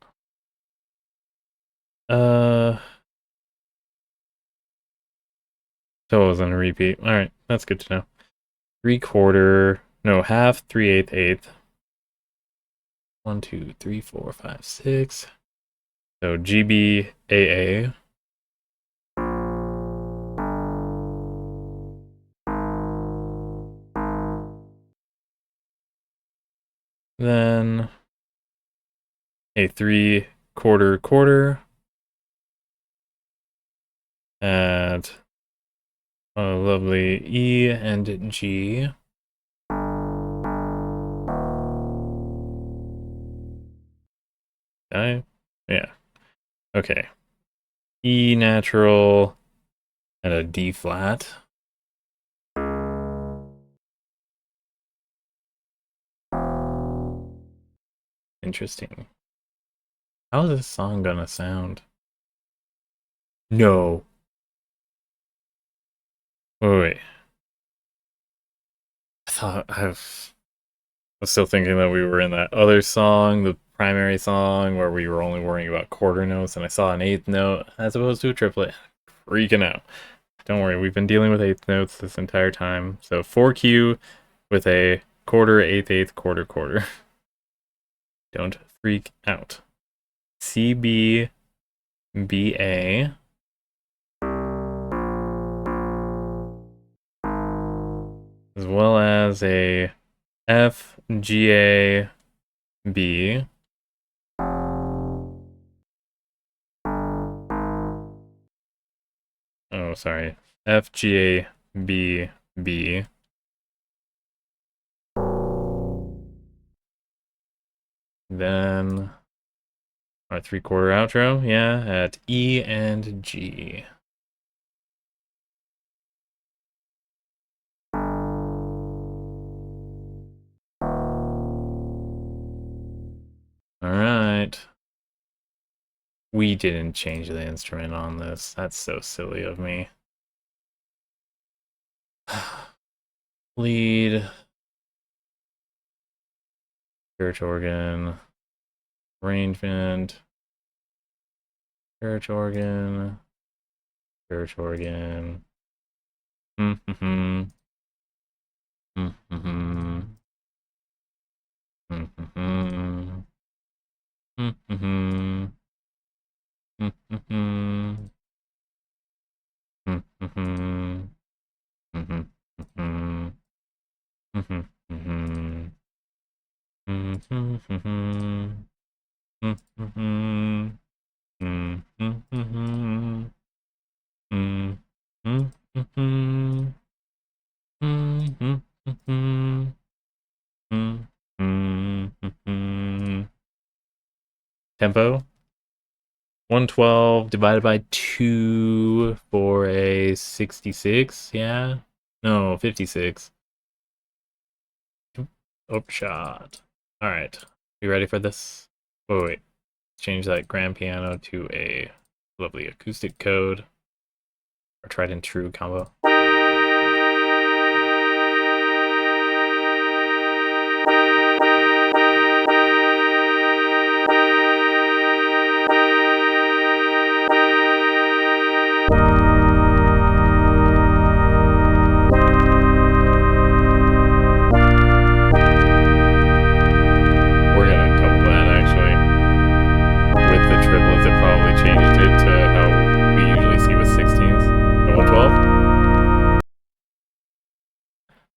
So it wasn't a repeat. Alright, that's good to know. 3/4, no, half, 3/8, eighth. 1, 2, 3, 4, 5, 6. So GBAA. Then a 3/4 at a lovely E and G. Yeah. Okay. E natural and a D flat. Interesting. How is this song gonna sound? No. Wait. I was still thinking that we were in that other song, the primary song, where we were only worrying about quarter notes, and I saw an eighth note as opposed to a triplet. Freaking out. Don't worry, we've been dealing with eighth notes this entire time. So 4Q with a quarter, eighth, quarter. Don't freak out. CB, BA. As well as a F, GA, B. Oh, sorry. F, GA, B, B. Then our 3/4 outro, yeah, at E and G. Alright. We didn't change the instrument on this. That's so silly of me. Lead. Church organ. Arrangement. Church organ. Church organ. Mm-hmm. Mm-hmm. Mm-hmm. Mm-hmm. Mm-hmm. Mm-hmm. Mm-hmm. Mm-hmm. Tempo 112 divided by 2 for a 66, yeah? No, 56. Upshot. Alright. You ready for this? Oh, wait. Change that grand piano to a lovely acoustic code. Or tried and true combo.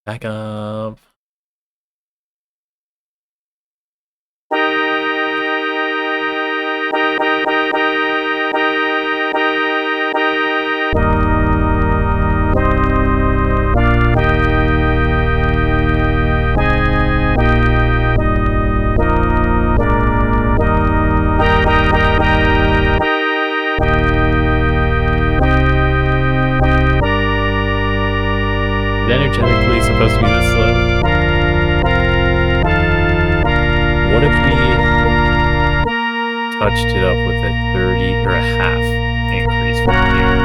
Back up. Is energetically supposed to be this slow? What if we touched it up with a 30 or a half increase from here?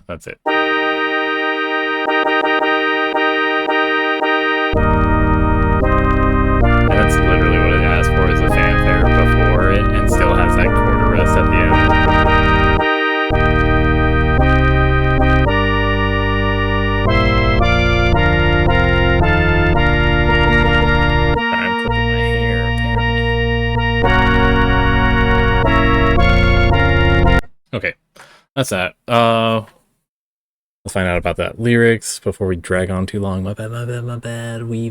That's it. And that's literally what it asked for, is a fanfare before it, and still has that quarter rest at the end. I'm clipping my hair, apparently. Okay, that's that. Let's find out about that lyrics before we drag on too long. My bad, my bad, my bad. We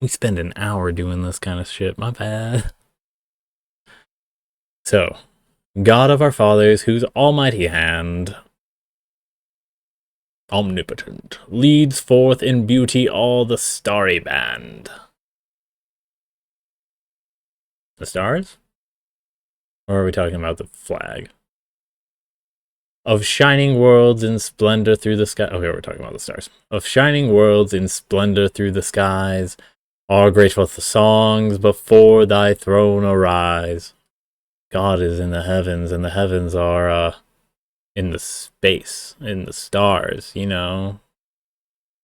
spend an hour doing this kind of shit. My bad. So, God of our fathers, whose almighty hand, omnipotent, leads forth in beauty all the starry band. The stars? Or are we talking about the flag? Of shining worlds in splendor through the sky. Okay, we're talking about the stars. Of shining worlds in splendor through the skies, all grateful songs before thy throne arise. God is in the heavens, and the heavens are in the space, in the stars, you know.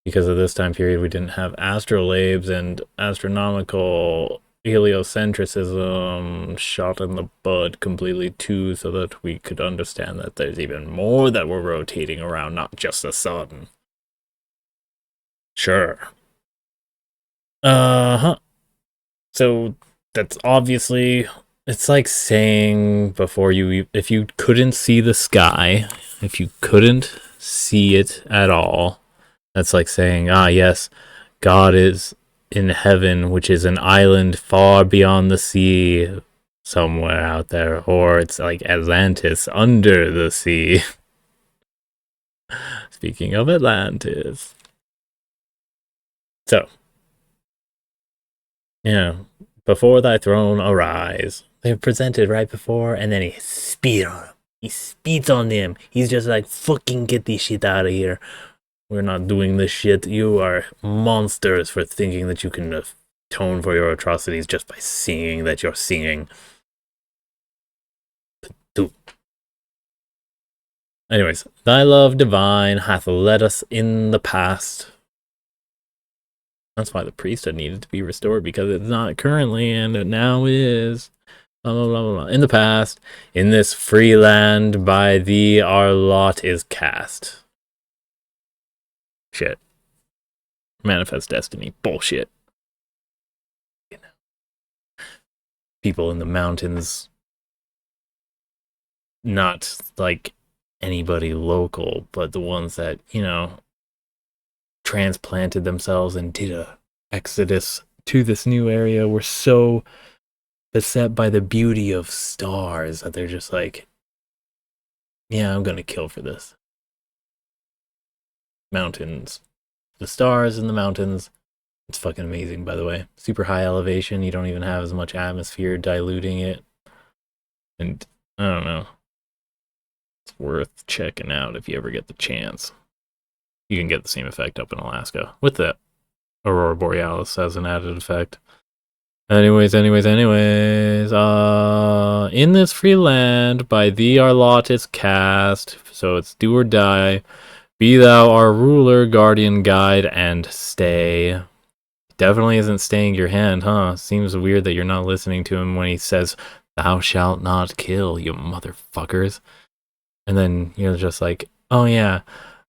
Because of this time period, we didn't have astrolabes and astronomical heliocentrism shot in the bud completely too, so that we could understand that there's even more that we're rotating around, not just the sun. Sure. So that's obviously, it's like saying before if you couldn't see the sky, if you couldn't see it at all, that's like saying, ah, yes, God is in heaven, which is an island far beyond the sea, somewhere out there. Or it's like Atlantis under the sea. Speaking of Atlantis. So, yeah, before thy throne arise. They're presented right before, and then he speeds on them. He speeds on them. He's just like, fucking get this shit out of here. We're not doing this shit. You are monsters for thinking that you can atone for your atrocities just by singing that you're singing. Anyways, thy love divine hath led us in the past. That's why the priesthood needed to be restored, because it's not currently, and it now is. Blah, blah, blah, blah. In the past, in this free land, by thee our lot is cast. Shit. Manifest destiny. Bullshit. You know. People in the mountains. Not like anybody local, but the ones that, you know, transplanted themselves and did a exodus to this new area were so beset by the beauty of stars that they're just like, yeah, I'm gonna kill for this. Mountains. the stars and the mountains. It's fucking amazing, by the way. Super high elevation. You don't even have as much atmosphere diluting it. And I don't know. It's worth checking out if you ever get the chance. You can get the same effect up in Alaska with the Aurora Borealis as an added effect. Anyways, in this free land, by thee our lot is cast, so it's do or die. Be thou our ruler, guardian, guide, and stay. Definitely isn't staying your hand, huh? Seems weird that you're not listening to him when he says, thou shalt not kill, you motherfuckers. And then you're just like, oh yeah,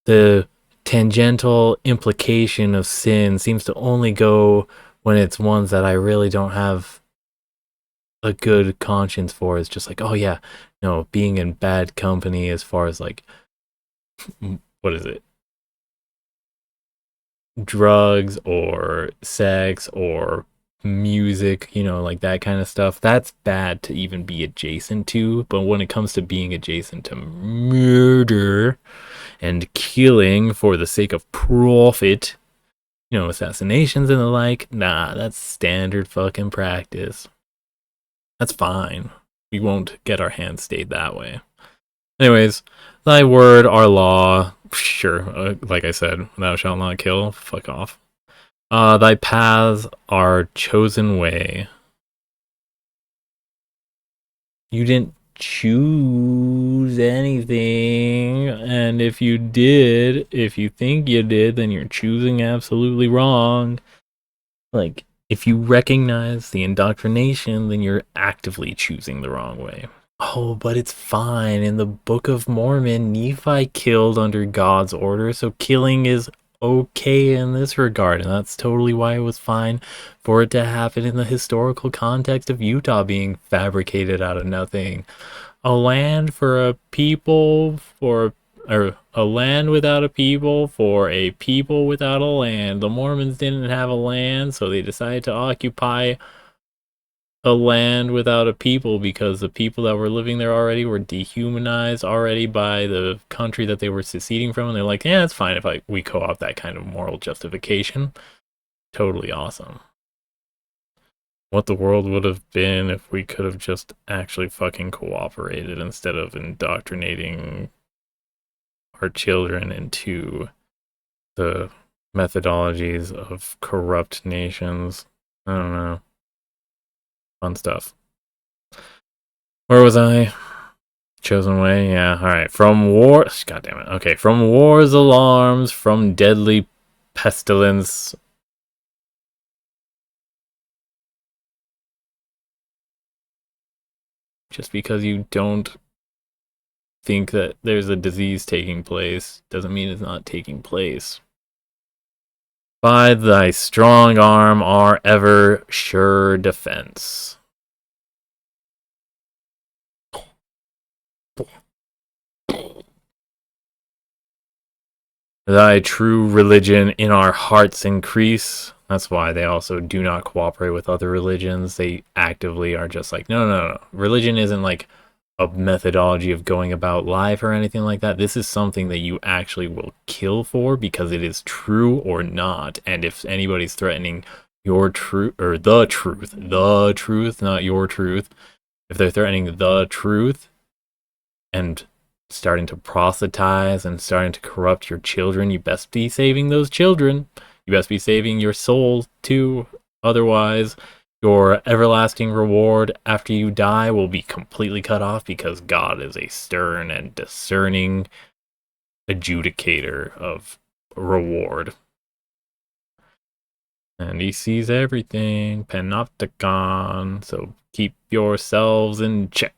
the tangential implication of sin seems to only go when it's ones that I really don't have a good conscience for. It's just like, oh yeah, no, being in bad company as far as like, what is it? Drugs or sex or music, you know, like that kind of stuff. That's bad to even be adjacent to. But when it comes to being adjacent to murder and killing for the sake of profit, you know, assassinations and the like, nah, that's standard fucking practice. That's fine. We won't get our hands stayed that way. Anyways, thy word, our law. Sure, like I said, thou shalt not kill. Fuck off. Thy paths are chosen way. You didn't choose anything, and if you did, if you think you did, then you're choosing absolutely wrong. Like, if you recognize the indoctrination, then you're actively choosing the wrong way. Oh, but it's fine. In the Book of Mormon, Nephi killed under God's order, so killing is okay in this regard, and that's totally why it was fine for it to happen in the historical context of Utah being fabricated out of nothing. A land for a people, or a land without a people for a people without a land. The Mormons didn't have a land, so they decided to occupy a land without a people because the people that were living there already were dehumanized already by the country that they were seceding from, and they're like, yeah, it's fine if we co-opt that kind of moral justification. Totally awesome. What the world would have been if we could have just actually fucking cooperated instead of indoctrinating our children into the methodologies of corrupt nations. I don't know. Fun stuff. Where was I? Chosen way? Yeah, alright. From war... God damn it. Okay, from war's alarms, from deadly pestilence... Just because you don't think that there's a disease taking place doesn't mean it's not taking place. By thy strong arm, our ever sure defense. Thy true religion in our hearts increase. That's why they also do not cooperate with other religions. They actively are just like, no. Religion isn't like a methodology of going about life or anything like that. This is something that you actually will kill for because it is true or not. And if anybody's threatening your truth, or the truth, not your truth, if they're threatening the truth and starting to proselytize and starting to corrupt your children, you best be saving those children. You best be saving your soul too. Otherwise, your everlasting reward after you die will be completely cut off because God is a stern and discerning adjudicator of reward. And he sees everything. Panopticon. So keep yourselves in check.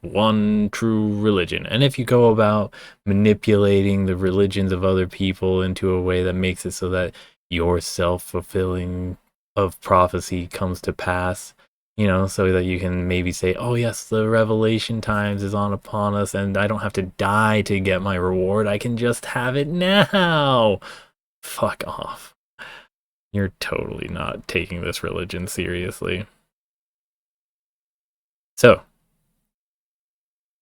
One true religion. And if you go about manipulating the religions of other people into a way that makes it so that your self-fulfilling of prophecy comes to pass, you know, so that you can maybe say, oh yes, the revelation times is on upon us and I don't have to die to get my reward, I can just have it now. Fuck off. You're totally not taking this religion seriously. So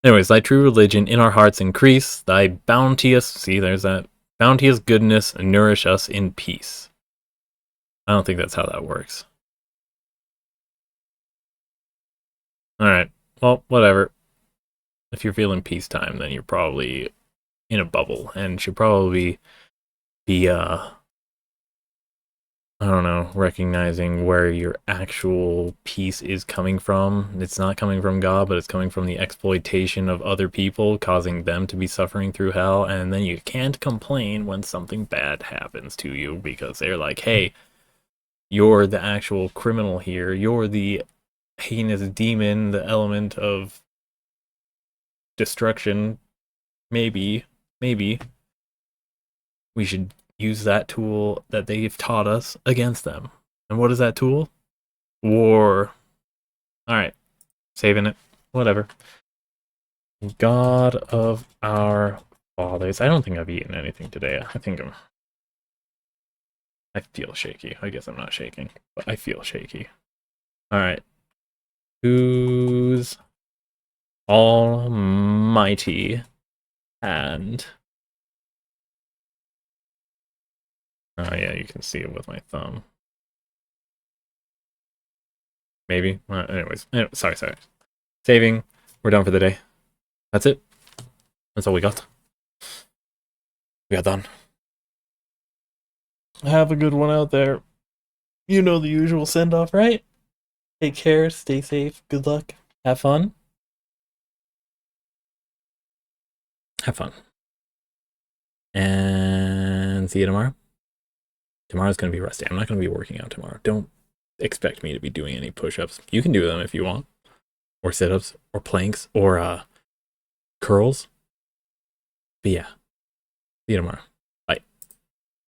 anyways, thy true religion in our hearts increase, thy bounteous, see, there's that Bounteous goodness, nourish us in peace. I don't think that's how that works. Alright, well, whatever. If you're feeling peacetime, then you're probably in a bubble and should probably be, I don't know, recognizing where your actual peace is coming from. It's not coming from God, but it's coming from the exploitation of other people, causing them to be suffering through hell. And then you can't complain when something bad happens to you because they're like, hey, you're the actual criminal here. You're the heinous demon, the element of destruction. Maybe we should use that tool that they've taught us against them. And what is that tool? War. Alright. Saving it. Whatever. God of our fathers. I don't think I've eaten anything today. I feel shaky. I guess I'm not shaking, but I feel shaky. Alright. Who's almighty and... Oh yeah, you can see it with my thumb. Maybe. Anyways, sorry. Saving. We're done for the day. That's it. That's all we got. We got done. Have a good one out there. You know the usual send-off, right? Take care, stay safe, good luck, have fun. Have fun. And see you tomorrow. Tomorrow's going to be rest day. I'm not going to be working out tomorrow. Don't expect me to be doing any push-ups. You can do them if you want. Or sit-ups, or planks, or curls. But yeah, see you tomorrow.